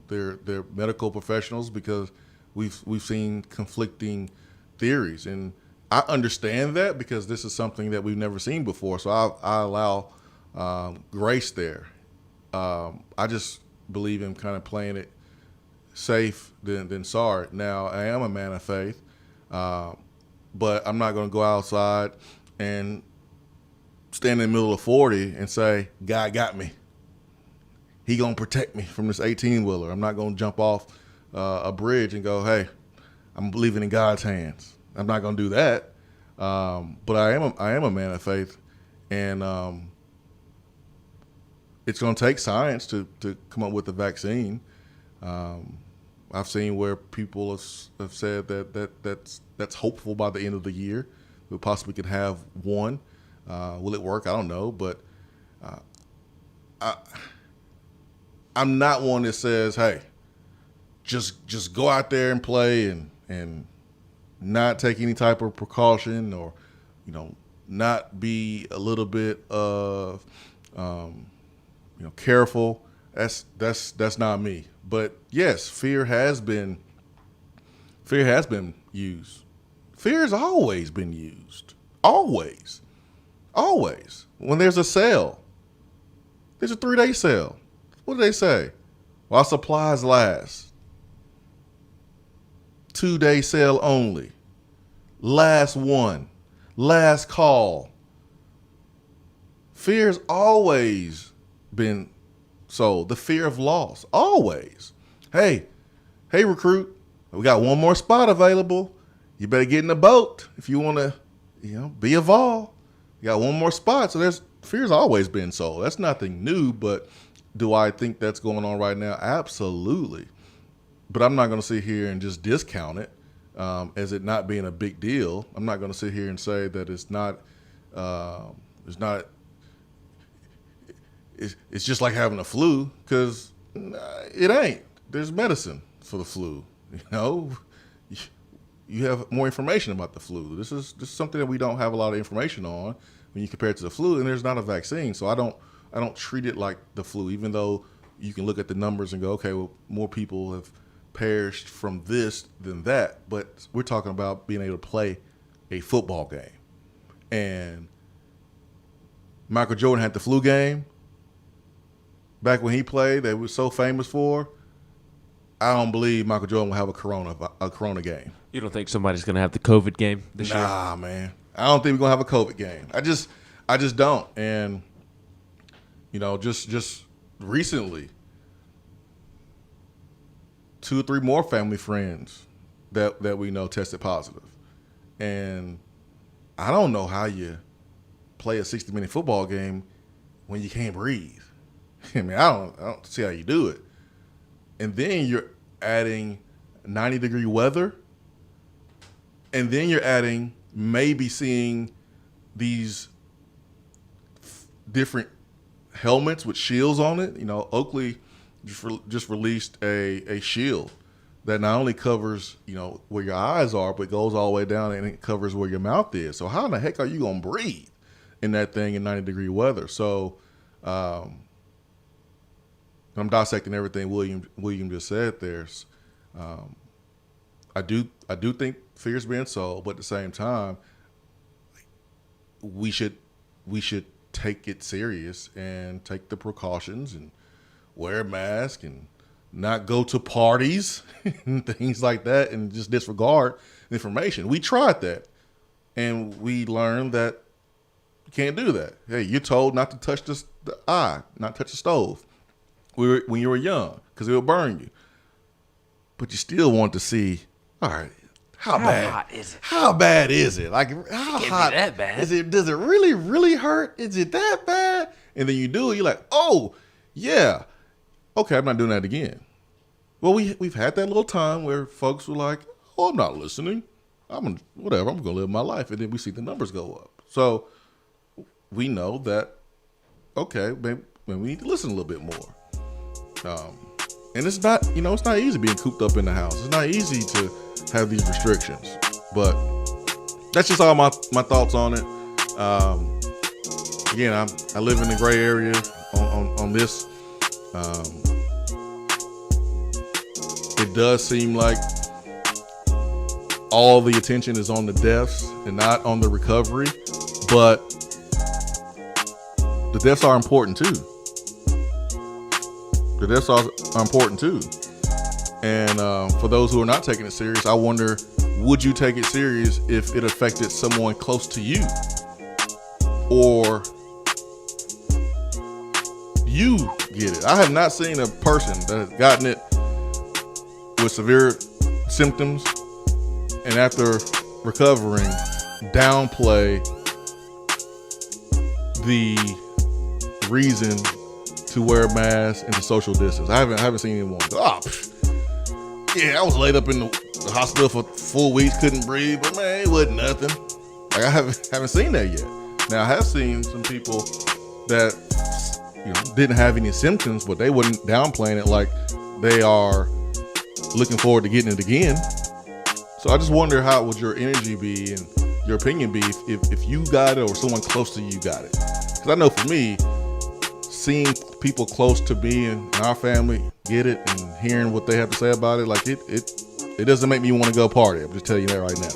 their medical professionals, because we've seen conflicting theories, and I understand that because this is something that we've never seen before. So I allow grace there. I just believe in kind of playing it safe than sorry. Now, I am a man of faith, but I'm not going to go outside and stand in the middle of 40 and say, God got me. He going to protect me from this 18-wheeler. I'm not going to jump off a bridge and go, hey, I'm believing in God's hands. I'm not going to do that. But I am a man of faith, and it's going to take science to come up with a vaccine. I've seen where people have said that's hopeful by the end of the year. We possibly could have one. Will it work? I don't know, but I'm not one that says, hey, just go out there and play and not take any type of precaution, or not be a little bit of careful. That's not me. But yes, fear has been used. Fear has always been used. Always. When there's a sale, there's a 3-day sale. What do they say? While supplies last. 2-day sale only. Last one. Last call. Fear's always been sold. The fear of loss. Always. Hey, recruit, we got one more spot available. You better get in the boat if you want to, be a Vol. You got one more spot. So fear's always been sold. That's nothing new, but do I think that's going on right now? Absolutely. But I'm not going to sit here and just discount it as it not being a big deal. I'm not going to sit here and say that it's just like having a flu, because it ain't. There's medicine for the flu. You have more information about the flu. This is something that we don't have a lot of information on when you compare it to the flu, and there's not a vaccine. So I don't treat it like the flu, even though you can look at the numbers and go, okay, well, more people have perished from this than that. But we're talking about being able to play a football game. And Michael Jordan had the flu game back when he played that he was so famous for. I don't believe Michael Jordan will have a corona game. You don't think somebody's going to have the COVID game this year? Nah, man. I don't think we're going to have a COVID game. I just don't. And, just recently, 2 or 3 more family friends that we know tested positive. And I don't know how you play a 60-minute football game when you can't breathe. I mean, I don't see how you do it. And then you're adding 90-degree weather. And then you're adding maybe seeing these different helmets with shields on it. Oakley just released a shield that not only covers, where your eyes are, but goes all the way down and it covers where your mouth is. So how in the heck are you going to breathe in that thing in 90-degree weather? So I'm dissecting everything William just said there. I do think fear's being sold, but at the same time, we should take it serious and take the precautions and wear a mask and not go to parties and things like that and just disregard information. We tried that, and we learned that you can't do that. Hey, you're told not to touch not touch the stove when you were young because it will burn you. But you still want to see, all right, how bad hot is it? How bad is it? Like, how It can't hot be that bad. is it? Does it really, really hurt? Is it that bad? And then you do it, you're like, oh, yeah. Okay, I'm not doing that again. Well, we've had that little time where folks were like, oh, I'm not listening. I'm going to live my life. And then we see the numbers go up. So we know that, okay, maybe we need to listen a little bit more. And it's not, it's not easy being cooped up in the house. It's not easy to have these restrictions. But that's just all my thoughts on it. Again, I live in the gray area on this. It does seem like all the attention is on the deaths and not on the recovery, but the deaths are important too. The deaths are important too. And for those who are not taking it serious, I wonder, would you take it serious if it affected someone close to you? Or you get it? I have not seen a person that has gotten it with severe symptoms and after recovering downplay the reason to wear a mask and to social distance. I haven't seen anyone go, yeah, I was laid up in the hospital for 4 weeks, couldn't breathe, but man, it wasn't nothing. Like, I haven't seen that yet. Now, I have seen some people that didn't have any symptoms, but they wasn't downplaying it like they are looking forward to getting it again. So I just wonder, how would your energy be and your opinion be if you got it or someone close to you got it? Because I know for me, seeing people close to me and our family get it and hearing what they have to say about it, like it doesn't make me want to go party. I'm just telling you that right now.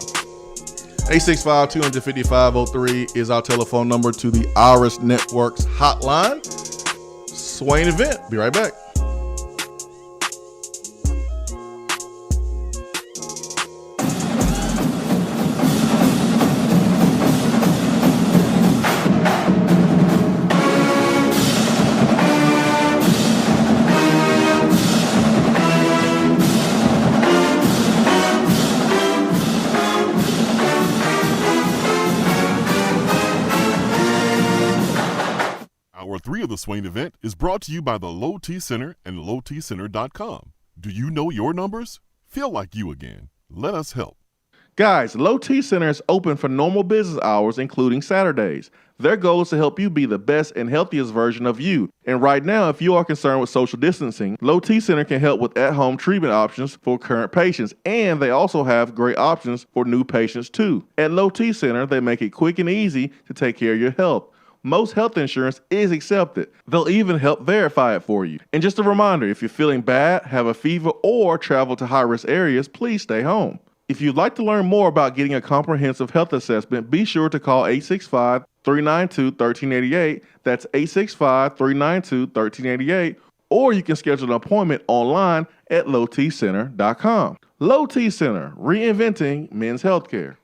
865-255-03 is our telephone number to the Iris Networks hotline. Swain event. Be right back. Hour 3 of the Swain event is brought to you by the Low T Center and lowtcenter.com. Do you know your numbers? Feel like you again. Let us help. Guys, Low T Center is open for normal business hours, including Saturdays. Their goal is to help you be the best and healthiest version of you. And right now, if you are concerned with social distancing, Low T Center can help with at-home treatment options for current patients. And they also have great options for new patients too. At Low T Center, they make it quick and easy to take care of your health. Most health insurance is accepted. They'll even help verify it for you. And just a reminder, if you're feeling bad, have a fever, or travel to high-risk areas, please stay home. If you'd like to learn more about getting a comprehensive health assessment, be sure to call 865-392-1388. That's 865-392-1388. Or you can schedule an appointment online at lowtcenter.com. Low T Center, reinventing men's healthcare.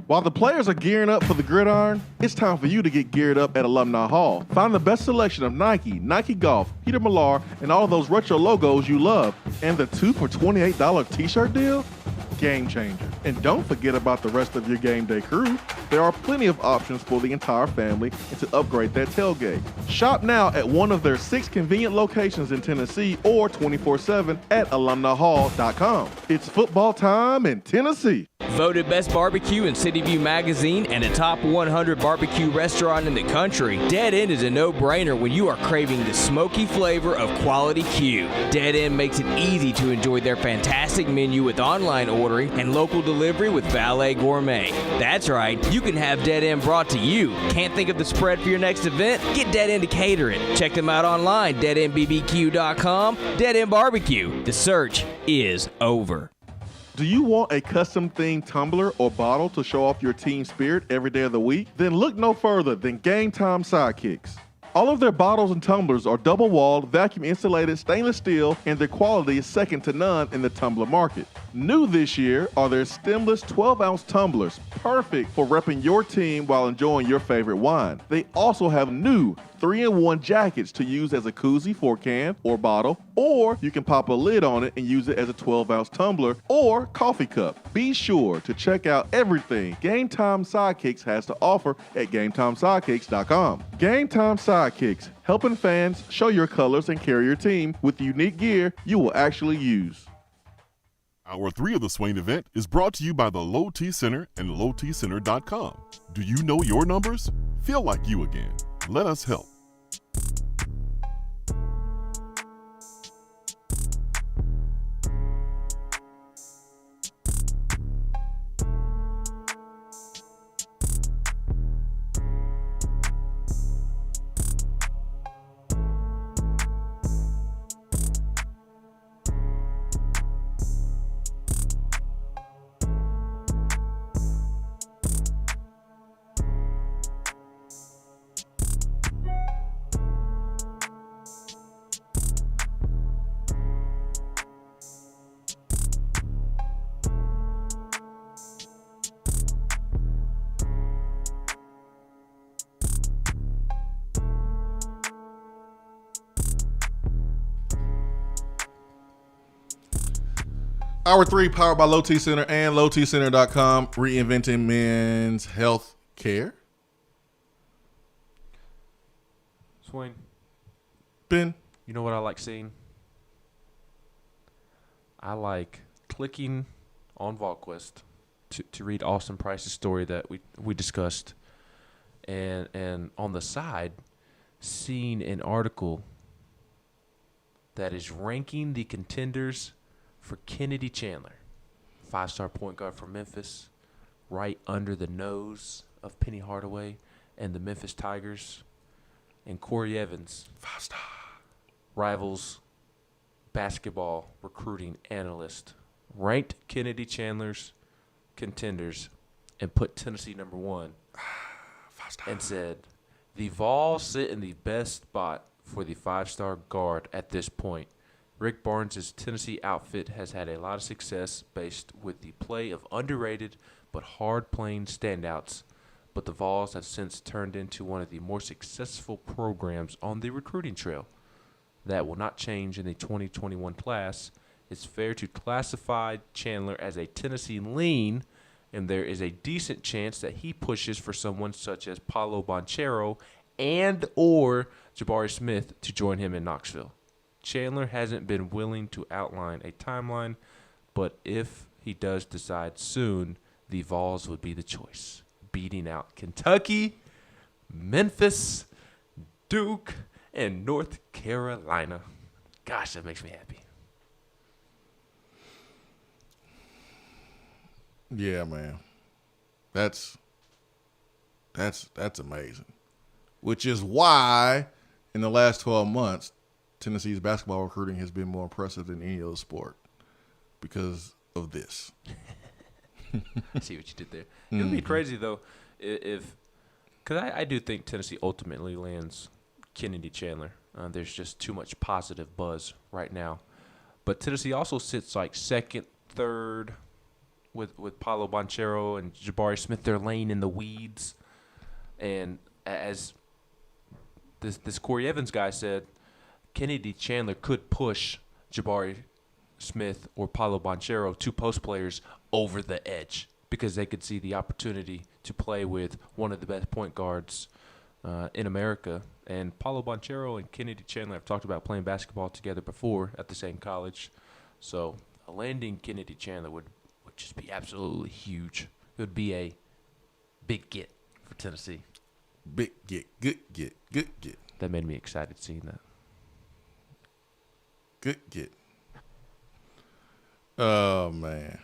While the players are gearing up for the gridiron, it's time for you to get geared up at Alumni Hall. Find the best selection of Nike, Nike Golf, Peter Millar, and all of those retro logos you love. And the 2 for $28 t-shirt deal? Game changer. And don't forget about the rest of your game day crew. There are plenty of options for the entire family and to upgrade that tailgate. Shop now at one of their 6 convenient locations in Tennessee or 24/7 at alumnihall.com. It's football time in Tennessee. Voted Best Barbecue in City View Magazine and a top 100 barbecue restaurant in the country, Dead End is a no-brainer when you are craving the smoky flavor of quality Q. Dead End makes it easy to enjoy their fantastic menu with online ordering and local delivery with Valet Gourmet. That's right, you can have Dead End brought to you. Can't think of the spread for your next event? Get Dead End to cater it. Check them out online, deadendbbq.com. Dead End Barbecue. The search is over. Do you want a custom-themed tumbler or bottle to show off your team spirit every day of the week? Then look no further than Game Time Sidekicks. All of their bottles and tumblers are double-walled, vacuum-insulated stainless steel, and their quality is second to none in the tumbler market. New this year are their stemless 12-ounce tumblers, perfect for repping your team while enjoying your favorite wine. They also have new 3-in-1 jackets to use as a koozie for a can or bottle, or you can pop a lid on it and use it as a 12-ounce tumbler or coffee cup. Be sure to check out everything Game Time Sidekicks has to offer at GameTimeSidekicks.com. Game Time Sidekicks, helping fans show your colors and carry your team with unique gear you will actually use. Hour 3 of the Swain event is brought to you by the Low T Center and lowtcenter.com. Do you know your numbers? Feel like you again. Let us help. Hour 3 powered by Low T Center and lowtcenter.com, reinventing men's health care. Swain. Ben. You know what I like seeing? I like clicking on VaultQuest to read Austin Price's story that we discussed. And on the side, seeing an article that is ranking the contenders for Kennedy Chandler, 5-star point guard for Memphis, right under the nose of Penny Hardaway and the Memphis Tigers, and Corey Evans, 5-star, Rivals basketball recruiting analyst, ranked Kennedy Chandler's contenders and put Tennessee number 1 and said, the Vols sit in the best spot for the 5-star guard at this point. Rick Barnes' Tennessee outfit has had a lot of success based with the play of underrated but hard-playing standouts, but the Vols have since turned into one of the more successful programs on the recruiting trail. That will not change in the 2021 class. It's fair to classify Chandler as a Tennessee lean, and there is a decent chance that he pushes for someone such as Paolo Banchero and or Jabari Smith to join him in Knoxville. Chandler hasn't been willing to outline a timeline, but if he does decide soon, the Vols would be the choice, beating out Kentucky, Memphis, Duke, and North Carolina. Gosh, that makes me happy. Yeah, man. That's amazing. Which is why in the last 12 months, Tennessee's basketball recruiting has been more impressive than any other sport because of this. I see what you did there. It would be crazy, though, if – because I do think Tennessee ultimately lands Kennedy Chandler. There's just too much positive buzz right now. But Tennessee also sits like second, third with Paolo Banchero and Jabari Smith. They're laying in the weeds. And as this Corey Evans guy said, Kennedy Chandler could push Jabari Smith or Paolo Banchero, 2 post players, over the edge because they could see the opportunity to play with one of the best point guards in America. And Paolo Banchero and Kennedy Chandler have talked about playing basketball together before at the same college. So landing Kennedy Chandler would just be absolutely huge. It would be a big get for Tennessee. Big get, good get, good get. That made me excited seeing that. Good get. Oh, man.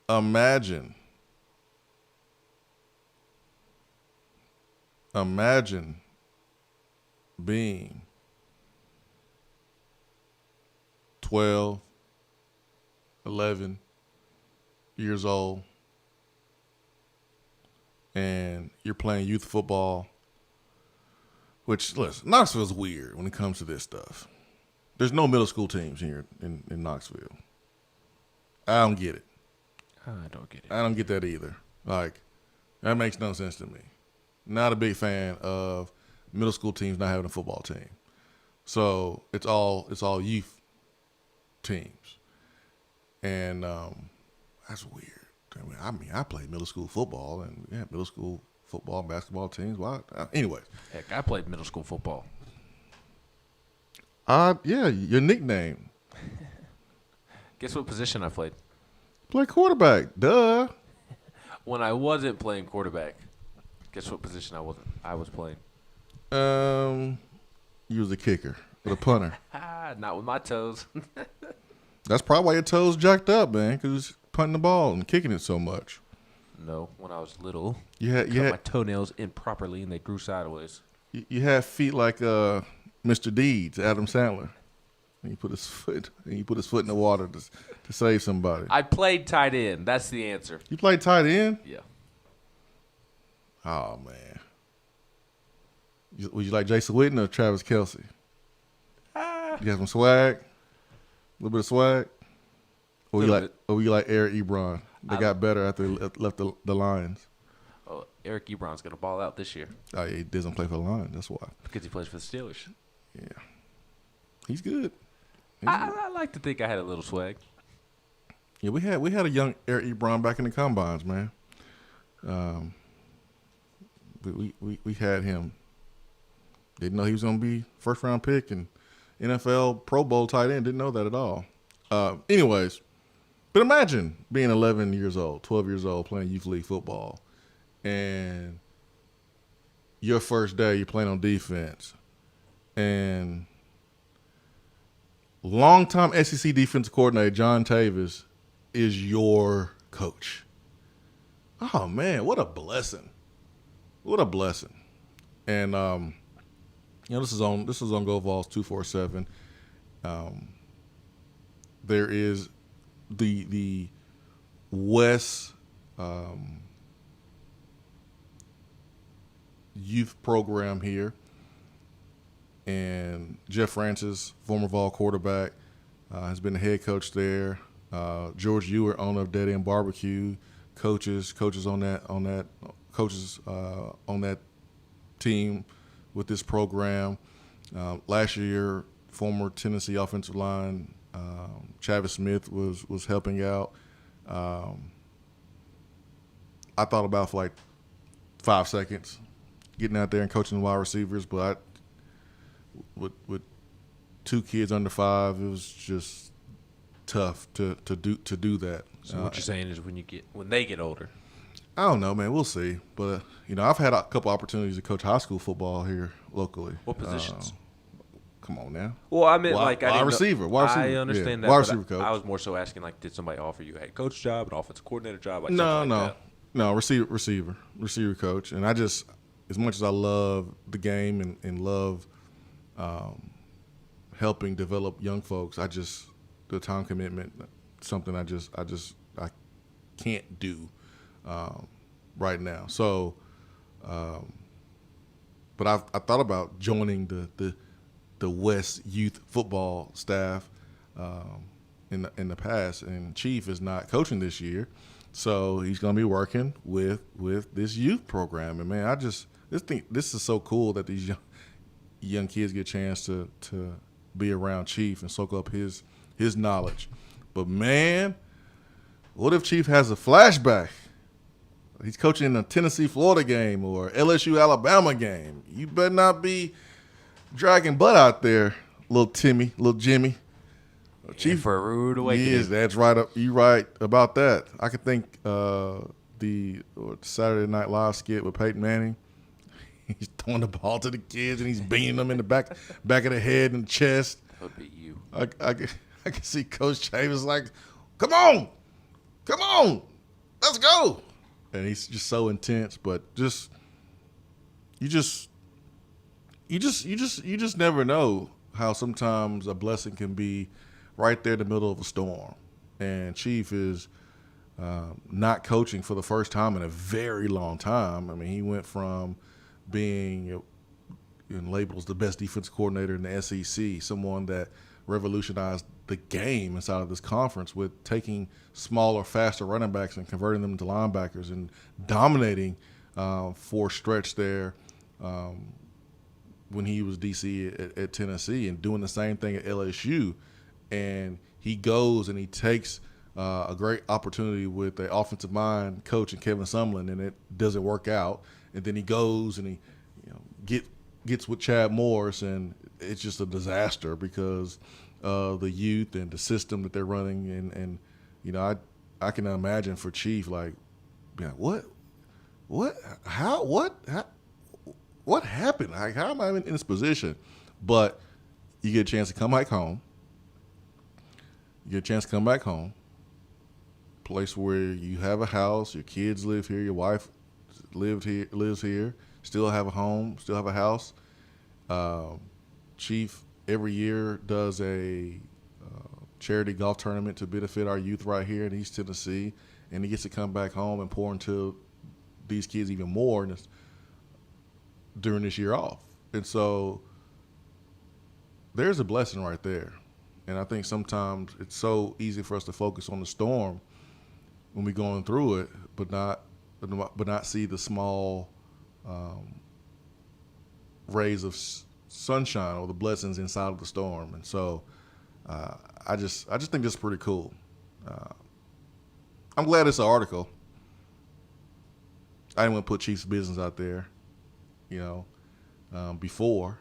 Imagine being 12, 11 years old, and you're playing youth football, which, listen, Knoxville's weird when it comes to this stuff. There's no middle school teams here in Knoxville. I don't get it. I don't get it. I don't get that either. Like, that makes no sense to me. Not a big fan of middle school teams not having a football team. So it's all youth teams. And that's weird. I played middle school football, and we had middle school football and basketball teams. Well, anyways. Heck, I played middle school football. Yeah, your nickname. Guess what position I played? Play quarterback. Duh. When I wasn't playing quarterback, guess what position I was playing? You was a kicker, or a punter. Not with my toes. That's probably why your toes jacked up, man, because punting the ball and kicking it so much. No, when I was little, you had my toenails improperly and they grew sideways. You had feet like Mr. Deeds, Adam Sandler. And he put his foot in the water to save somebody. I played tight end. That's the answer. You played tight end? Yeah. Oh man. Would you like Jason Witten or Travis Kelce? You got some swag? A little bit of swag? Or you like Eric Ebron? They got better after they left the Lions. Oh, Eric Ebron's going to ball out this year. Oh, yeah, he doesn't play for the Lions. That's why. Because he plays for the Steelers. Yeah. He's good. I like to think I had a little swag. Yeah, we had a young Eric Ebron back in the combines, man. We had him. Didn't know he was going to be first round pick and NFL Pro Bowl tight end. Didn't know that at all. Anyways, but imagine being 11 years old, 12 years old, playing youth league football, and your first day you're playing on defense, and longtime SEC defensive coordinator John Tavis is your coach. Oh man, what a blessing! What a blessing! And this is on Go Vols 247. There is the West youth program here, and Jeff Francis, former Vol quarterback, has been the head coach there. George Ewert, owner of Dead End Barbecue, coaches on that team with this program. Last year, former Tennessee offensive line Chavis Smith was helping out. I thought about for like 5 seconds getting out there and coaching the wide receivers, but with 2 kids under 5, it was just tough to do that. So what you're saying is when they get older. I don't know, man. We'll see. But I've had a couple opportunities to coach high school football here locally. What positions? Come on now. Well, I meant wide receiver. I understand that. Wide receiver coach. I was more so asking, like, did somebody offer you a head coach job, an offensive coordinator job? Like No, receiver coach. And I just, as much as I love the game and love helping develop young folks, the time commitment, something I can't do right now. So, but I thought about joining the West youth football staff in the past, and Chief is not coaching this year, so he's going to be working with this youth program. And man, this is so cool that these young kids get a chance to be around Chief and soak up his knowledge. But man, what if Chief has a flashback? He's coaching a Tennessee-Florida game or LSU-Alabama game. You better not be dragging butt out there, little Jimmy. Chief for a rude awakening. Yes, that's right. You right about that. I could think the Saturday Night Live skit with Peyton Manning. He's throwing the ball to the kids and he's beating them in the back of the head and chest. That would be you. I can see Coach Chavis like, come on, let's go. And he's just so intense, but you just never know how sometimes a blessing can be right there in the middle of a storm. And Chief is not coaching for the first time in a very long time. I mean, he went from being labeled as the best defensive coordinator in the SEC, someone that revolutionized the game inside of this conference with taking smaller, faster running backs and converting them to linebackers and dominating for a stretch there when he was DC at Tennessee, and doing the same thing at LSU. And he goes and he takes a great opportunity with the offensive mind coach and Kevin Sumlin, and it doesn't work out. And then he goes and he gets with Chad Morris, and it's just a disaster because the youth and the system that they're running. And I can imagine for Chief, like, what happened? Like, how am I in this position? But you get a chance to come back home. Place where you have a house, your kids live here, your wife lives here, still have a home, still have a house. Chief every year does a charity golf tournament to benefit our youth right here in East Tennessee, and he gets to come back home and pour into these kids even more during this year off. And so there's a blessing right there. And I think sometimes it's so easy for us to focus on the storm when we're going through it, but not see the small rays of sunshine or the blessings inside of the storm. And so I just think this is pretty cool. I'm glad it's an article. I didn't want to put Chiefs business out there, before.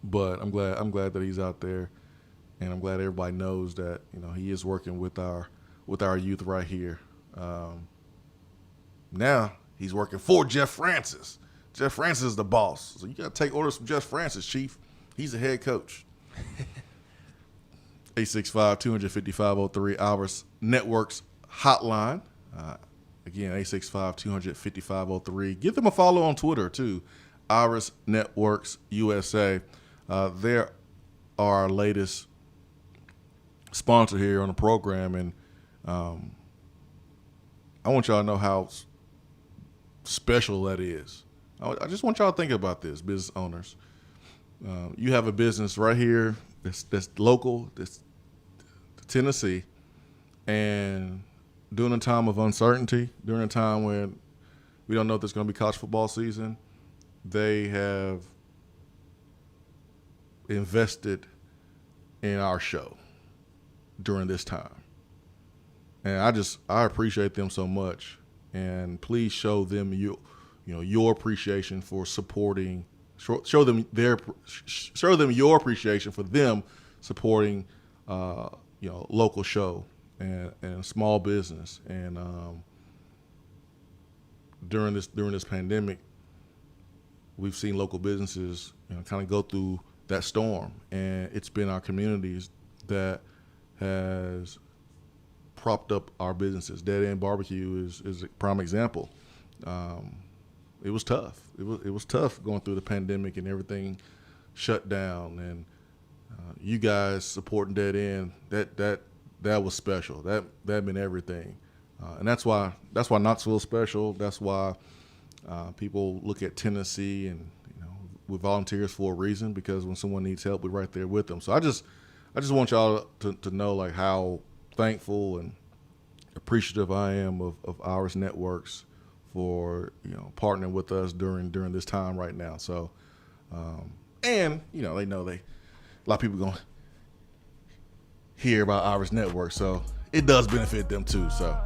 But I'm glad that he's out there, and I'm glad everybody knows that he is working with our youth right here. Now he's working for Jeff Francis. Jeff Francis is the boss, so you got to take orders from Jeff Francis, Chief. He's the head coach. 865-250-503, Iris Networks hotline. Again, 865-250-503. Give them a follow on Twitter, too. Iris Networks USA. They are our latest sponsor here on the program, and I want y'all to know how special that is. I just want y'all to think about this, business owners. You have a business right here that's local, that's Tennessee, and during a time of uncertainty, during a time when we don't know if there's going to be college football season, they have invested in our show during this time. And I appreciate them so much. And please show them your appreciation for supporting. Show them your appreciation for them supporting local show and small business. And during this pandemic, we've seen local businesses kind of go through that storm, and it's been our communities that has propped up our businesses. Dead End Barbecue is a prime example. It was tough. It was tough going through the pandemic and everything shut down. And you guys supporting Dead End, that was special. That meant everything. And that's why Knoxville's special. That's why people look at Tennessee, and we're volunteers for a reason, because when someone needs help, we're right there with them. So I just want y'all to know like how thankful and appreciative I am of Iris Networks for partnering with us during this time right now. So and they know a lot of people gonna hear about Iris Networks, so it does benefit them too. So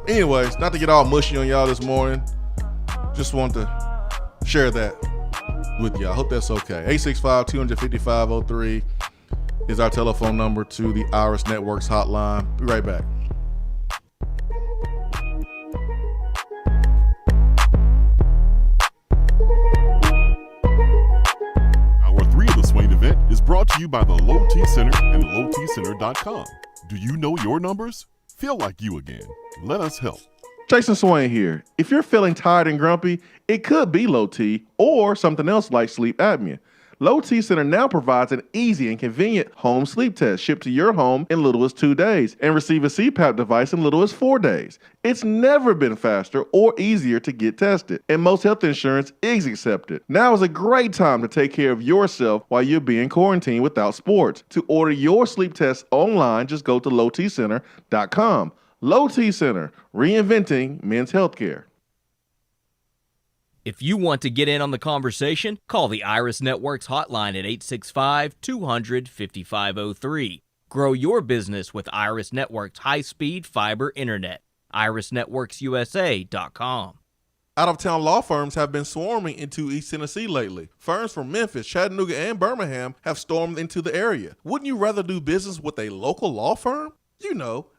anyways, not to get all mushy on y'all this morning, just want to share that with y'all. I hope that's okay. 865-250-503 is our telephone number to the Iris Networks hotline. Be right back. Hour 3 of the Swain event is brought to you by the Low T Center and lowtcenter.com. Do you know your numbers? Feel like you again. Let us help. Jason Swain here. If you're feeling tired and grumpy, it could be low T or something else like sleep apnea. Low T Center now provides an easy and convenient home sleep test shipped to your home in little as 2 days and receive a CPAP device in little as 4 days. It's never been faster or easier to get tested, and most health insurance is accepted. Now is a great time to take care of yourself while you're being quarantined without sports. To order your sleep test online, just go to lowtcenter.com. Low T Center, reinventing men's healthcare. If you want to get in on the conversation, call the Iris Networks hotline at 865-200-5503. Grow your business with Iris Networks high-speed fiber internet. IrisNetworksUSA.com. Out-of-town law firms have been swarming into East Tennessee lately. Firms from Memphis, Chattanooga, and Birmingham have stormed into the area. Wouldn't you rather do business with a local law firm?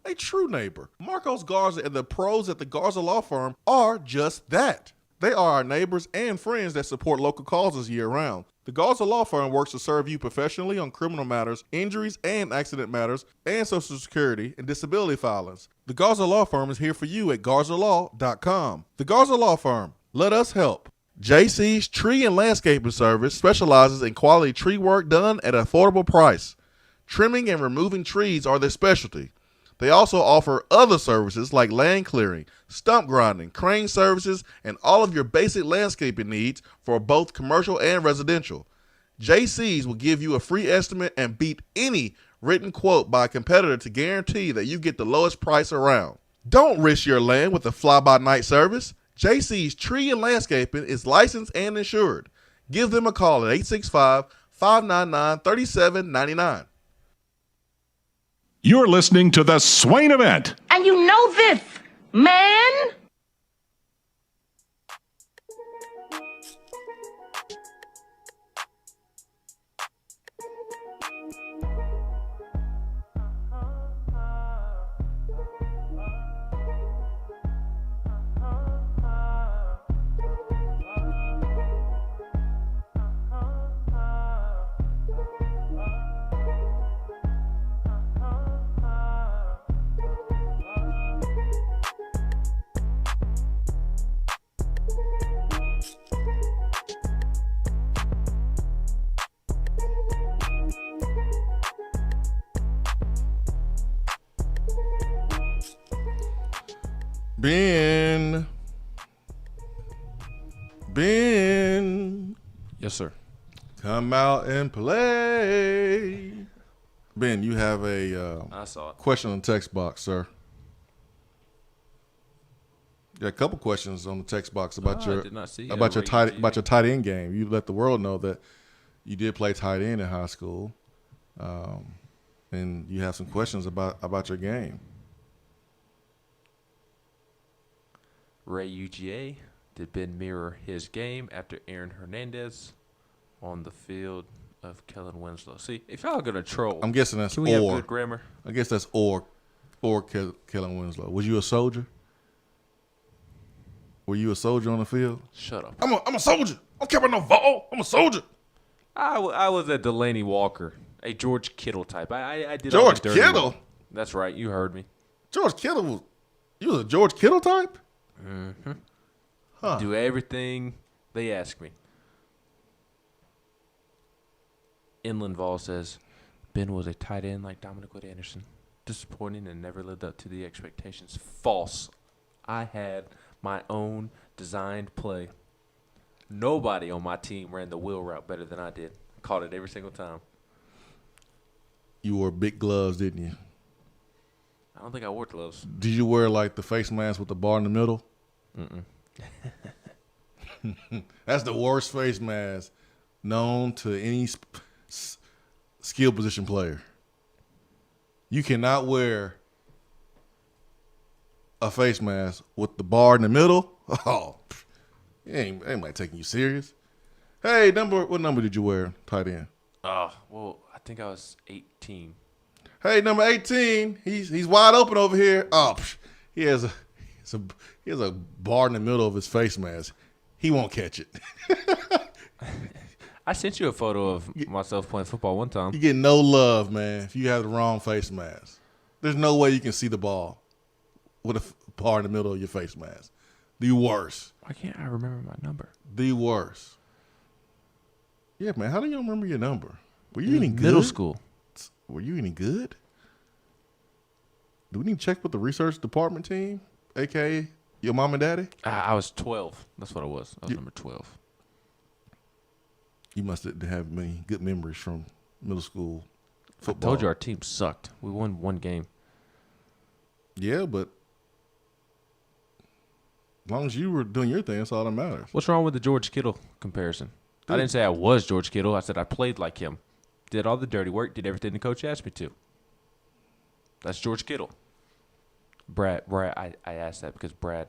A true neighbor. Marcos Garza and the pros at the Garza Law Firm are just that. They are our neighbors and friends that support local causes year-round. The Garza Law Firm works to serve you professionally on criminal matters, injuries and accident matters, and Social Security and disability filings. The Garza Law Firm is here for you at GarzaLaw.com. The Garza Law Firm. Let us help. JC's Tree and Landscaping Service specializes in quality tree work done at an affordable price. Trimming and removing trees are their specialty. They also offer other services like land clearing, stump grinding, crane services, and all of your basic landscaping needs for both commercial and residential. JC's will give you a free estimate and beat any written quote by a competitor to guarantee that you get the lowest price around. Don't risk your land with a fly-by-night service. JC's Tree and Landscaping is licensed and insured. Give them a call at 865-599-3799. You're listening to the Swain Event. And you know this, man. Ben. Yes, sir. Come out and play. Ben, you have a I saw it. question on the text box, sir. Yeah, a couple questions on the text box about I did not see about your Ray tight end game. You let the world know that you did play tight end in high school, and you have some questions about your game. Ray UGA, did Ben mirror his game after Aaron Hernandez on the field of Kellen Winslow? See, if y'all gonna troll, I'm guessing that's can we have good grammar? I guess that's or Kellen Winslow. Was you a soldier? Were you a soldier on the field? Shut up. I'm a soldier. I don't care about no ball. I'm a soldier. I was a Delaney Walker, a George Kittle type. I did George all the dirty Kittle? work. That's right. You heard me. George Kittle you was a George Kittle type? Mm-hmm. Huh. Do everything they ask me. Inland Vol says, Ben was a tight end like Dominic Wood Anderson. Disappointing and never lived up to the expectations. False. I had my own designed play. Nobody on my team ran the wheel route better than I did. Caught it every single time. You wore big gloves, didn't you? I don't think I wore gloves. Did you wear like the face mask with the bar in the middle? Mm-mm. That's the worst face mask known to any skill position player. You cannot wear a face mask with the bar in the middle. Oh, ain't taking you serious. Hey, what number did you wear, tight end? Well, I think I was 18. Hey, number 18. He's wide open over here. Oh, he has a bar in the middle of his face mask. He won't catch it. I sent you a photo of myself playing football one time. You get no love, man, if you have the wrong face mask. There's no way you can see the ball with a bar in the middle of your face mask. The worst. Why can't I remember my number? The worst. Yeah, man, how do you remember your number? Were you any good? Middle school. Were you any good? Do we need to check with the research department team, a.k.a. your mom and daddy? I was 12. That's what I was. I was number 12. You must have many good memories from middle school football. I told you our team sucked. We won one game. Yeah, but as long as you were doing your thing, that's all that matters. What's wrong with the George Kittle comparison? Dude. I didn't say I was George Kittle. I said I played like him. Did all the dirty work. Did everything the coach asked me to. That's George Kittle. Brad, I asked that because Brad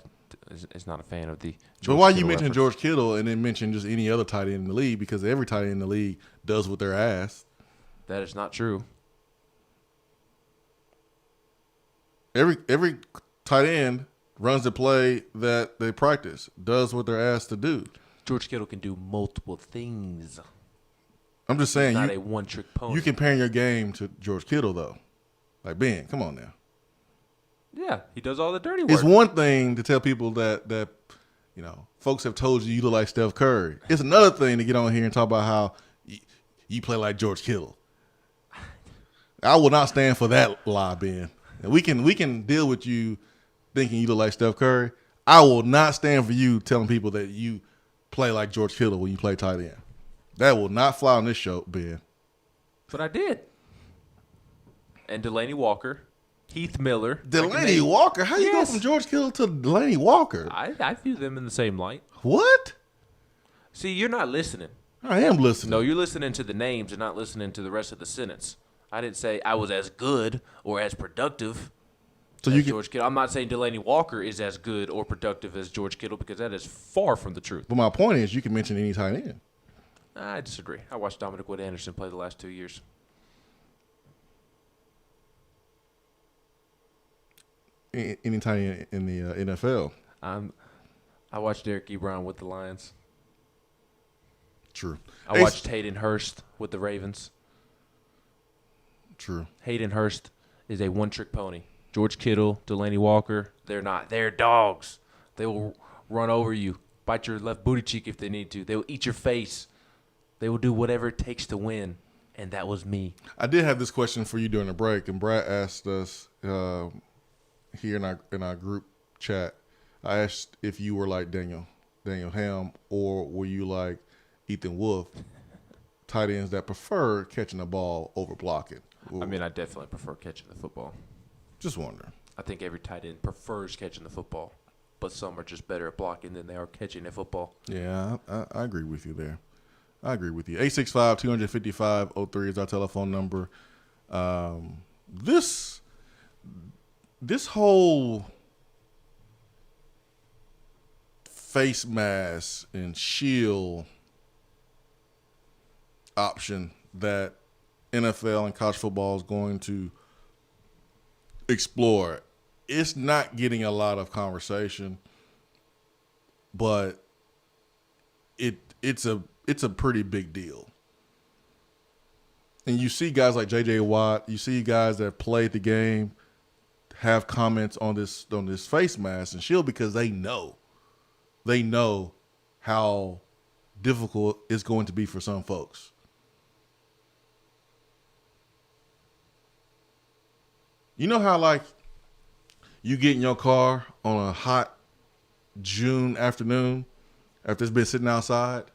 is not a fan of the George But why Kittle you mention reference. George Kittle and then mention just any other tight end in the league? Because every tight end in the league does what they're asked. That is not true. Every tight end runs the play that they practice, does what they're asked to do. George Kittle can do multiple things. I'm just saying, He's not a one-trick pony. You comparing your game to George Kittle, though. Like, Ben, come on now. Yeah, he does all the dirty work. It's one thing to tell people that folks have told you look like Steph Curry. It's another thing to get on here and talk about how you play like George Kittle. I will not stand for that lie, Ben. And we can deal with you thinking you look like Steph Curry. I will not stand for you telling people that you play like George Kittle when you play tight end. That will not fly on this show, Ben. But I did. And Delaney Walker, Heath Miller. Delaney Walker? How you go from George Kittle to Delaney Walker? I view them in the same light. What? See, you're not listening. I am listening. No, you're listening to the names and not listening to the rest of the sentence. I didn't say I was as good or as productive So as George Kittle. I'm not saying Delaney Walker is as good or productive as George Kittle because that is far from the truth. But my point is, you can mention any tight end. I disagree. I watched Dominic Wood Anderson play the last 2 years. Any tight end in the NFL. I watched Derek Ebron with the Lions. True. I watched Hayden Hurst with the Ravens. True. Hayden Hurst is a one-trick pony. George Kittle, Delaney Walker, they're not. They're dogs. They will run over you, bite your left booty cheek if they need to. They will eat your face. They will do whatever it takes to win, and that was me. I did have this question for you during the break, and Brad asked us here in our group chat. I asked if you were like Daniel Ham, or were you like Ethan Wolf, tight ends that prefer catching the ball over blocking? I mean, I definitely prefer catching the football. Just wondering. I think every tight end prefers catching the football, but some are just better at blocking than they are catching the football. Yeah, I agree with you there. I agree with you. 865-255-03 is our telephone number. This whole face mask and shield option that NFL and college football is going to explore, it's not getting a lot of conversation, but it's a pretty big deal. And you see guys like J.J. Watt, you see guys that played the game have comments on this face mask and shield because they know how difficult it's going to be for some folks. You know how, like, you get in your car on a hot June afternoon after it's been sitting outside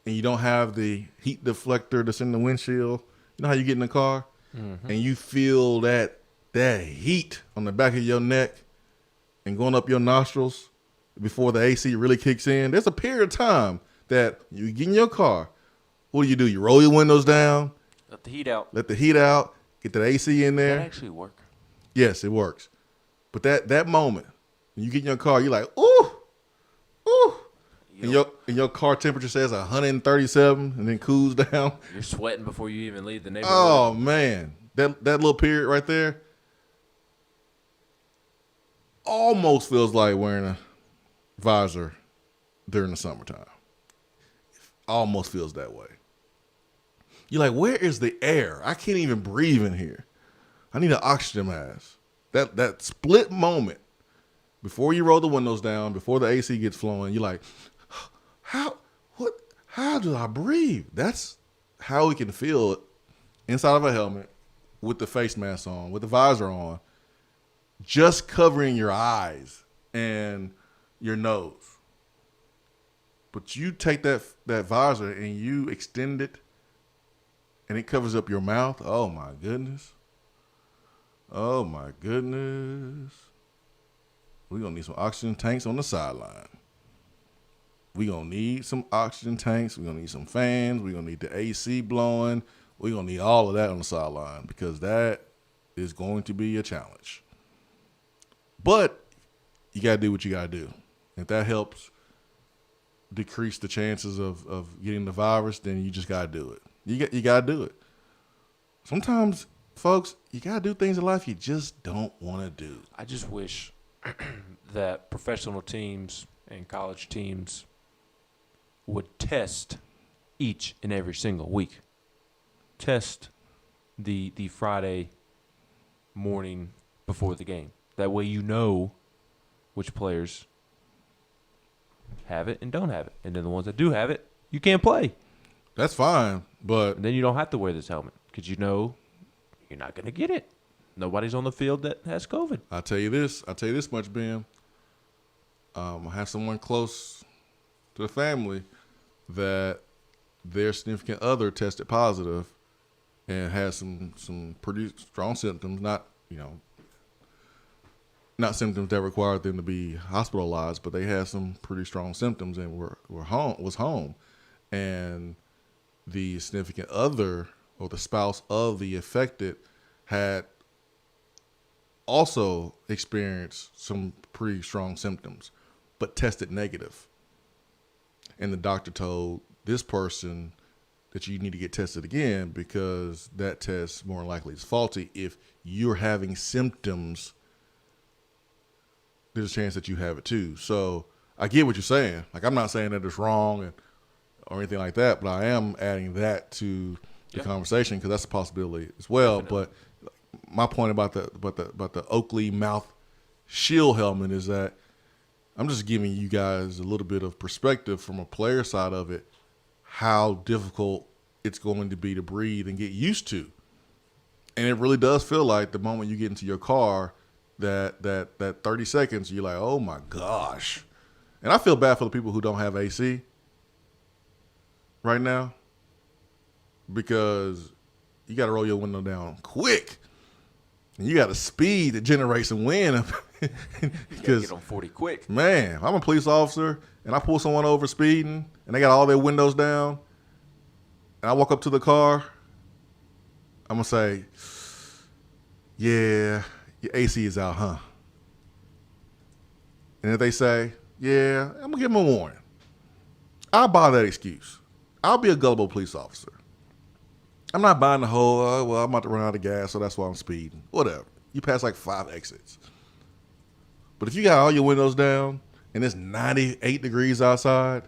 and you don't have the heat deflector that's in the windshield? You know how you get in the car and you feel that heat on the back of your neck and going up your nostrils before the AC really kicks in? There's a period of time that you get in your car. What do? You roll your windows down. Let the heat out. Get that AC in there. Does that actually work? Yes, it works. But that moment, when you get in your car, you're like, ooh. And your car temperature says 137 and then cools down. You're sweating before you even leave the neighborhood. Oh, man. That little period right there almost feels like wearing a visor during the summertime. Almost feels that way. You're like, where is the air? I can't even breathe in here. I need an oxygen mask. That split moment before you roll the windows down, before the AC gets flowing, you're like, how do I breathe? That's how we can feel inside of a helmet with the face mask on, with the visor on, just covering your eyes and your nose. But you take that visor and you extend it and it covers up your mouth. Oh, my goodness. Oh, my goodness. We're going to need some oxygen tanks on the sideline. We're going to need some oxygen tanks. We're going to need some fans. We're going to need the AC blowing. We're going to need all of that on the sideline because that is going to be a challenge. But you got to do what you got to do. If that helps decrease the chances of getting the virus, then you just got to do it. You got to do it. Sometimes, folks, you got to do things in life you just don't want to do. I just wish that professional teams and college teams would test each and every single week. Test the Friday morning before the game. That way you know which players have it and don't have it. And then the ones that do have it, you can't play. That's fine, but... And then you don't have to wear this helmet because you know you're not going to get it. Nobody's on the field that has COVID. I'll tell you this much, Ben. I have someone close to the family that their significant other tested positive and had some pretty strong symptoms, not symptoms that required them to be hospitalized, but they had some pretty strong symptoms and was home. And the significant other or the spouse of the affected had also experienced some pretty strong symptoms, but tested negative. And the doctor told this person that you need to get tested again because that test more likely is faulty. If you're having symptoms, there's a chance that you have it too. So I get what you're saying. Like, I'm not saying that it's wrong or anything like that, but I am adding that to the conversation because that's a possibility as well. Definitely. But my point about the Oakley mouth shield helmet is that I'm just giving you guys a little bit of perspective from a player side of it, how difficult it's going to be to breathe and get used to. And it really does feel like the moment you get into your car, that 30 seconds, you're like, oh my gosh. And I feel bad for the people who don't have AC right now because you got to roll your window down quick. And you got to speed to generate some wind. Because get on 40 quick. Man, I'm a police officer and I pull someone over speeding and they got all their windows down and I walk up to the car, I'm going to say, yeah, your AC is out, huh? And if they say, yeah, I'm going to give them a warning. I'll buy that excuse. I'll be a gullible police officer. I'm not buying the whole, well, I'm about to run out of gas, so that's why I'm speeding. Whatever. You pass like 5 exits. But if you got all your windows down and it's 98 degrees outside,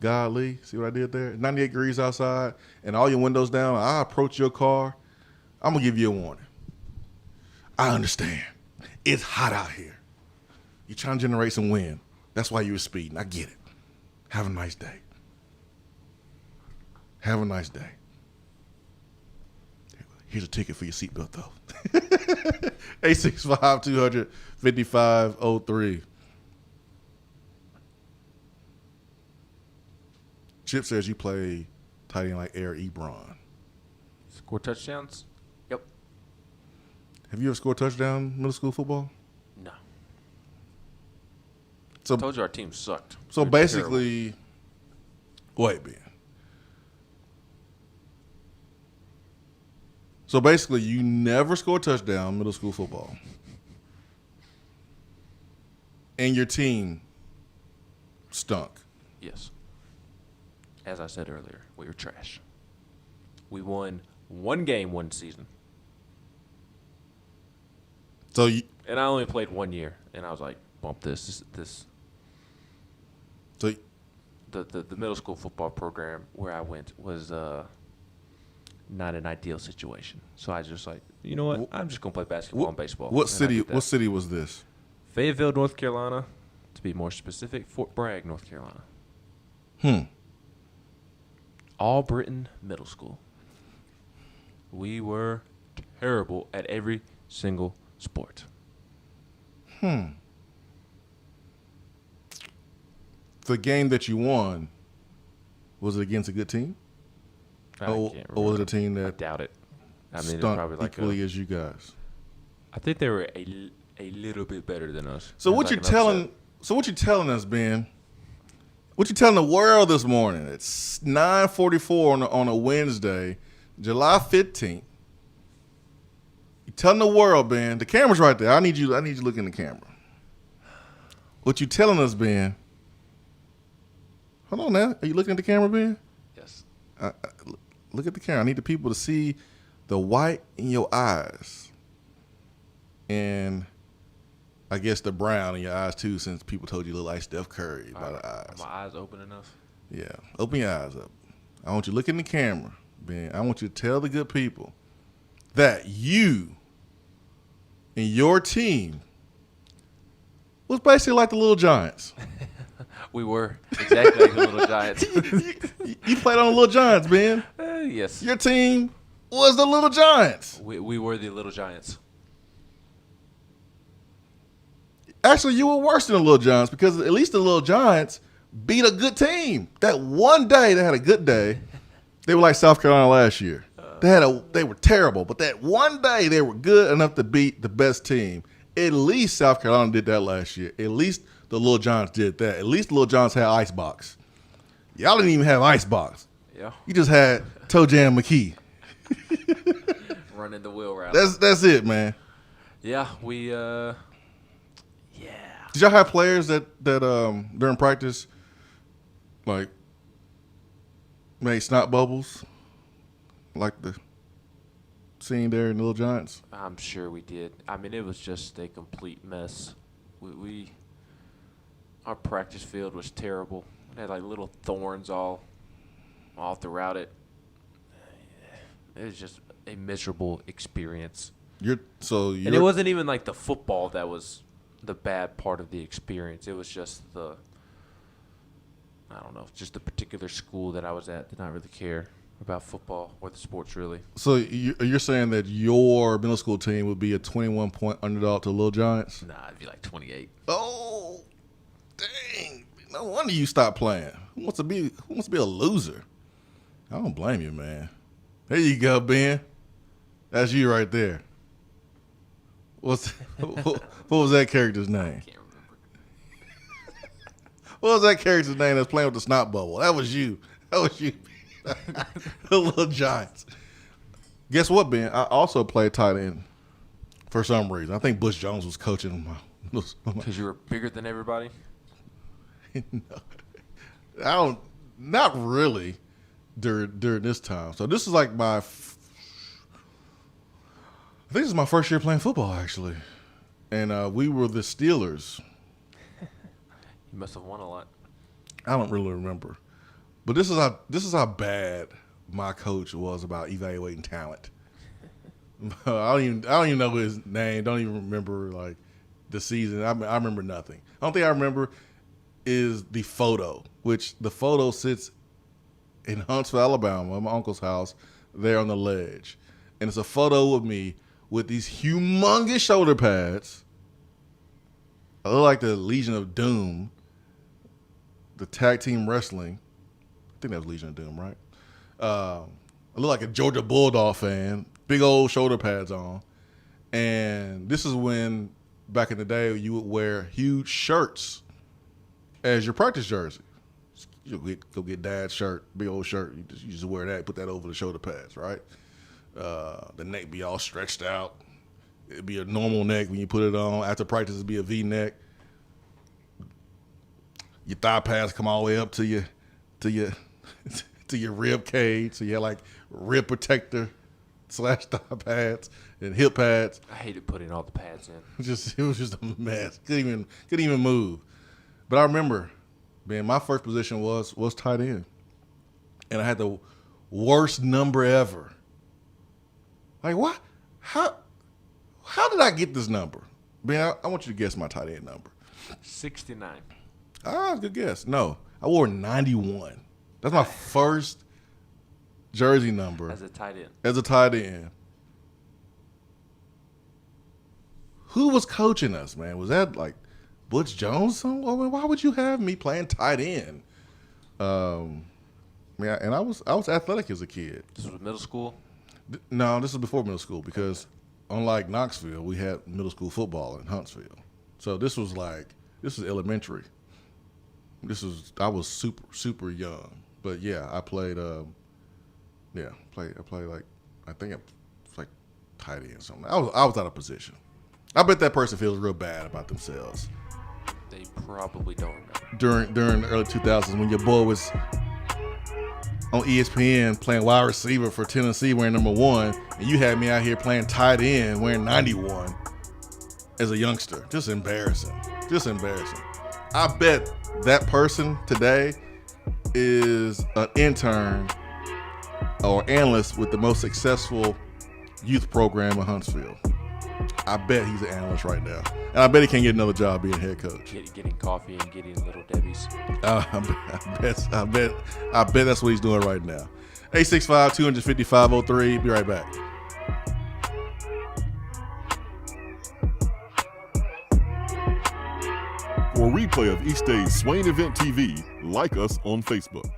golly, see what I did there? 98 degrees outside and all your windows down, I approach your car, I'm going to give you a warning. I understand. It's hot out here. You're trying to generate some wind. That's why you were speeding. I get it. Have a nice day. Have a nice day. Here's a ticket for your seatbelt, though. 865-200-5503. Chip says you play tight end like Air Ebron. Score touchdowns? Yep. Have you ever scored a touchdown in middle school football? No. So I told you our team sucked. So basically, wait, Ben. So basically, you never scored a touchdown in middle school football. And your team stunk. Yes. As I said earlier, we were trash. We won one game one season. So and I only played 1 year, and I was like, bump this. So the middle school football program where I went was not an ideal situation. So I just like, you know what? I'm just gonna play basketball and baseball. What city was this? Fayetteville, North Carolina. To be more specific, Fort Bragg, North Carolina. All Britain Middle School. We were terrible at every single sport. The game that you won, was it against a good team? Or was it a team that I doubt it. I mean, stunk probably like equally as you guys? I think they were a little bit better than us. So what you're telling us, Ben? What you telling the world this morning? It's 9:44 on a Wednesday, July 15th. You telling the world, Ben? The camera's right there. I need you to look in the camera. What you telling us, Ben? Hold on now. Are you looking at the camera, Ben? Yes. Look at the camera. I need the people to see the white in your eyes. And I guess the brown in your eyes, too, since people told you you look like Steph Curry by the eyes. Are my eyes open enough? Yeah. Open your eyes up. I want you to look in the camera, Ben. I want you to tell the good people that you and your team was basically like the Little Giants. We were exactly like the Little Giants. You played on the Little Giants, Ben. Yes. Your team was the Little Giants. We were the Little Giants. Actually, you were worse than the Little Giants because at least the Little Giants beat a good team. That one day they had a good day. They were like South Carolina last year. They were terrible, but that one day they were good enough to beat the best team. At least South Carolina did that last year. At least the Little Giants did that. At least the Little Giants had Icebox. Y'all didn't even have Icebox. Yeah. You just had Toe Jam McKee. Running the wheel route. That's it, man. Yeah, Did y'all have players that during practice, like, made snot bubbles, like the scene there in the Little Giants? I'm sure we did. I mean, it was just a complete mess. Our practice field was terrible. It had like little thorns all throughout it. It was just a miserable experience. And it wasn't even like the football that was the bad part of the experience. It was just the particular school that I was at did not really care about football or the sports really. So you're saying that your middle school team would be a 21-point underdog to Little Giants? Nah, it'd be like 28. Oh, dang! No wonder you stopped playing. Who wants to be a loser? I don't blame you, man. There you go, Ben. That's you right there. What was that character's name? I can't remember. What was that character's name that's playing with the snot bubble? That was you. The Little Giants. Guess what, Ben? I also played tight end for some reason. I think Butch Jones was coaching my. Because you were bigger than everybody? No. Not really during this time. So this is like I think this is my first year playing football, actually. And we were the Steelers. You must have won a lot. I don't really remember. But this is how bad my coach was about evaluating talent. I don't even know his name. Don't even remember like the season. I remember nothing. The only thing I remember is the photo, which the photo sits in Huntsville, Alabama, my uncle's house, there on the ledge. And it's a photo of me with these humongous shoulder pads. I look like the Legion of Doom, the tag team wrestling. I think that was Legion of Doom, right? I look like a Georgia Bulldog fan, big old shoulder pads on. And this is when, back in the day, you would wear huge shirts as your practice jersey. You go get dad's shirt, big old shirt. You just wear that, put that over the shoulder pads, right? The neck be all stretched out. It'd be a normal neck when you put it on. After practice, it'd be a V-neck. Your thigh pads come all the way up to your rib cage. So you had like rib protector / thigh pads and hip pads. I hated putting all the pads in. It was just a mess. Couldn't even move. But I remember, man, my first position was tight end, and I had the worst number ever. Like what? How did I get this number? Man, I want you to guess my tight end number. 69. Ah, good guess. No, I wore 91. That's my first jersey number. As a tight end. As a tight end. Who was coaching us, man? Was that like Butch Jones? Why would you have me playing tight end? And I was athletic as a kid. This was middle school? No, this is before middle school because unlike Knoxville, we had middle school football in Huntsville. So this was elementary. I was super young. But yeah, I played I played like I think it's like tight end or something. I was out of position. I bet that person feels real bad about themselves. They probably don't know. During the early 2000s when your boy was on ESPN playing wide receiver for Tennessee wearing number 1, and you had me out here playing tight end wearing 91 as a youngster. Just embarrassing. I bet that person today is an intern or analyst with the most successful youth program in Huntsville. I bet he's an analyst right now. And I bet he can't get another job being head coach. Getting coffee and getting Little Debbie's. I bet that's what he's doing right now. 865-250-503. Be right back. For a replay of each day's Swain Event TV, like us on Facebook.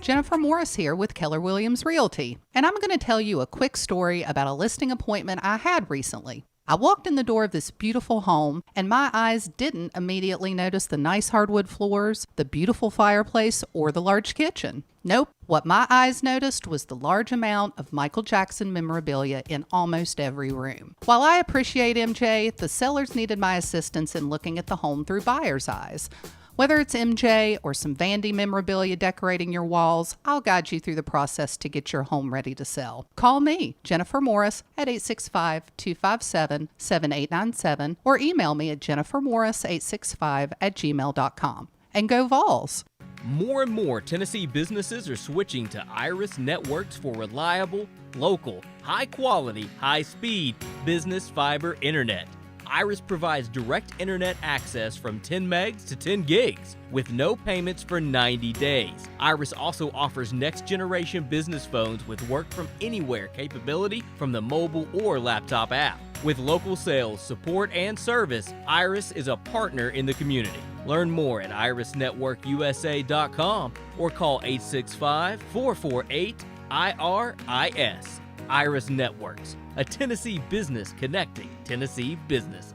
Jennifer Morris here with Keller Williams Realty, and I'm going to tell you a quick story about a listing appointment I had recently. I walked in the door of this beautiful home, and my eyes didn't immediately notice the nice hardwood floors, the beautiful fireplace, or the large kitchen. Nope, what my eyes noticed was the large amount of Michael Jackson memorabilia in almost every room. While I appreciate MJ, the sellers needed my assistance in looking at the home through buyer's eyes. Whether it's MJ or some Vandy memorabilia decorating your walls, I'll guide you through the process to get your home ready to sell. Call me, Jennifer Morris, at 865-257-7897 or email me at jennifermorris865@gmail.com. And go Vols! More and more Tennessee businesses are switching to Iris Networks for reliable, local, high-quality, high-speed business fiber internet. Iris provides direct internet access from 10 megs to 10 gigs with no payments for 90 days. Iris also offers next-generation business phones with work from anywhere capability from the mobile or laptop app. With local sales, support, and service, Iris is a partner in the community. Learn more at irisnetworkusa.com or call 865-448-IRIS. Iris Networks, a Tennessee business connecting Tennessee businesses.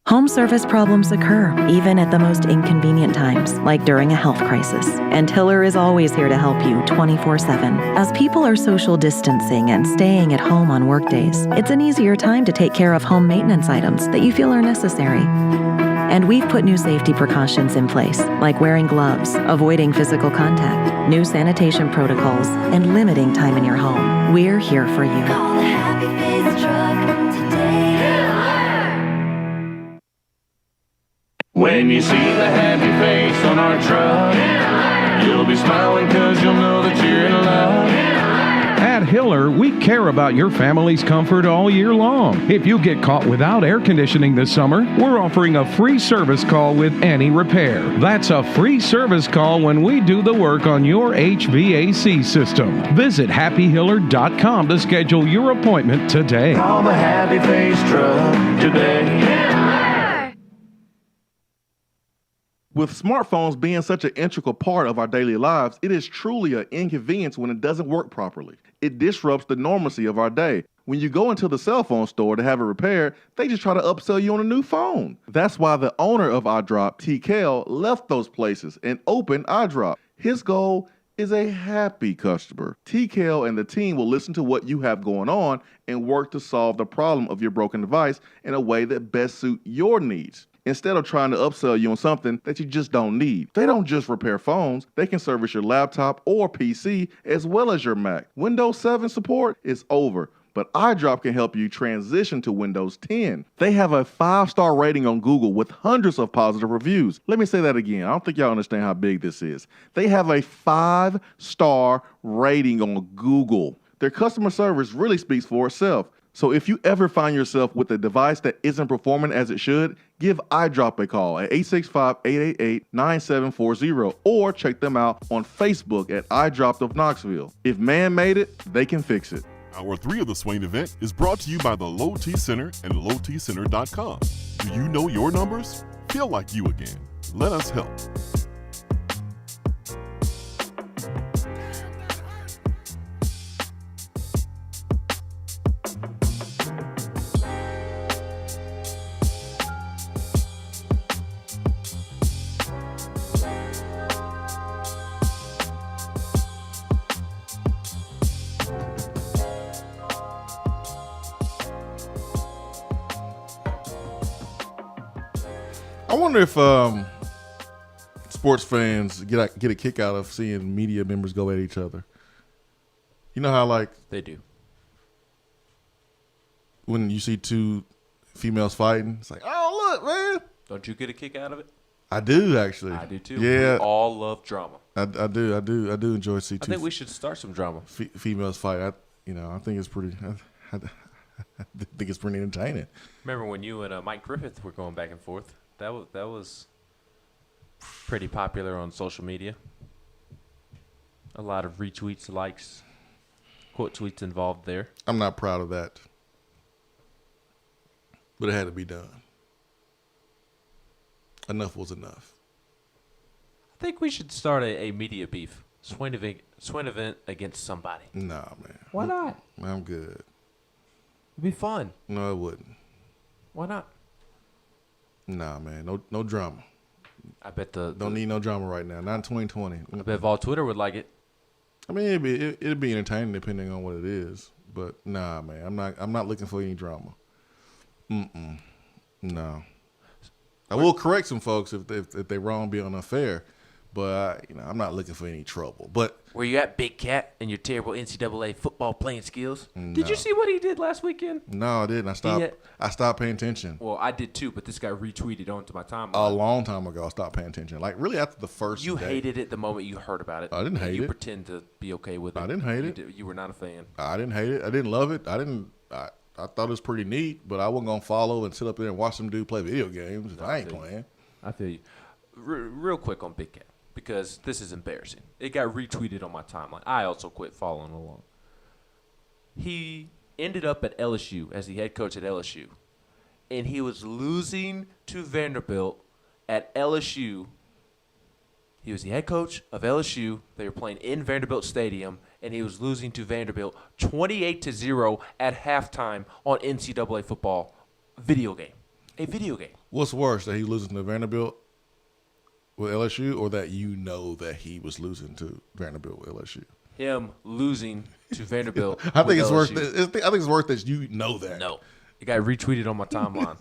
Home service problems occur, even at the most inconvenient times, like during a health crisis. And Hiller is always here to help you 24/7. As people are social distancing and staying at home on workdays, it's an easier time to take care of home maintenance items that you feel are necessary. And we've put new safety precautions in place, like wearing gloves, avoiding physical contact, new sanitation protocols, and limiting time in your home. We're here for you. Call the Happy Face truck today. When you see the happy face on our truck, you'll be smiling because you'll know that you're in love. At Hiller, we care about your family's comfort all year long. If you get caught without air conditioning this summer, we're offering a free service call with any repair. That's a free service call when we do the work on your HVAC system. Visit happyhiller.com to schedule your appointment today. Call the Happy Face truck today. With smartphones being such an integral part of our daily lives, it is truly an inconvenience when it doesn't work properly. It disrupts the normalcy of our day. When you go into the cell phone store to have it repaired, they just try to upsell you on a new phone. That's why the owner of iDrop, TKL, left those places and opened iDrop. His goal is a happy customer. TKL and the team will listen to what you have going on and work to solve the problem of your broken device in a way that best suits your needs, instead of trying to upsell you on something that you just don't need. They don't just repair phones, they can service your laptop or PC as well as your Mac. Windows 7 support is over, but iDrop can help you transition to Windows 10. They have a 5-star rating on Google with hundreds of positive reviews. Let me say that again. I don't think y'all understand how big this is. They have a 5-star rating on Google. Their customer service really speaks for itself. So if you ever find yourself with a device that isn't performing as it should, give iDrop a call at 865-888-9740 or check them out on Facebook at iDrop of Knoxville. If man made it, they can fix it. Hour 3 of the Swain event is brought to you by the Low T Center and lowtcenter.com. Do you know your numbers? Feel like you again. Let us help. I wonder if sports fans get a kick out of seeing media members go at each other. You know how, like, they do when you see two females fighting, it's like, oh, look, man. Don't you get a kick out of it? I do, actually. I do too. Yeah, we all love drama. I do enjoy seeing. I think we should start some drama. Females fight. I think it's pretty. I think it's pretty entertaining. Remember when you and Mike Griffith were going back and forth? That was pretty popular on social media. A lot of retweets, likes, quote tweets involved there. I'm not proud of that, but it had to be done. Enough was enough. I think we should start a media beef. Swain event against somebody. Nah, man. Why not? I'm good. It'd be fun. No, it wouldn't. Why not? Nah, man. No drama. I bet don't need no drama right now. Not in 2020. I bet Vol Twitter would like it. I mean, it'd be entertaining depending on what it is. But nah, man. I'm not looking for any drama. No. I will correct some folks if they're wrong, be unfair. But I'm not looking for any trouble. But were you at Big Cat and your terrible NCAA football playing skills? No. Did you see what he did last weekend? No, I didn't. I stopped paying attention. Well, I did too, but this guy retweeted onto my timeline. A long time ago, I stopped paying attention. Like really after the first You day. hated it the moment you heard about it. I didn't hate you it. You pretend to be okay with it. I didn't hate it. You were not a fan. I didn't hate it. I didn't love it. I thought it was pretty neat, but I wasn't going to follow and sit up there and watch some dude play video games if I ain't playing. I feel you. Real quick on Big Cat, because this is embarrassing. It got retweeted on my timeline. I also quit following along. He ended up at LSU as the head coach at LSU, and he was losing to Vanderbilt at LSU. He was the head coach of LSU. They were playing in Vanderbilt Stadium, and he was losing to Vanderbilt 28-0 at halftime on NCAA football video game. A video game. What's worse, that he losing to Vanderbilt with LSU, or that that he was losing to Vanderbilt with LSU? Him losing to Vanderbilt. I think it's LSU. worth. I think it's worth that you know that. No, it got retweeted on my timeline.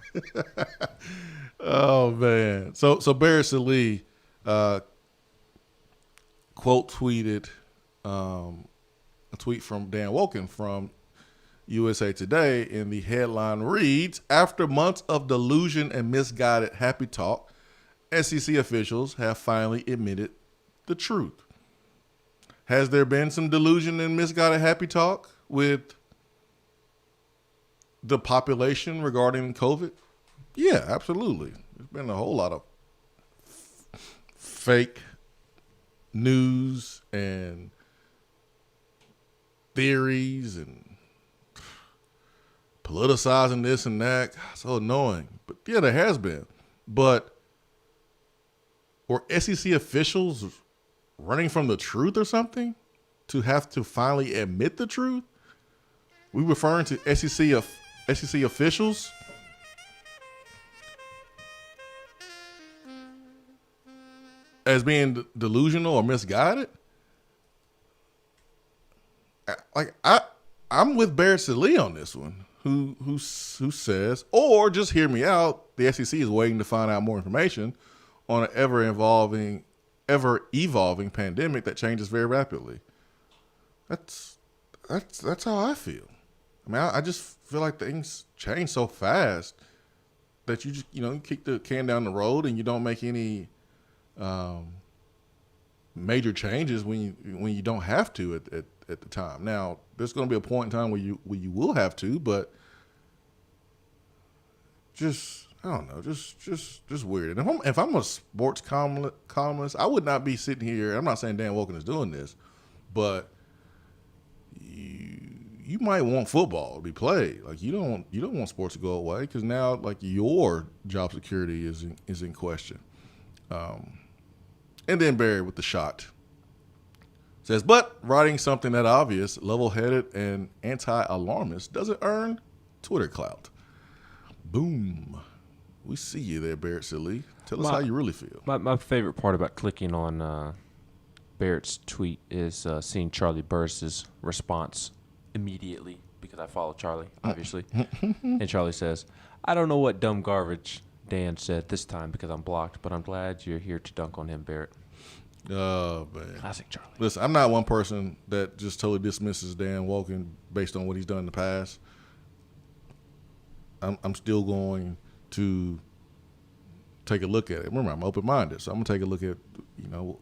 Oh man! So Barrett Sallee quote tweeted a tweet from Dan Woken from USA Today, and the headline reads, "After months of delusion and misguided happy talk, SEC officials have finally admitted the truth." Has there been some delusion and misguided happy talk with the population regarding COVID? Yeah, absolutely. There's been a whole lot of fake news and theories and politicizing this and that. So annoying. But yeah, there has been. But were SEC officials running from the truth or something to have to finally admit the truth? We referring to SEC officials as being delusional or misguided? Like I'm with Barrett Sallee on this one, who says, or just hear me out, the SEC is waiting to find out more information on an ever evolving pandemic that changes very rapidly. That's how I feel. I mean, I just feel like things change so fast that you just you kick the can down the road and you don't make any major changes when you don't have to at the time. Now, there's going to be a point in time where you will have to, but just I don't know, just weird. And if I'm a sports columnist, I would not be sitting here. I'm not saying Dan Woken is doing this, but you might want football to be played. Like you don't want sports to go away, because now like your job security is in question. And then Barry with the shot says, but writing something that obvious, level-headed, and anti-alarmist doesn't earn Twitter clout. Boom. We see you there, Barrett Sallee. Tell us how you really feel. My favorite part about clicking on Barrett's tweet is seeing Charlie Burris's response immediately, because I follow Charlie, obviously. And Charlie says, I don't know what dumb garbage Dan said this time because I'm blocked, but I'm glad you're here to dunk on him, Barrett. Oh, man. Classic Charlie. Listen, I'm not one person that just totally dismisses Dan Woken based on what he's done in the past. I'm still going to take a look at it. Remember, I'm open-minded, so I'm gonna take a look at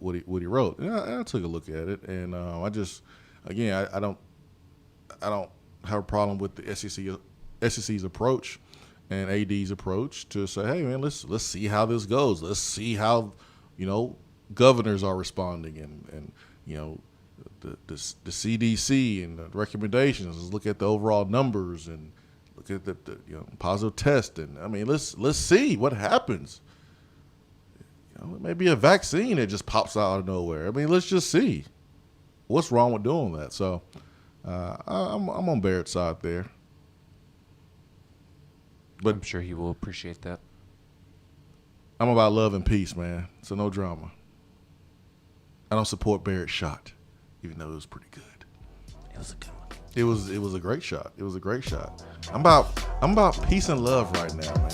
what he wrote. And I took a look at it, and I just again I don't have a problem with the SEC's approach and AD's approach to say, hey man, let's see how this goes. Let's see how governors are responding and the CDC and the recommendations. Let's look at the overall numbers and look at the positive test. And I mean, let's see what happens. It may be a vaccine that just pops out of nowhere. I mean, let's just see what's wrong with doing that. So I'm on Barrett's side there. But I'm sure he will appreciate that. I'm about love and peace, man. So no drama. I don't support Barrett's shot, even though it was pretty good. It was a good one. It was a great shot. It was a great shot. I'm about peace and love right now, man.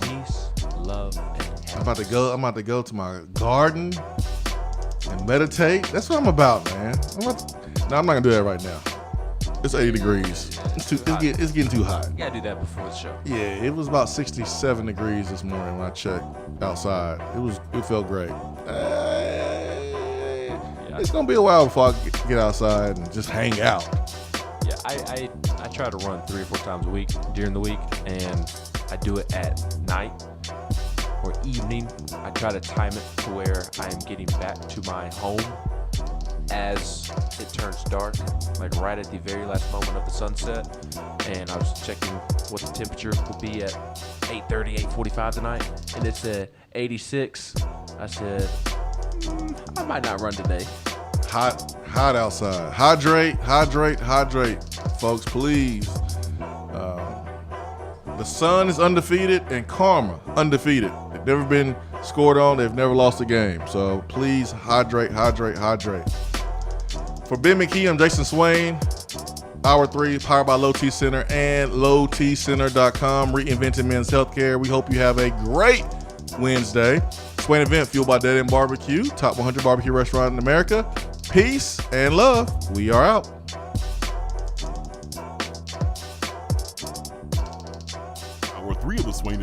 Peace, love, and happiness. I'm about to go to my garden and meditate. That's what I'm about, man. No, I'm not gonna do that right now. It's 80 degrees. It's getting too hot. You gotta do that before the show. Yeah, it was about 67 degrees this morning when I checked outside. It felt great. It's gonna be a while before I get outside and just hang out. Yeah, I try to run 3 or 4 times a week during the week, and I do it at night or evening. I try to time it to where I am getting back to my home as it turns dark, like right at the very last moment of the sunset. And I was checking what the temperature will be at 8:30, 8:45 tonight, and it's at 86. I said, I might not run today. Hot outside. Hydrate, folks, please. The Sun is undefeated and Karma undefeated. They've never been scored on. They've never lost a game. So please hydrate. For Ben McKee, I'm Jason Swain. Hour 3, powered by Low T Center and lowtcenter.com, reinventing men's healthcare. We hope you have a great Wednesday. Swain event fueled by Dead End Barbecue, top 100 barbecue restaurant in America. Peace and love. We are out. Hour 3 of the Swain